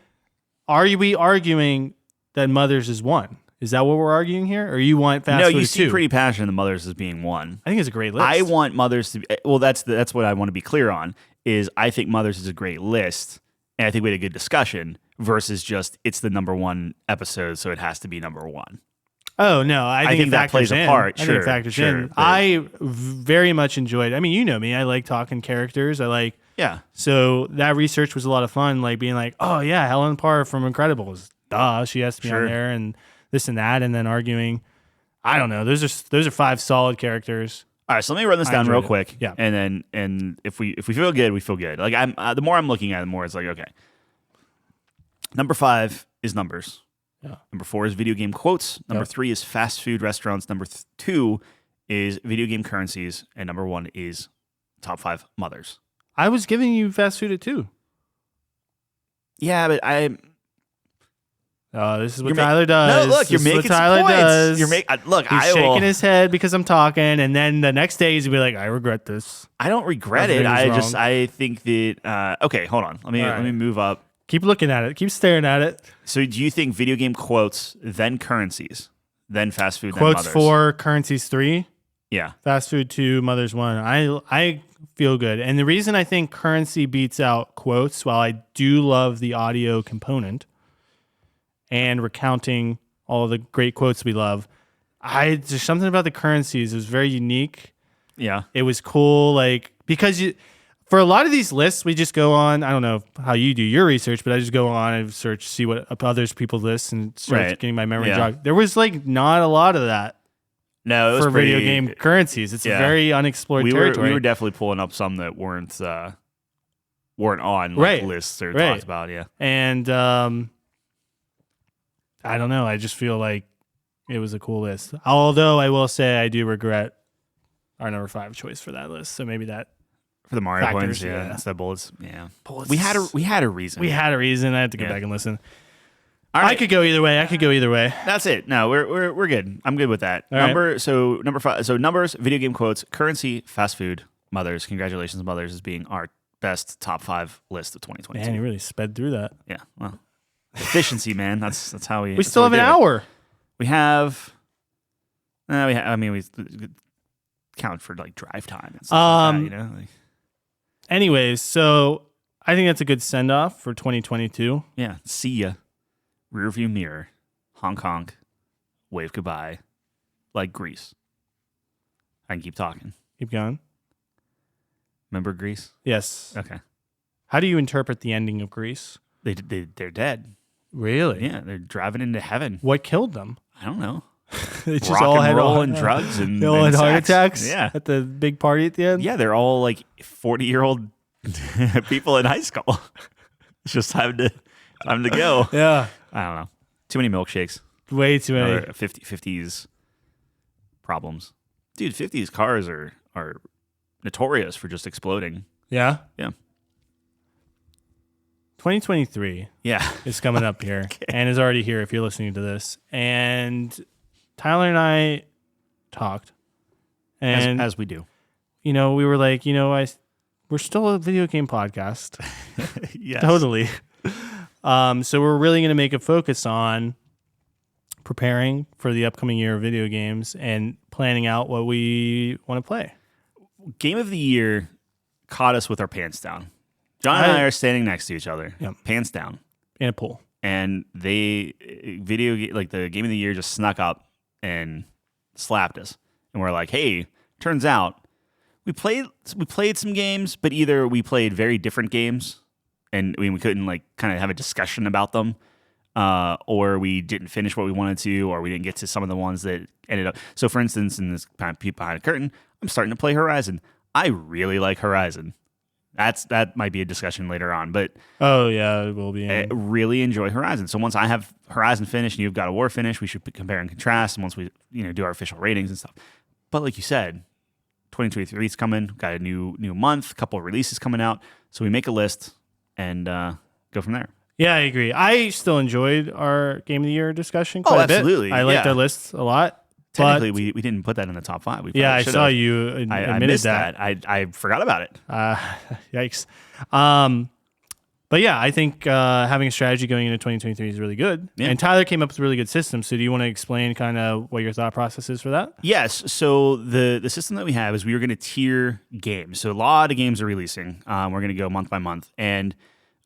are we arguing that Mothers is one? Is that what we're arguing here, or you want fast no, food you is seem two? pretty passionate in Mothers as being one. I think it's a great list. I want Mothers to be, well, that's what I want to be clear on, is I think Mothers is a great list, and I think we had a good discussion, versus just it's the number one episode, so it has to be number one. Oh no, I think, think it that factors plays a in. part. I think Sure, it factors sure, in. but- I very much enjoyed. I mean, you know me. I like talking characters. I like. Yeah. So that research was a lot of fun. Like being like, oh yeah, Helen Parr from Incredibles. Duh, she has to be on Sure. there, and this and that, and then arguing. I don't know. Those are five solid characters. All right, so let me run this I down real enjoyed it. quick. Yeah. And if we feel good, we feel good. Like I'm the more I'm looking at it, the more it's like, okay. Number 5 is numbers. Yeah. Number 4 is video game quotes. Number Yep. 3 is fast food restaurants. Number 2 is video game currencies, and number 1 is top 5 mothers. I was giving you fast food at 2. Yeah, but Oh, this is what you're ma- Tyler does. No, look, you're This is what making some Tyler points. does. You're look, He's I shaking will. his head because I'm talking, and then the next day he's gonna be like, "I regret this." I don't regret Everything it. was wrong. I think that. Okay, hold on. Let me All right. move up. Keep looking at it. Keep staring at it. So, do you think video game quotes, then currencies, then fast food, Quotes then mothers? 4, currencies 3, Yeah. fast food 2, mothers 1. I feel good, and the reason I think currency beats out quotes, while I do love the audio component and recounting all the great quotes we love, there's something about the currencies. It was very unique. Yeah. It was cool, like because for a lot of these lists, we just go on. I don't know how you do your research, but I just go on and search, see what others people's lists, and start Right. getting my memory Yeah. jogged. There was like not a lot of that No, it was for pretty, video game currencies. It's yeah. a very unexplored We territory. were definitely pulling up some that weren't on like, Right. lists or Right. talked about. Yeah. And I don't know. I just feel like it was a cool list. Although I will say I do regret our number 5 choice for that list. So maybe that For the Mario Factors, points, yeah. yeah. Instead of bullets, yeah. bullets. We had a reason. we had a reason. I had to go Yeah. back and listen. All I right. could go either way. That's it. No, we're good. I'm good with that. All right. Number 5. So numbers, video game quotes, currency, fast food, mothers. Congratulations, mothers, as being our best top 5 list of 2022. Man, you really sped through that. Yeah. Well, efficiency, man. That's how we. We still have an hour. We have. I mean, we count for like drive time and stuff like that, you know. Like, Anyways, so I think that's a good send off for 2022. yeah. See ya. Rearview mirror. Honk honk. Wave goodbye. Like Grease. I can keep talking. Keep going. Remember Grease? Yes. Okay. How do you interpret the ending of Grease? They're dead. Really? Yeah, they're driving into heaven. What killed them? I don't know. They just Rock all and had roll and drugs and they all had and heart sex. attacks. Yeah. At the big party at the end. Yeah, they're all like 40-year-old people in high school. It's just time to go. Yeah. I don't know. Too many milkshakes. Way too many. Another 50s problems. Dude, 50s cars are notorious for just exploding. Yeah. Yeah. 2023 Yeah. is coming up here and is already here if you're listening to this. And Tyler and I talked, and As we do. we were like, we're still a video game podcast. Yes. Totally. So we're really going to make a focus on preparing for the upcoming year of video games and planning out what we want to play. Game of the year caught us with our pants down. John and I are standing next to each other, Yep. pants down. In a pool. And the game of the year just snuck up and slapped us. And we're like, hey, turns out we played some games, but either we played very different games and we couldn't like kind of have a discussion about them, or we didn't finish what we wanted to, or we didn't get to some of the ones that ended up. So, for instance, in this kind of peek behind the curtain, I'm starting to play Horizon. I really like Horizon. That might be a discussion later on, but Oh yeah, it will be. I really enjoy Horizon. So once I have Horizon finished and you've got a War finished, we should compare and contrast. And once we do our official ratings and stuff. But like you said, 2023 is coming. Got a new month, a couple of releases coming out. So we make a list and go from there. Yeah, I agree. I still enjoyed our Game of the Year discussion quite a bit. Absolutely. I liked Yeah. our lists a lot. Technically, we didn't put that in the top 5. Yeah, I saw you admitted I missed that. I forgot about it. Yikes. But yeah, I think having a strategy going into 2023 is really good. Yeah. And Tyler came up with a really good system. So do you want to explain kind of what your thought process is for that? Yes. So the system that we have is we are going to tier games. So a lot of games are releasing. We're going to go month by month. And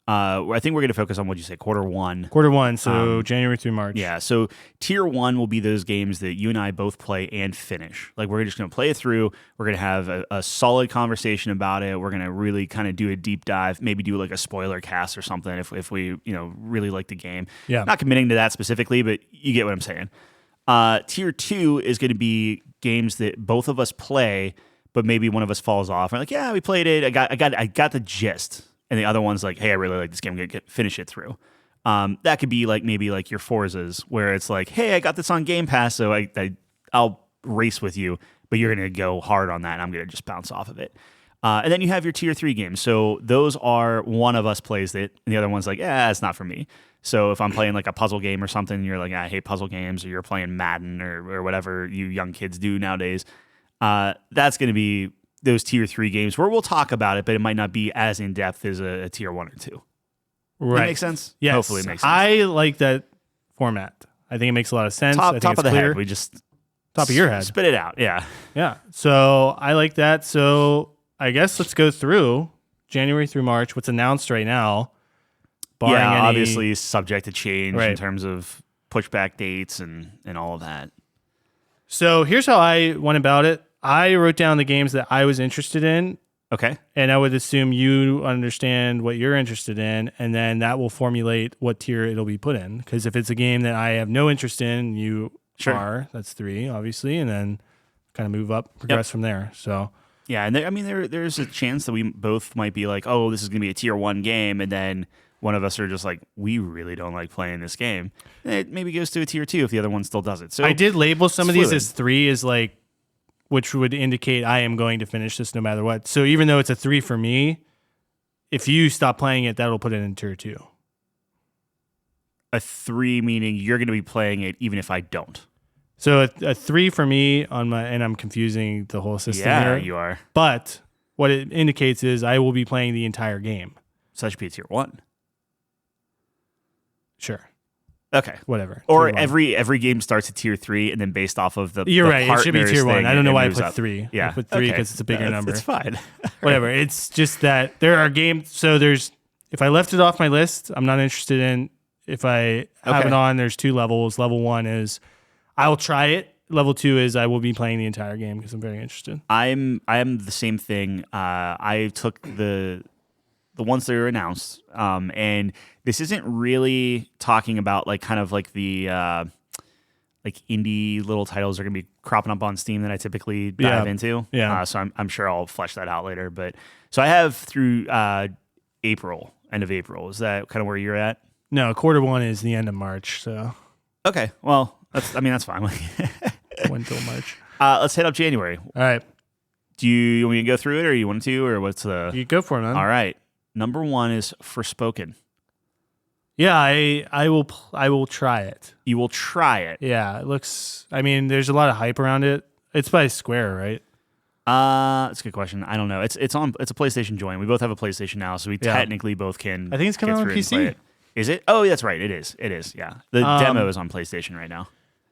I think we're going to focus on, what'd you say, quarter one. Quarter one, so January through March. Yeah. So tier 1 will be those games that you and I both play and finish. Like we're just going to play it through. We're going to have a solid conversation about it. We're going to really kind of do a deep dive, maybe do like a spoiler cast or something if we really like the game. Yeah. Not committing to that specifically, but you get what I'm saying. Tier 2 is going to be games that both of us play, but maybe one of us falls off. We're like, yeah, we played it. I got the gist. And the other one's like, hey, I really like this game. I'm going to finish it through. That could be like maybe like your Forzas, where it's like, hey, I got this on Game Pass, so I'll race with you, but you're going to go hard on that, and I'm going to just bounce off of it. And then you have your tier 3 games. So those are one of us plays it, and the other one's like, it's not for me. So if I'm playing like a puzzle game or something, and you're like, I hate puzzle games, or you're playing Madden or whatever you young kids do nowadays, that's going to be those tier 3 games where we'll talk about it, but it might not be as in depth as a tier 1 or 2. Right. That makes sense? Yes. Hopefully it makes sense. I like that format. I think it makes a lot of sense. I Top think of it's the clear. head. We just Top of your head. spit it out. Yeah. Yeah. So I like that. So I guess let's go through January through March, what's announced right now. Barring any, obviously subject to change in Right. terms of pushback dates and all of that. So here's how I went about it. I wrote down the games that I was interested in, Okay. and I would assume you understand what you're interested in, and then that will formulate what tier it'll be put in. Because if it's a game that I have no interest in, you Sure. are, that's 3, obviously, and then kind of move up, progress from there. So Yeah, and there's a chance that we both might be like, oh, this is going to be a tier 1 game, and then one of us are just like, we really don't like playing this game. And it maybe goes to a tier 2 if the other one still does it. So I did label some of these fluid. as 3 as like, which would indicate I am going to finish this no matter what. So even though it's a 3 for me, if you stop playing it, that'll put it in tier 2. A 3 meaning you're going to be playing it even if I don't. So a 3 for me on my, and I'm confusing the whole system Yeah, here. you are. But what it indicates is I will be playing the entire game. So that should be a tier 1. Sure. Okay. Whatever. Or Tier 1. every game starts at tier 3, and then based off of the You're the right. It should be partners tier 1. thing, I don't know it why I moves put up. 3. Yeah, I put 3 because it's a bigger number. It's fine. Whatever. It's just that there are games. So if I left it off my list, I'm not interested in. If I have Okay. it on, there's 2 levels. Level 1 is I will try it. Level 2 is I will be playing the entire game because I'm very interested. I am the same thing. I took the ones that were announced, and this isn't really talking about like kind of like the like indie little titles are gonna be cropping up on Steam that I typically dive into. Yeah. So I'm sure I'll flesh that out later. But so I have through April, end of April. Is that kind of where you're at? No, quarter 1 is the end of March. So Okay. Well, that's fine. 1 till March. Let's hit up January. All right. Do you want me to go through it, or you want to, or what's the? You go for it, man. All right. Number 1 is Forspoken. Yeah, I will try it. You will try it. Yeah, it looks. I mean, there's a lot of hype around it. It's by Square, right? That's a good question. I don't know. It's a PlayStation joint. We both have a PlayStation now, so we Yeah. technically both can. I think it's coming get on through and PC. play it. Is it? Oh, that's right. It is. It is. Yeah. The demo is on PlayStation right now.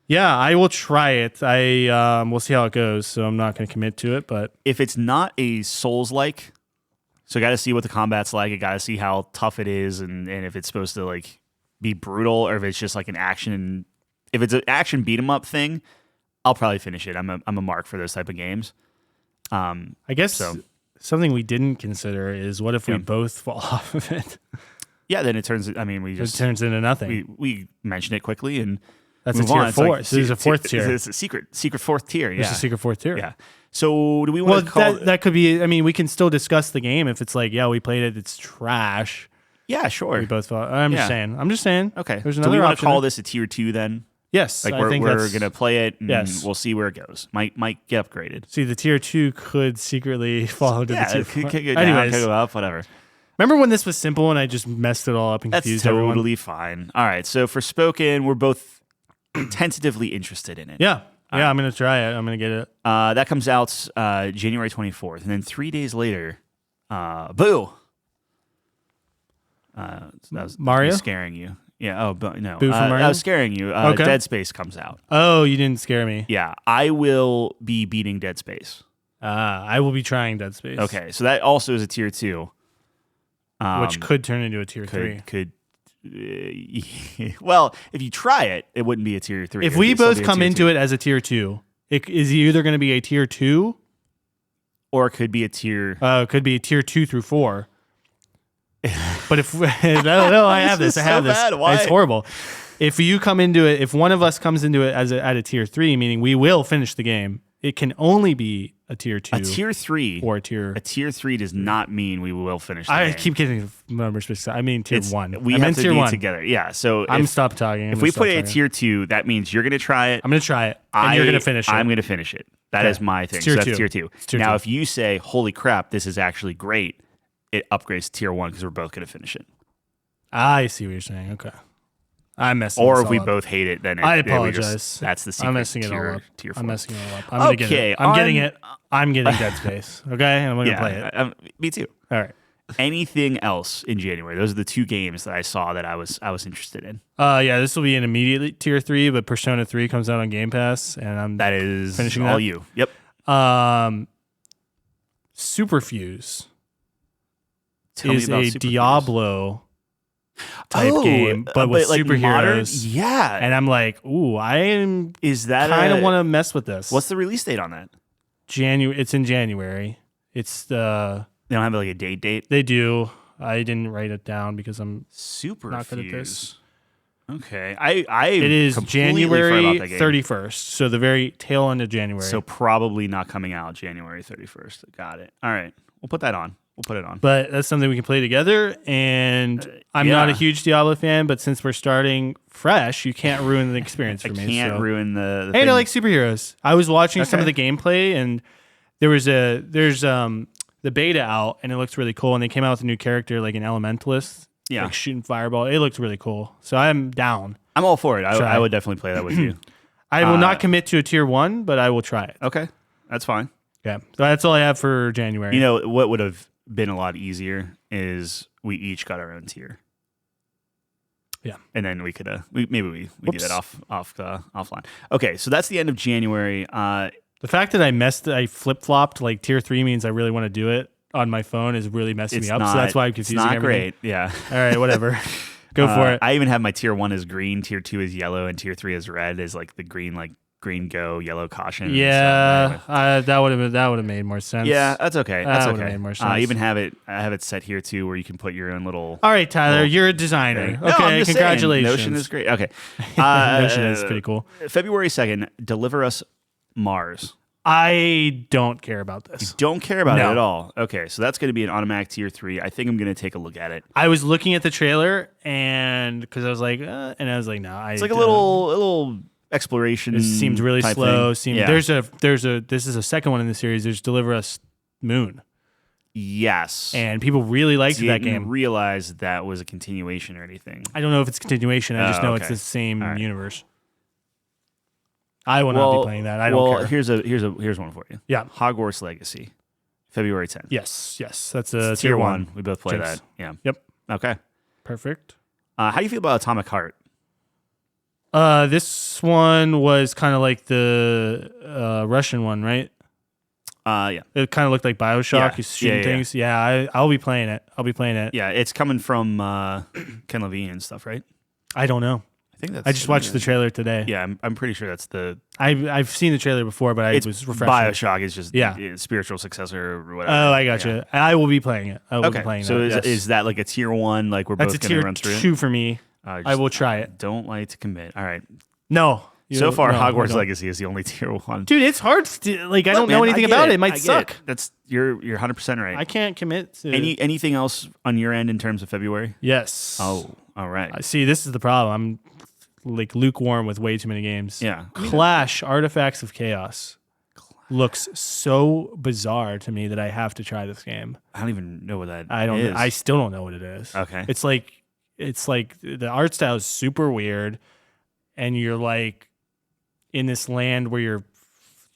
Yeah, I will try it. We'll see how it goes. So I'm not going to commit to it, but If it's not a Souls-like, so got to see what the combat's like. I got to see how tough it is, and if it's supposed to like be brutal, or if it's just like an action. If it's an action beat 'em up thing, I'll probably finish it. I'm a mark for those type of games. I guess So- something we didn't consider is what if we Yeah. both fall off of it? Yeah, then it turns. I mean, we It just turns into nothing. we mention it quickly and That's move a tier on. It's 4. like So there's a fourth tier. It's a secret fourth tier. Yeah, There's a secret fourth tier. yeah. So do we Well, want to call? that could be. I mean, we can still discuss the game if it's like, yeah, we played it. It's trash. Yeah, sure. We both thought. I'm just saying. Okay. There's Do another we want to option. call this a tier 2 then? Yes, Like I think we're that's gonna play it and yes. we'll see where it goes. Might get upgraded. See, the tier 2 could secretly fall into Yeah, the tier it 4. could go down, Anyways, could go up, whatever. remember when this was simple and I just messed it all up and That's confused totally everyone? fine. All right. So for Spoken, we're both tentatively interested in it. Yeah. I'm going to try it. I'm going to get it. That comes out January 24th. And then 3 days later, boo. That was Mario? scaring you. Yeah. Oh, but no. Boo from Mario? I was scaring you. Okay. Dead Space comes out. Oh, you didn't scare me. Yeah. I will be beating Dead Space. I will be trying Dead Space. Okay. So that also is a tier 2. Which could turn into a tier 3. Could. Well, if you try it, it wouldn't be a tier 3. If we both come into it as a tier 2, it is either going to be a tier 2 or it could be a tier. it could be a tier 2 through 4. But if no, I have this. I have so this. bad. Why? It's horrible. If you come into it, if one of us comes into it as at a tier 3, meaning we will finish the game, it can only be a tier 2. A tier 3 or a tier. A tier 3 does not mean we will finish the I game. keep getting numbers mixed up. I mean tier 1. We I have meant to tier be 1. together. Yeah. So I'm stop talking. If we put it at tier 2, that means you're going to try it. I'm going to try it. And you're going to finish it. I'm going to finish it. That Okay. is my thing. It's tier so that's 2. tier 2. It's tier now, 2. if you say, holy crap, this is actually great, it upgrades to tier 1 because we're both going to finish it. I see what you're saying. Okay. I'm messing Or this if we all up. both hate it, then I we apologize. just, that's the secret I'm messing it tier, all up. tier 4. I'm messing it all up. I'm gonna get Okay, it. I'm getting it. I'm getting Dead Space. Okay, and I'm gonna play it. Me too. All right. Anything else in January? Those are the 2 games that I saw that I was interested in. Yeah, this will be an immediate tier 3, but Persona 3 comes out on Game Pass, and I'm That is finishing all that. you. Yep. Superfuse Tell me is about a Superfuse. Diablo type game, but with like superheroes. modern? Yeah. And I'm like, ooh, I am Is that kind of want to mess with this. What's the release date on that? January? It's in January. It's the They don't have like a date. they do. I didn't write it down because I'm Super not good at this. Okay, I It is completely January forgot about that game. 31st, so the very tail end of January. So probably not coming out January 31st. Got it. All right, we'll put that on. We'll put it on. but that's something we can play together. And I'm not a yeah. huge Diablo fan, but since we're starting fresh, you can't ruin the experience for I me. can't so. ruin the Hey, thing. I like superheroes. I was watching some of Okay. the gameplay, and there's the beta out, and it looks really cool. And they came out with a new character, like an elementalist, Yeah. like shooting fireball. It looks really cool. So I'm down. I'm all for it. Try. I would definitely play that with you. I will not commit to a tier 1, but I will try it. Okay, that's fine. Yeah. So that's all I have for January. You know what would have been a lot easier is we each got our own tier. Yeah. And then we could maybe we do Whoops. that offline. Okay, so that's the end of January. The fact that I flip-flopped like tier 3 means I really want to do it on my phone is really messing It's me up. not, So that's why I'm it's confusing not everything. great. Yeah. All right, whatever. Go for it. I even have my tier 1 as green, tier 2 is yellow, and tier 3 is red. Is like the green go, yellow caution. Yeah, So, anyway. that would have made more sense. Yeah, that's okay. That's That would've okay. made more I sense. even have it set here too, where you can put your own little. All right, Tyler, Well, you're a designer. thing. No, Okay, I'm just saying, congratulations. Notion is great. Okay. Notion is pretty cool. February 2nd, Deliver Us Mars. I don't care about this. Don't care about No. it at all. Okay, so that's going to be an automatic tier 3. I think I'm going to take a look at it. I was looking at the trailer and because I was like, no. It's like a little exploration. It seems really type slow. thing. This is a second one in the series. There's Deliver Us Moon, Yes. and people really liked that Didn't game. realize that was a continuation or anything. I don't know if it's a continuation. I just know it's okay. the same All right. universe. I will not be playing that. I don't care. Here's one for you. Yeah. Hogwarts Legacy, February 10th. Yes. That's a It's tier 1. We both play Jinx. that. Yeah. Yep. Okay. Perfect. How do you feel about Atomic Heart? This one was kind of like the Russian one, right? Yeah. It kind of looked like BioShock. Yeah. You're shooting Yeah. things. Yeah, I'll be playing it. Yeah, it's coming from Ken Levine and stuff, right? I don't know. I think that's. I just watched the trailer today. Yeah, I'm pretty sure that's the. I've seen the trailer before, but It's was refreshing. BioShock is just spiritual successor or whatever. Oh, I gotcha. I will be playing it. I will be Okay, playing so that. is that like a tier 1? Like we're That's a both going tier to run through it? 2 for me. I I will try it. Don't like to commit. All right. No. So far, no, Hogwarts no. Legacy is the only tier 1. Dude, it's hard. To, like I Look, don't know man, anything I get about it. It might I get suck. it. That's you're 100% right. I can't commit to Anything else on your end in terms of February? Yes. Oh, all right. See, this is the problem. I'm like lukewarm with way too many games. Yeah. Clash Artifacts of Chaos looks so bizarre to me that I have to try this game. I don't even know what that I don't. is. I still don't know what it is. Okay. It's like the art style is super weird, and you're like in this land where you're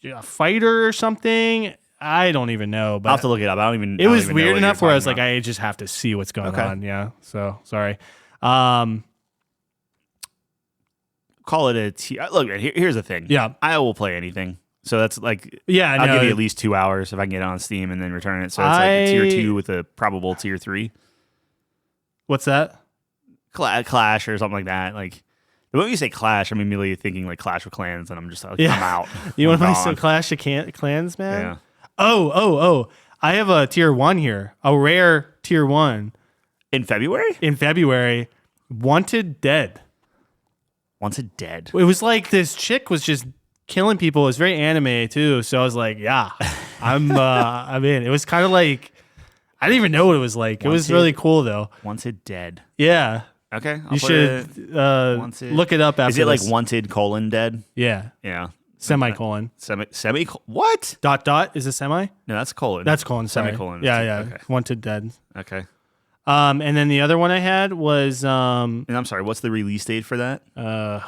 a fighter or something. I don't even know. But I'll have to look it up. I don't even. it I don't was even know weird what enough you're where I was talking like, I just have to see what's going Okay. on. Yeah. So sorry. Call it a tier. Look, man, here's the thing. Yeah. I will play anything. So that's like, Yeah. I'll no, give you at least 2 hours if I can get it on Steam and then return it. So it's like a tier 2 with a probable tier 3. What's that? Clash or something like that. Like, the moment you say Clash, I'm immediately thinking like Clash of Clans, and I'm just like, Yeah. I'm out. You want to I'm play some gone. Clash of Clans, man? Yeah. Oh. I have a tier 1 here. A rare tier 1 In February? in February. Wanted Dead. Wanted Dead. It was like this chick was just killing people. It was very anime too. So I was like, yeah, I'm in. It was kind of like, I didn't even know what it was like. It was Wanted- really cool though. Wanted Dead. Yeah. Okay. I'll You put should it- Wanted. look it up after Is it like this. Wanted : Dead? Yeah. Yeah. Semicolon. Semi. What? Dot is a semi? No, that's colon. That's colon. Sorry. Semicolon. Yeah. Okay. Wanted Dead. Okay. And then the other one I had was And I'm sorry. What's the release date for that? uh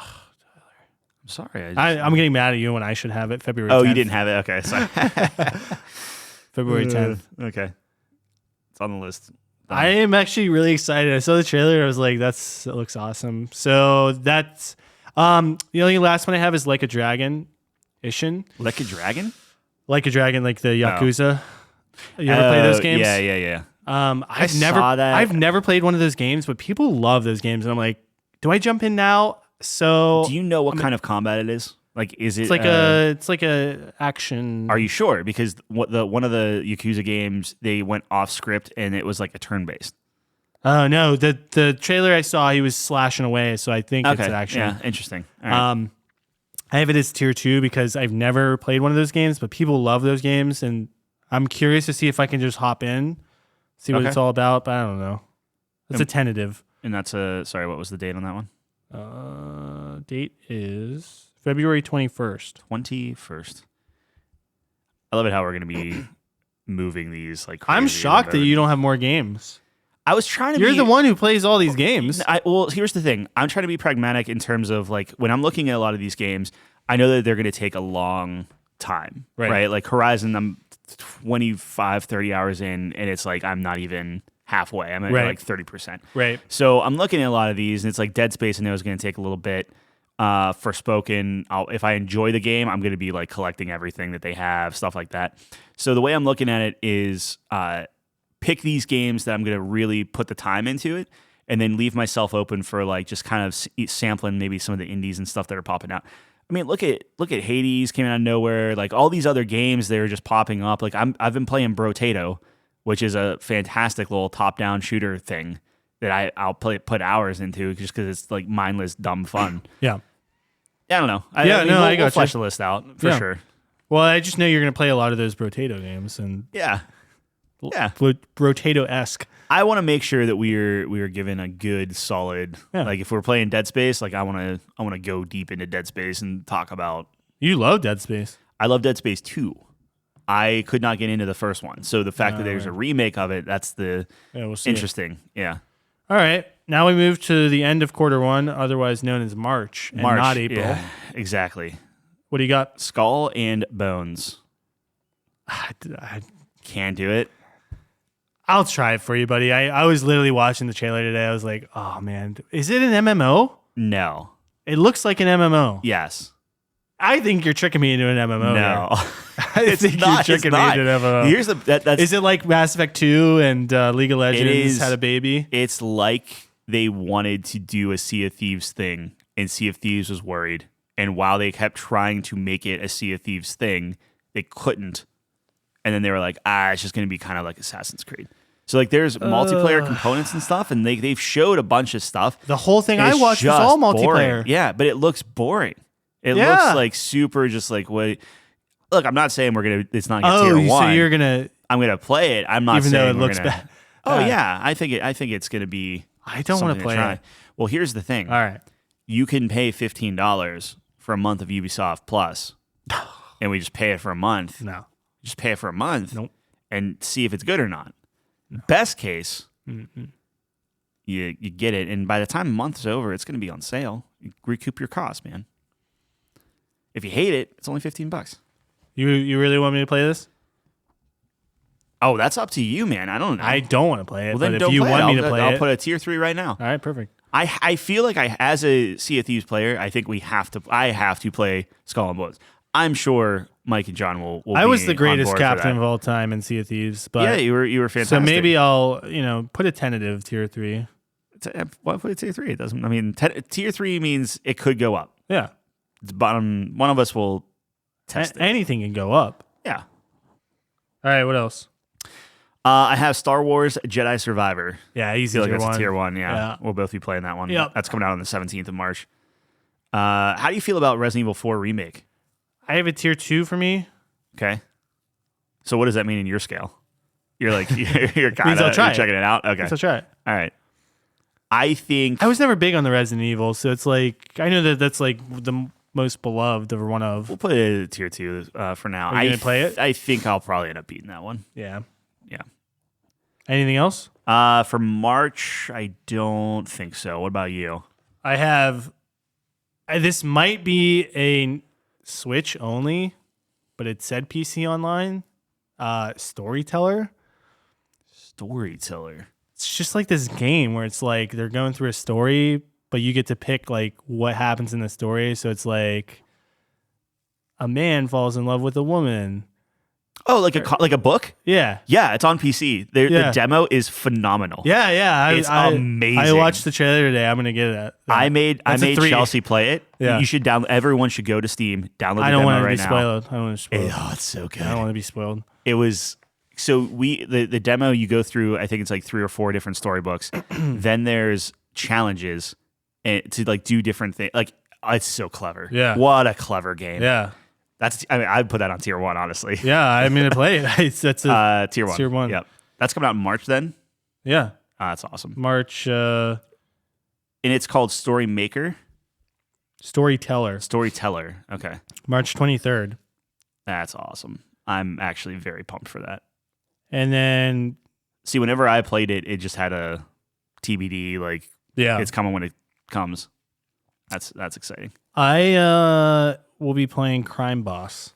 I'm sorry. I'm getting mad at you when I should have it February 10th. Oh, you didn't have it. Okay. Sorry. February 10th. Okay. It's on the list. Done. I am actually really excited. I saw the trailer. I was like, that looks awesome. So that's the only last one I have is Like a Dragon, Ishin. Like a Dragon? Like a Dragon, like the Yakuza. You ever play those games? Yeah. I've saw that. I've never played one of those games, but people love those games, and I'm like, do I jump in now? So Do you know what kind of combat it is? Like, is it? it's like a action. Are you sure? Because one of the Yakuza games, they went off script and it was like a turn based. Oh no, the trailer I saw, he was slashing away, so I think it's action. Yeah, interesting. All right. I have it as tier 2 because I've never played one of those games, but people love those games, and I'm curious to see if I can just hop in, see what Okay. it's all about. But I don't know. It's a tentative. And that's sorry, what was the date on that one? Date is February 21st. 21st. I love it how we're going to be moving these like crazy. I'm shocked that you don't have more games. I was trying to You're be, the one who plays all these games. well, here's the thing. I'm trying to be pragmatic in terms of like when I'm looking at a lot of these games, I know that they're going to take a long time, right? Like Horizon, I'm 25, 30 hours in, and it's like I'm not even halfway. I'm at Right. like 30%. Right. So I'm looking at a lot of these, and it's like Dead Space. I know is going to take a little bit. Forspoken, if I enjoy the game, I'm going to be like collecting everything that they have, stuff like that. So the way I'm looking at it is pick these games that I'm going to really put the time into it, and then leave myself open for like just kind of sampling maybe some of the indies and stuff that are popping out. I mean, look at Hades came out of nowhere. Like all these other games, they're just popping up. Like I've been playing Brotato, which is a fantastic little top-down shooter thing that I'll put hours into just because it's like mindless, dumb fun. Yeah. I don't know. I we'll gotcha. flesh the list out for Yeah. sure. Well, I just know you're going to play a lot of those Brotato games and Yeah. Brotato-esque. I want to make sure that we are given a good, solid. Yeah. Like if we're playing Dead Space, like I want to go deep into Dead Space and talk about. You love Dead Space. I love Dead Space 2. I could not get into the first one, so the fact that there's a remake of it, that's the We'll see. interesting. Yeah. All right. Now we move to the end of quarter 1, otherwise known as March, and not April. Yeah, exactly. What do you got? Skull and Bones. Can't do it. I'll try it for you, buddy. I was literally watching the trailer today. I was like, oh, man. Is it an MMO? No. It looks like an MMO. Yes. I think you're tricking me into an MMO. No. I think not, you're it's tricking me not. into an MMO. Here's that's Is it like Mass Effect 2 and League of Legends is. had a baby? It's like they wanted to do a Sea of Thieves thing and Sea of Thieves was worried. And while they kept trying to make it a Sea of Thieves thing, they couldn't. And then they were like, it's just going to be kind of like Assassin's Creed. So like there's multiplayer components and stuff, and they've showed a bunch of stuff. The whole thing I It's watched was just all boring. multiplayer. Yeah, but it looks boring. It looks like super just like what. Look, I'm not saying it's not gonna get tier 1. So you're gonna. I'm gonna play it. I'm not even saying though it looks bad. Oh yeah, I think it's gonna be. I don't want to play it. Well, here's the thing. All right. You can pay $15 for a month of Ubisoft Plus, and we just pay it for a month. No. Just pay it for a month. Nope. And see if it's good or not. No. Best case, you get it, and by the time the month's over, it's going to be on sale. You recoup your cost, man. If you hate it, it's only $15. You really want me to play this? Oh, that's up to you, man. I don't know. I don't want to play it. Well, then but don't if you play want it. me to play I'll it, put a tier 3 right now. all right, perfect. I feel like as a Sea of Thieves player, I think I have to play Skull and Bones. I'm sure Mike and John will I be was the on greatest board for captain that. of all time in Sea of Thieves. But Yeah, you were fantastic. so maybe I'll put a tentative tier 3. Why put it tier 3? It doesn't. I mean, tier 3 means it could go up. Yeah. The bottom. One of us will test it. Anything can go up. Yeah. All right. What else? I have Star Wars Jedi Survivor. Yeah, I easy feel like tier that's 1. a tier 1. Yeah. Yeah. We'll both be playing that one. Yep. That's coming out on the 17th of March. How do you feel about Resident Evil 4 Remake? I have a tier 2 for me. Okay. So what does that mean in your scale? You're like you're kind I'll of try it. checking it out. Okay. Let's try it. All right. I think I was never big on the Resident Evil, so it's like I know that's like the most beloved or one of. we'll put it at tier 2 for now. Are you gonna play it? I think I'll probably end up beating that one. Yeah. Yeah. Anything else? For March, I don't think so. What about you? I have. This might be a Switch only, but it said PC online. Storyteller. Storyteller. It's just like this game where it's like they're going through a story, but you get to pick like what happens in the story. So it's like a man falls in love with a woman. Oh, like a book? Yeah. Yeah, it's on PC. The demo is phenomenal. Yeah. It's amazing. I watched the trailer today. I'm gonna get it. I made Chelsea play it. Yeah. You should everyone should go to Steam, download the I don't demo want to right be now. spoiled. I don't want to be spoiled. Oh, it's so good. I don't want to be spoiled. It was so the demo you go through. I think it's like 3 or 4 different storybooks. Then there's challenges to like do different things. Like it's so clever. Yeah. What a clever game. Yeah. I'd put that on tier 1, honestly. Yeah. I'm gonna play it. That's a tier 1. Tier 1. Yep. That's coming out in March then. Yeah. That's awesome. March. And it's called Story Maker. Storyteller. Okay. March 23rd. That's awesome. I'm actually very pumped for that. And then See, whenever I played it, it just had a TBD, like it's coming when it comes. That's exciting. I will be playing Crime Boss.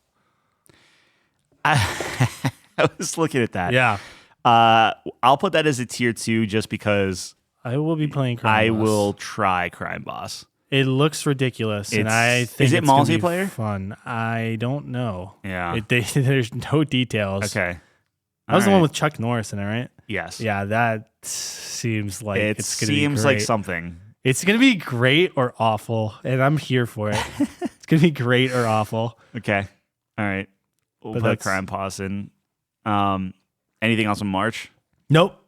I was looking at that. Yeah. I'll put that as a tier 2 just because I will be playing Crime I Boss. will try Crime Boss. It looks ridiculous, and I think is it it's gonna be multiplayer? fun. I don't know. Yeah. There's no details. Okay. That was the one with Chuck Norris in it, right? Yes. Yeah, that seems like It it's going to be great. seems like something. It's going to be great or awful, and I'm here for it. It's going to be great or awful. Okay. All right. We'll But put that's- Crime Boss in. Anything else in March? Nope.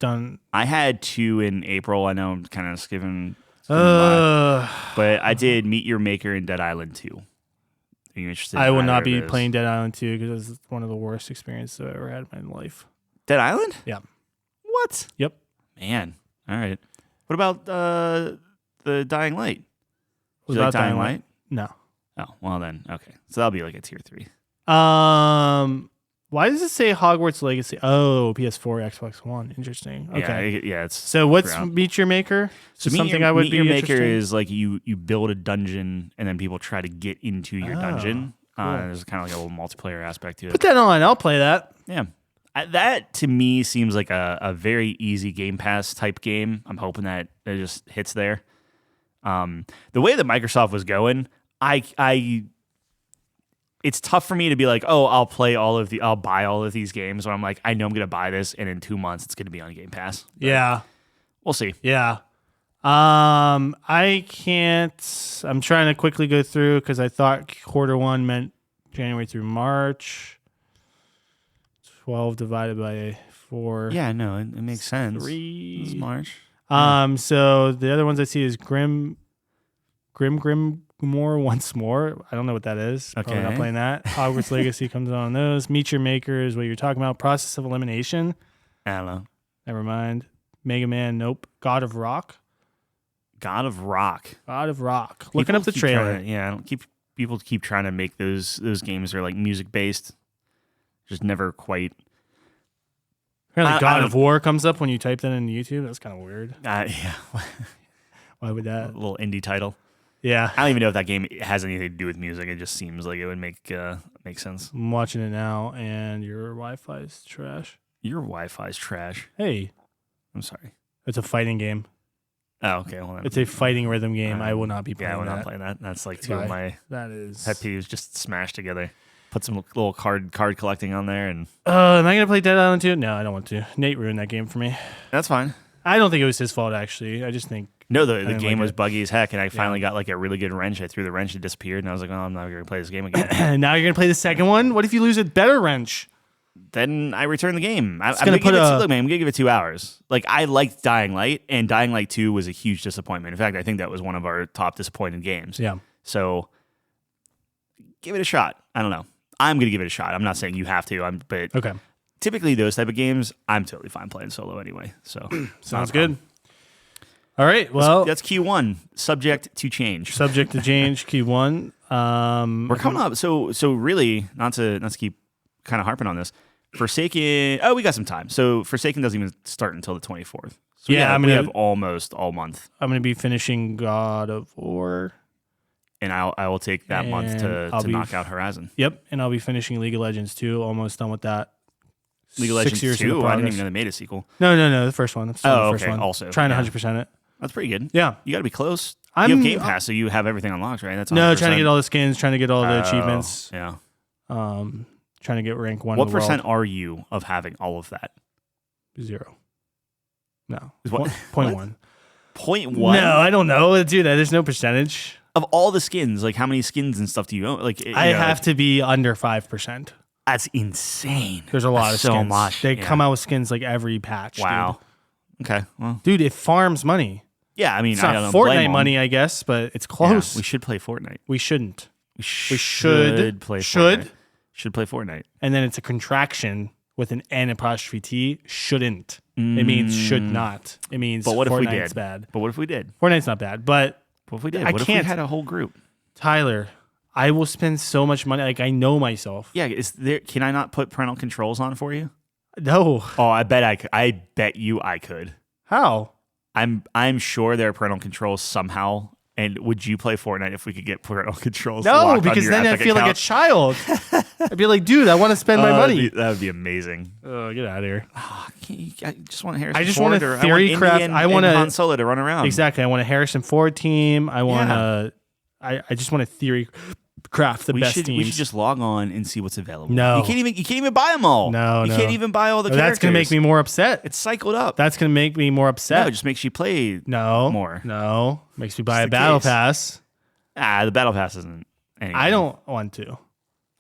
Done. I had 2 in April. I know I'm kind of skipping by. But I did Meet Your Maker and Dead Island 2. Are you interested? I will in not either be of those? playing Dead Island 2 because it's one of the worst experiences I've ever had in my life. Dead Island? Yeah. What? Yep. Man. All right. What about the Dying Light? Was You like that Dying Light? No. Oh, well then. Okay. So that'll be like a tier 3. Why does it say Hogwarts Legacy? Oh, PS4, Xbox One. Interesting. Okay. Yeah, it's So what's throughout. Meet Your Maker? So something I would Meet be Your interested Maker in? is like you build a dungeon and then people try to get into your dungeon. cool. There's kind of like a little multiplayer aspect to Put it. that on. I'll play that. Yeah. That to me seems like a very easy Game Pass type game. I'm hoping that it just hits there. The way that Microsoft was going, it's tough for me to be like, oh, I'll buy all of these games. Where I'm like, I know I'm gonna buy this, and in 2 months it's gonna be on Game Pass. But Yeah. we'll see. Yeah. I can't. I'm trying to quickly go through because I thought quarter one meant January through March. 12 divided by 4. Yeah, no, it makes sense. 3. This is March. So the other ones I see is Grim More Once More. I don't know what that is. Probably not Okay. playing that. Hogwarts Legacy comes on those. Meet Your Maker is what you're talking about. Process of Elimination. I don't know. Never mind. Mega Man. Nope. God of Rock. God of Rock. God of Rock. Looking up the Keep trailer. people keep trying to make those games that are like music based. Just never quite. Apparently, I God don't- of War comes up when you type that into YouTube. That's kind of weird. Yeah, Why would a that? little indie title. Yeah. I don't even know if that game has anything to do with music. It just seems like it would make sense. I'm watching it now, and your Wi-Fi is trash. Your Wi-Fi's trash. Hey, I'm sorry. it's a fighting game. Oh, okay. Well, then, It's a fighting rhythm game. I will not be playing yeah, we're that. not playing that. That's like two of Bye. my That is. pet peeves just smashed together. Put some little card collecting on there, and Am I gonna play Dead Island 2? No, I don't want to. Nate ruined that game for me. that's fine. I don't think it was his fault actually. I just think No, the didn't game like was it. buggy as heck, and I finally got like a really good wrench. I threw the wrench, it disappeared, and I was like, "Oh, I'm not going to play this game again." and now you're gonna play the second one. What if you lose a better wrench? Then I return the game. I'm gonna gonna give put it a- look, man, I'm gonna give it 2 hours. Like I liked Dying Light, and Dying Light 2 was a huge disappointment. In fact, I think that was one of our top disappointed games. Yeah. So give it a shot. I don't know. I'm gonna give it a shot. I'm not saying you have to. But Okay. typically those type of games, I'm totally fine playing solo anyway. So Sounds good. All right. Well, that's Q1. Subject to change. subject to change. Q1. We're coming up. So really, not to keep kind of harping on this. Forsaken. Oh, we got some time. So Forsaken doesn't even start until the 24th. So Yeah, we have almost all month, I'm gonna be finishing God of War. and I will take that month And to I'll be- knock out Horizon. Yep, and I'll be finishing League of Legends 2. Almost done with that. League of 6 Legends years 2. into I didn't progress. even know they made a sequel. No, the first one. I'm still Oh, the first okay, one. also, trying to yeah. 100% it. That's pretty good. Yeah. You got to be close. I'm- You have Game Pass, so you have everything unlocked, right? That's No, 100%. trying to get all the skins, trying to get all the achievements. Yeah. Trying to get rank 1 What in the percent world. are you of having all of that? 0. No. Is what- Point what? 1. 0.1? No, I don't know. Dude, there's no percentage. Of all the skins, like how many skins and stuff do you own? Like I have to be under 5%. That's insane. There's a lot That's of skins. so much. They Yeah. come out with skins like every patch. Wow. Okay. Well, Dude, it farms money. yeah. I mean, It's I not don't blame Fortnite them. money, I guess, but it's Yeah, close. we should play Fortnite. We shouldn't. We should play. should. Fortnite. Should play Fortnite. And then it's a contraction with an N apostrophe T. Shouldn't. It means should not. It means But what if we Fortnite's did? bad. But what if we did? Fortnite's not bad. But What if we did? I What if can't- we had a whole group? Tyler, I will spend so much money. Like, I know myself. Yeah. Is there? Can I not put parental controls on for you? No. Oh, I bet I could. I bet you I could. How? I'm sure there are parental controls somehow. And would you play Fortnite if we could get parental controls? No, locked on because your then I Epic feel like a account? child. I'd be like, dude, I want to spend my money. That would be amazing. Oh, get out of here. I just want Harrison. I just Ford want a or theory I want craft- Indy I want and a- Han Solo to run around. Exactly. I want a Harrison Ford team. I want Yeah. I just want a theory craft the best teams. We should just log on and see what's available. No. you can't even buy them all. No, you no. can't even buy all the characters. That's going to make me more upset. It's cycled up. That's going to make me more No, upset. it just makes you play No. more. No. Makes me buy Just a the battle case. pass. The battle pass isn't. Anything. I don't want to.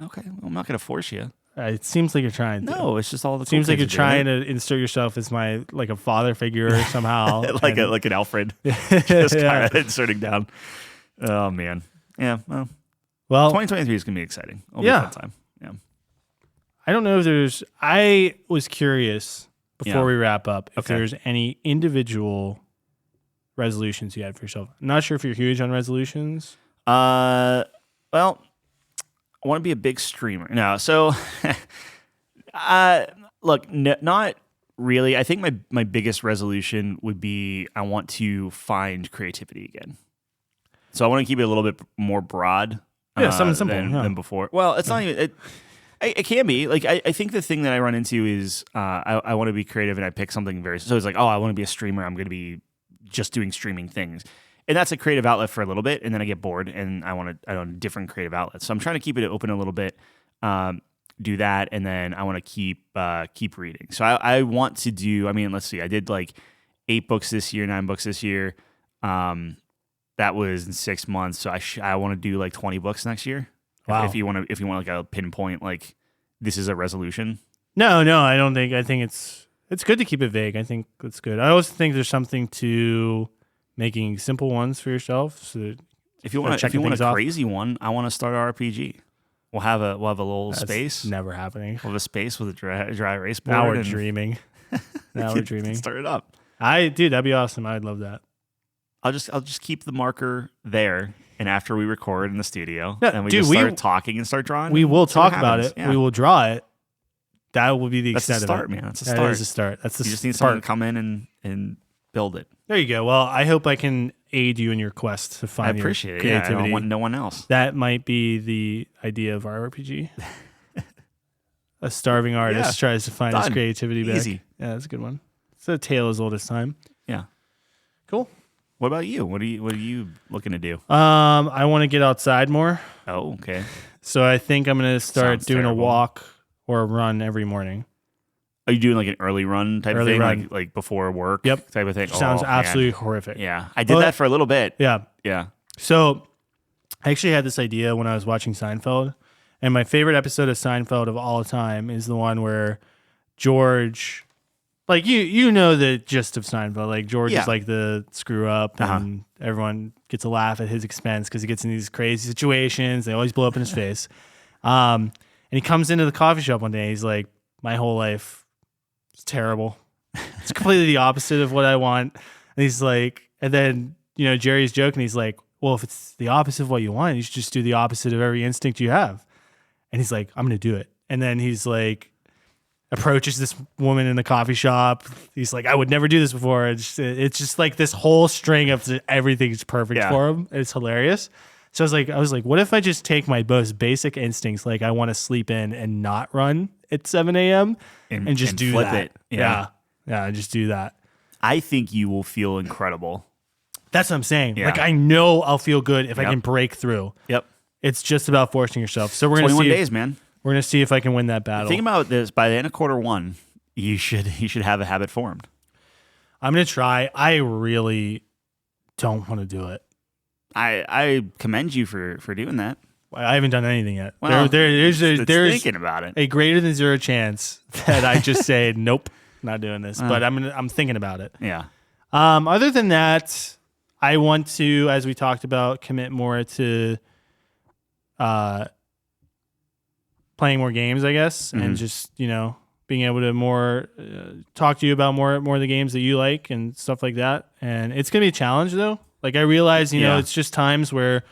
Okay, well, I'm not going to force you. It seems like you're trying to. No, it's just all the. It seems like you're kids are trying doing to insert yourself as my like a father figure somehow. it. like And- like an Alfred, just Yeah. kind of inserting down. Oh man, yeah. Well, Well, 2023 is gonna be exciting. It'll Yeah. be a fun time. Yeah. I don't know if there's. I was curious before Yeah. we wrap up if Okay. there's any individual resolutions you had for yourself. I'm not sure if you're huge on resolutions. Well, I want to be a big streamer. No, so look, not really. I think my biggest resolution would be I want to find creativity again. So I want to keep it a little bit more broad. Yeah, something simple, than, yeah. than before. Well, it's not even. It can be like I think the thing that I run into is I want to be creative and I pick something very. So it's like, oh, I want to be a streamer. I'm going to be just doing streaming things. And that's a creative outlet for a little bit, and then I get bored, and I want different creative outlets. So I'm trying to keep it open a little bit, do that, and then I want to keep reading. So I want to do. I mean, let's see. I did like 8 books this year, 9 books this year. That was in 6 months. So I want to do like 20 books next year. Wow. If you want like a pinpoint, like this is a resolution. No, I don't think. I think it's good to keep it vague. I think it's good. I also think there's something to making simple ones for yourself. So that If you want a off. crazy one, I want to start an RPG. We'll have a little That's space. Never happening. We'll have a space with a dry erase board. Now we're dreaming. Now we're dreaming. Start it up. Dude, that'd be awesome. I'd love that. I'll just keep the marker there, and after we record in the studio, No, then we dude, just start talking and start drawing. We will see what talk about happens. it. Yeah. We will draw it. That will be the That's extent the start, of it. man. That's a That start. is a start. That's the You just need spark. someone to come in and build it. There you go. Well, I hope I can aid you in your quest to find I appreciate your it. Yeah, I creativity. don't want no one else. That might be the idea of our RPG. A starving artist tries to find his Done. creativity back. Easy. Yeah, that's a good one. It's a tale as old as time. Yeah. Cool. What about you? What are you looking to do? I want to get outside more. Oh, okay. So I think I'm going to start Sounds doing terrible. a walk or a run every morning. Are you doing like an early run type Early of thing, run. like before work? Yep. Type of thing. Sounds Oh, absolutely man. horrific. Yeah, I did But- that for a little bit. Yeah. Yeah. So I actually had this idea when I was watching Seinfeld. And my favorite episode of Seinfeld of all time is the one where George, like you know the gist of Seinfeld. Like George Yeah. is like the screw up and everyone gets a laugh at his expense because he gets in these crazy situations. They always blow up in his face. And he comes into the coffee shop one day. He's like, my whole life is terrible. It's completely the opposite of what I want. And he's like, and then, Jerry's joking. He's like, well, if it's the opposite of what you want, you should just do the opposite of every instinct you have. And he's like, I'm going to do it. And then he's like, approaches this woman in the coffee shop. He's like, I would never do this before. It's just like this whole string of everything's perfect for him. It's hilarious. So I was like, what if I just take my most basic instincts, like I want to sleep in and not run at 7 a.m. and just do flip that. it. Yeah. Yeah, just do that. I think you will feel incredible. That's what I'm saying. Yeah. Like I know I'll feel good if I can break through. Yep. It's just about forcing yourself. So we're 21 gonna see. days, man. We're gonna see if I can win that battle. Think about this. By the end of quarter one, you should have a habit formed. I'm gonna try. I really don't want to do it. I commend you for doing that. I haven't done anything yet. Well, there's thinking about it. a greater than zero chance that I just say nope, not doing this. But I'm thinking about it. Yeah. Other than that, I want to, as we talked about, commit more to playing more games, I guess, and just being able to more talk to you about more of the games that you like and stuff like that. And it's gonna be a challenge though. Like I realize, it's just times where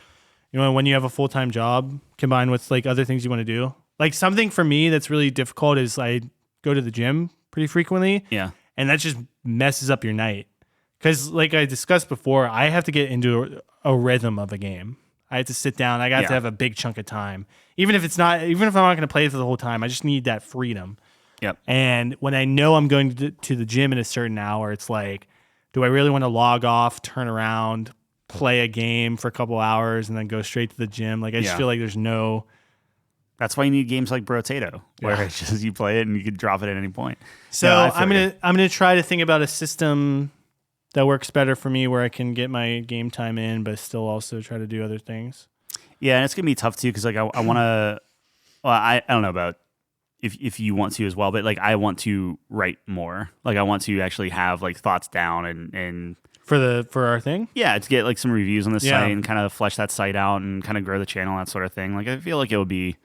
when you have a full-time job combined with like other things you want to do. Like something for me that's really difficult is I go to the gym pretty frequently. Yeah. And that just messes up your night. Because like I discussed before, I have to get into a rhythm of a game. I have to sit down. I got to have a big chunk of time. Even if I'm not going to play for the whole time, I just need that freedom. Yep. And when I know I'm going to the gym at a certain hour, it's like, do I really want to log off, turn around, play a game for a couple hours, and then go straight to the gym? Like I just feel like there's no. That's why you need games like Brotato, where it's just you play it and you can drop it at any point. So No, I'm gonna try to think about a system that works better for me, where I can get my game time in, but still also try to do other things. Yeah, and it's gonna be tough too because like I want to. Well, I don't know about if you want to as well, but like I want to write more. Like I want to actually have like thoughts down and for our thing. Yeah, to get like some reviews on the site and kind of flesh that site out and kind of grow the channel, that sort of thing. Like I feel like it would be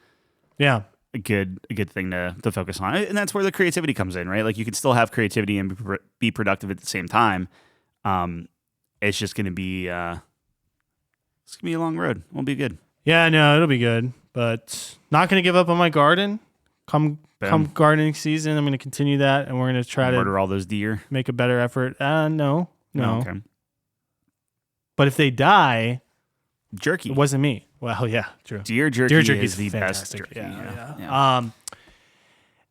a good thing to focus on, and that's where the creativity comes in, right? Like you can still have creativity and be productive at the same time. It's just gonna be a long road. It won't be good. Yeah, no, it'll be good, but not gonna give up on my garden. Come gardening season, I'm gonna continue that, and we're gonna try to murder all those deer. Make a better effort. No. Okay. But if they die, jerky. It wasn't me. Well, yeah, true. Deer jerky is the fantastic. best jerky. Yeah.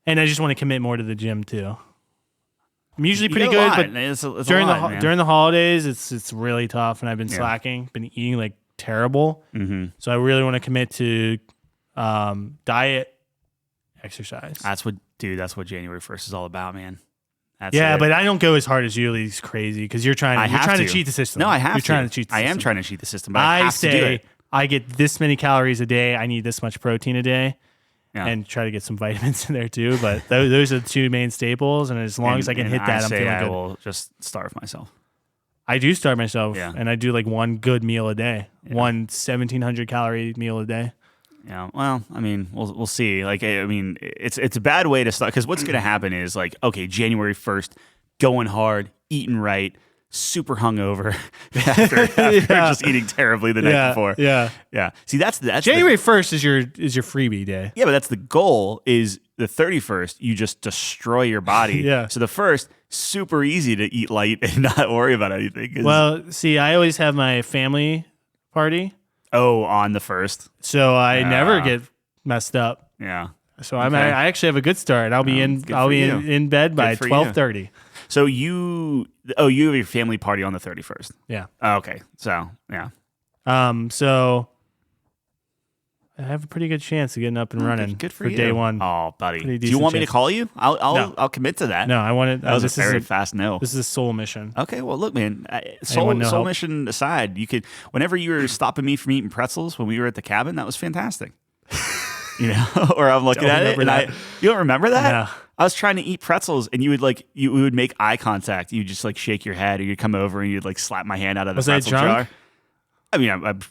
And I just want to commit more to the gym too. I'm usually pretty good, but it's during the holidays, it's really tough, and I've been slacking. Been eating like terrible. Mm-hmm. So I really want to commit to diet, exercise. That's what January 1st is all about, man. Yeah, but I don't go as hard as you. It's crazy because you're trying to cheat the system. No, I have You're to. trying to cheat the system. I am trying to cheat the system, but I have to do it. I get this many calories a day. I need this much protein a day. Yeah. And try to get some vitamins in there too. But those are the two main staples. And as long as I can hit that, I'm feeling good. I will just starve myself. I do starve myself, and I do like one good meal a day, one 1,700 calorie meal a day. Yeah, well, I mean, we'll see. Like, I mean, it's a bad way to start because what's going to happen is like, okay, January 1st, going hard, eating right, super hungover after just eating terribly the night before. Yeah. See, that's January 1st is your freebie day. Yeah, but that's the goal. Is the 31st you just destroy your body. Yeah. So the first, super easy to eat light and not worry about anything. Well, see, I always have my family party. Oh, on the first. So I never get messed up. Yeah. So I actually have a good start. I'll be in bed by 12:30. So you have your family party on the 31st. Yeah. Okay. So yeah. So I have a pretty good chance of getting up and running. Good for you. Day one. Oh, buddy. Do you want me to call you? I'll commit to that. No, I want it. That was a very fast no. This is a soul mission. Okay. Well, look, man. Soul mission aside, you could. Whenever you were stopping me from eating pretzels when we were at the cabin, that was fantastic. You know, or I'm looking at it, and you don't remember that? No. I was trying to eat pretzels, and you would make eye contact. You would just like shake your head, or you'd come over and you'd like slap my hand out of the pretzel jar. I mean, I'm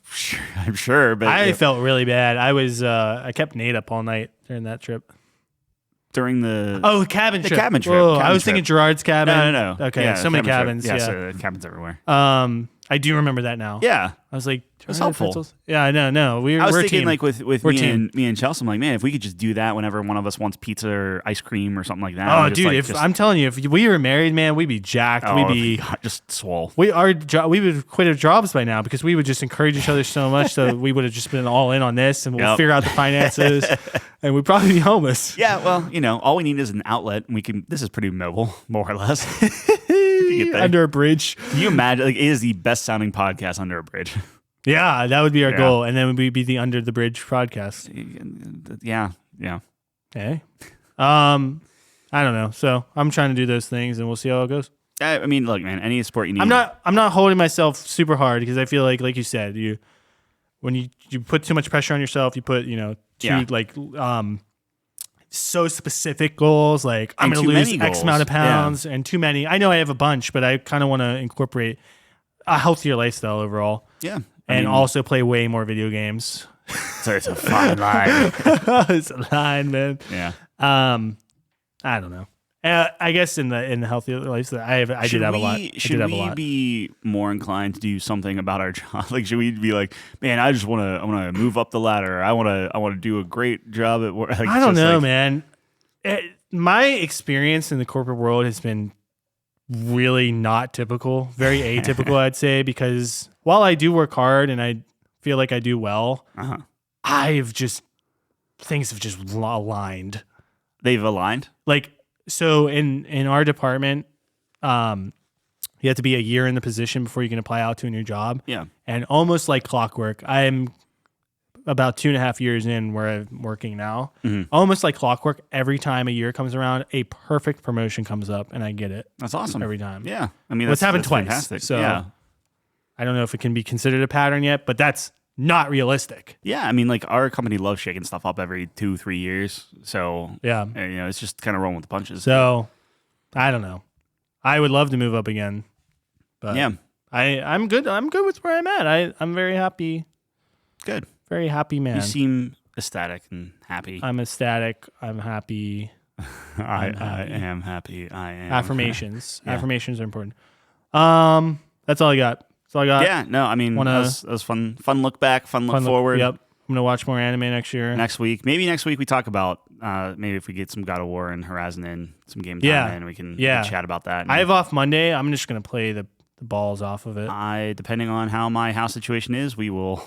sure, but I felt really bad. I kept Nate up all night during that trip. During the cabin trip. Cabin trip. Whoa, I was thinking Gerard's cabin. No. Okay, yeah, so many cabins. Trip. Yeah, so cabins everywhere. I do remember that now. Yeah, I was like, it was helpful. Pretzels? Yeah, I know. No, I was thinking like with me and Chelsea, I'm like, man, if we could just do that whenever one of us wants pizza or ice cream or something like that. Oh, dude, I'm telling you, if we were married, man, we'd be jacked. We'd be just swole. We would quit our jobs by now because we would just encourage each other so much. So we would have just been all in on this, and we'll figure out the finances, and we'd probably be homeless. Yeah, well, all we need is an outlet, and we can. This is pretty mobile, more or less. Under a bridge. Can you imagine? Like, it is the best sounding podcast under a bridge. Yeah, that would be our goal, and then we'd be the Under the Bridge podcast. Yeah. Hey, I don't know. So I'm trying to do those things, and we'll see how it goes. I mean, look, man. Any sport you need. I'm not holding myself super hard because I feel like you said, when you put too much pressure on yourself, you put so specific goals, like I'm going to lose X amount of pounds, and too many. I know I have a bunch, but I kind of want to incorporate a healthier lifestyle overall. Yeah. And also play way more video games. So it's a fine line. It's a line, man. Yeah. I don't know. I guess in the healthy lifestyle, I did have a lot. Should we be more inclined to do something about our job? Like, should we be like, man, I want to move up the ladder. I want to do a great job at work. Like, I don't know, man. My experience in the corporate world has been really not typical, very atypical, I'd say, because while I do work hard and I feel like I do well, things have just aligned. They've aligned? Like, so in our department, you have to be a year in the position before you can apply out to a new job. Yeah. And almost like clockwork, I'm about 2.5 years in where I'm working now. Mm-hmm. Almost like clockwork, every time a year comes around, a perfect promotion comes up and I get it. That's awesome. Every time. Yeah. I mean, it's happened twice. Fantastic. So yeah. I don't know if it can be considered a pattern yet, but that's not realistic. Yeah. I mean, like, our company loves shaking stuff up every 2-3 years. So, yeah, it's just kind of rolling with the punches. So, I don't know. I would love to move up again. But yeah. I'm good. I'm good with where I'm at. I'm very happy. Good. Very happy man. You seem ecstatic and happy. I'm ecstatic. I'm happy. I am happy. I am. Affirmations. Yeah. Affirmations are important. That's all I got. That's all I got. Yeah. No, I mean, that was fun. Fun look back. Fun look forward. Yep. I'm gonna watch more anime next year. Maybe next week we talk about maybe if we get some God of War and Horizon in, some game time in, we can chat about that. I have off Monday. I'm just gonna play the balls off of it. Depending on how my house situation is, we will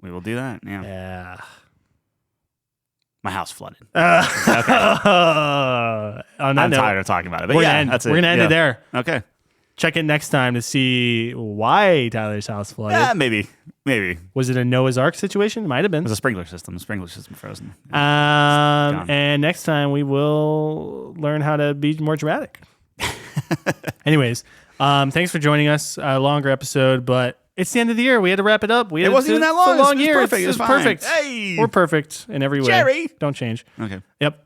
do that. Yeah. Yeah. My house flooded. I'm tired of talking about it. But we're that's it. We're gonna end it there. Okay. Check it next time to see why Tyler's house flooded. Yeah, maybe. Was it a Noah's Ark situation? It might have been. It was a sprinkler system. Frozen. And next time we will learn how to be more dramatic. Anyways, thanks for joining us. A longer episode, but it's the end of the year. We had to wrap it up. It wasn't even that long. It's a long year. Perfect. It was fine. Perfect. Hey, we're perfect in every way. Jerry. Don't change. Okay. Yep.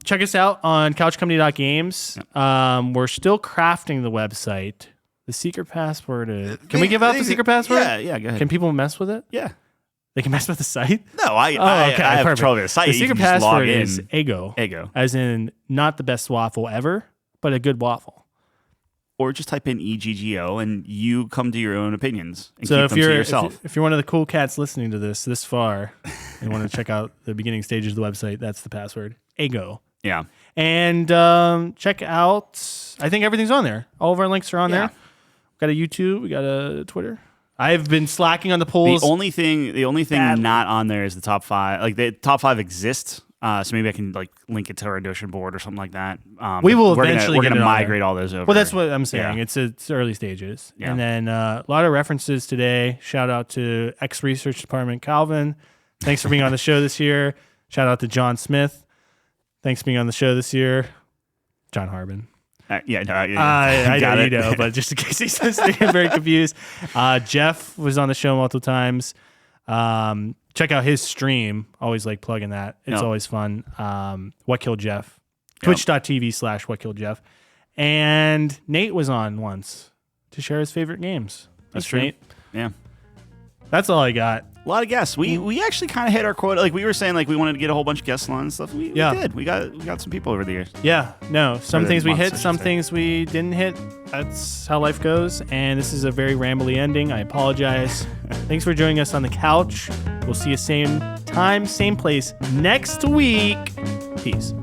Check us out on couchcompany.games. We're still crafting the website. The secret password is... Can we give out the secret password? Yeah, go ahead. Can people mess with it? Yeah. They can mess with the site? No, I have control of the site. The secret password is in. Ego. Ego. As in, not the best waffle ever, but a good waffle. Or just type in EGGO and you come to your own opinions and So keep them to yourself. if you're one of the cool cats listening to this far and want to check out the beginning stages of the website, that's the password. Ego. Yeah. And check out, I think everything's on there. All of our links are on there. We got a YouTube, we got a Twitter. I've been slacking on the polls. The only thing badly. not on there is the top 5. Like the top 5 exists. So maybe I can like link it to our Notion board or something like that. We will eventually we're gonna get it on migrate there. all those over. Well, that's what I'm saying. Yeah. It's early stages. Yeah. And then a lot of references today. Shout out to ex-research department Calvin. Thanks for being on the show this year. Shout out to John Smith. Thanks for being on the show this year. John Harbin. I know you know, but just in case he's listening, I'm very confused. Jeff was on the show multiple times. Check out his stream. Always like plugging that. It's always fun. What Killed Jeff? Twitch.tv/What Killed Jeff. And Nate was on once to share his favorite games. That's true. Nate. Yeah. That's all I got. A lot of guests. We actually kind of hit our quota. Like we were saying, like we wanted to get a whole bunch of guests on and stuff. We did. We got some people over the years. Yeah. No. Some things we hit, some say. things we didn't hit. That's how life goes. And this is a very rambly ending. I apologize. Thanks for joining us on the couch. We'll see you same time, same place next week. Peace.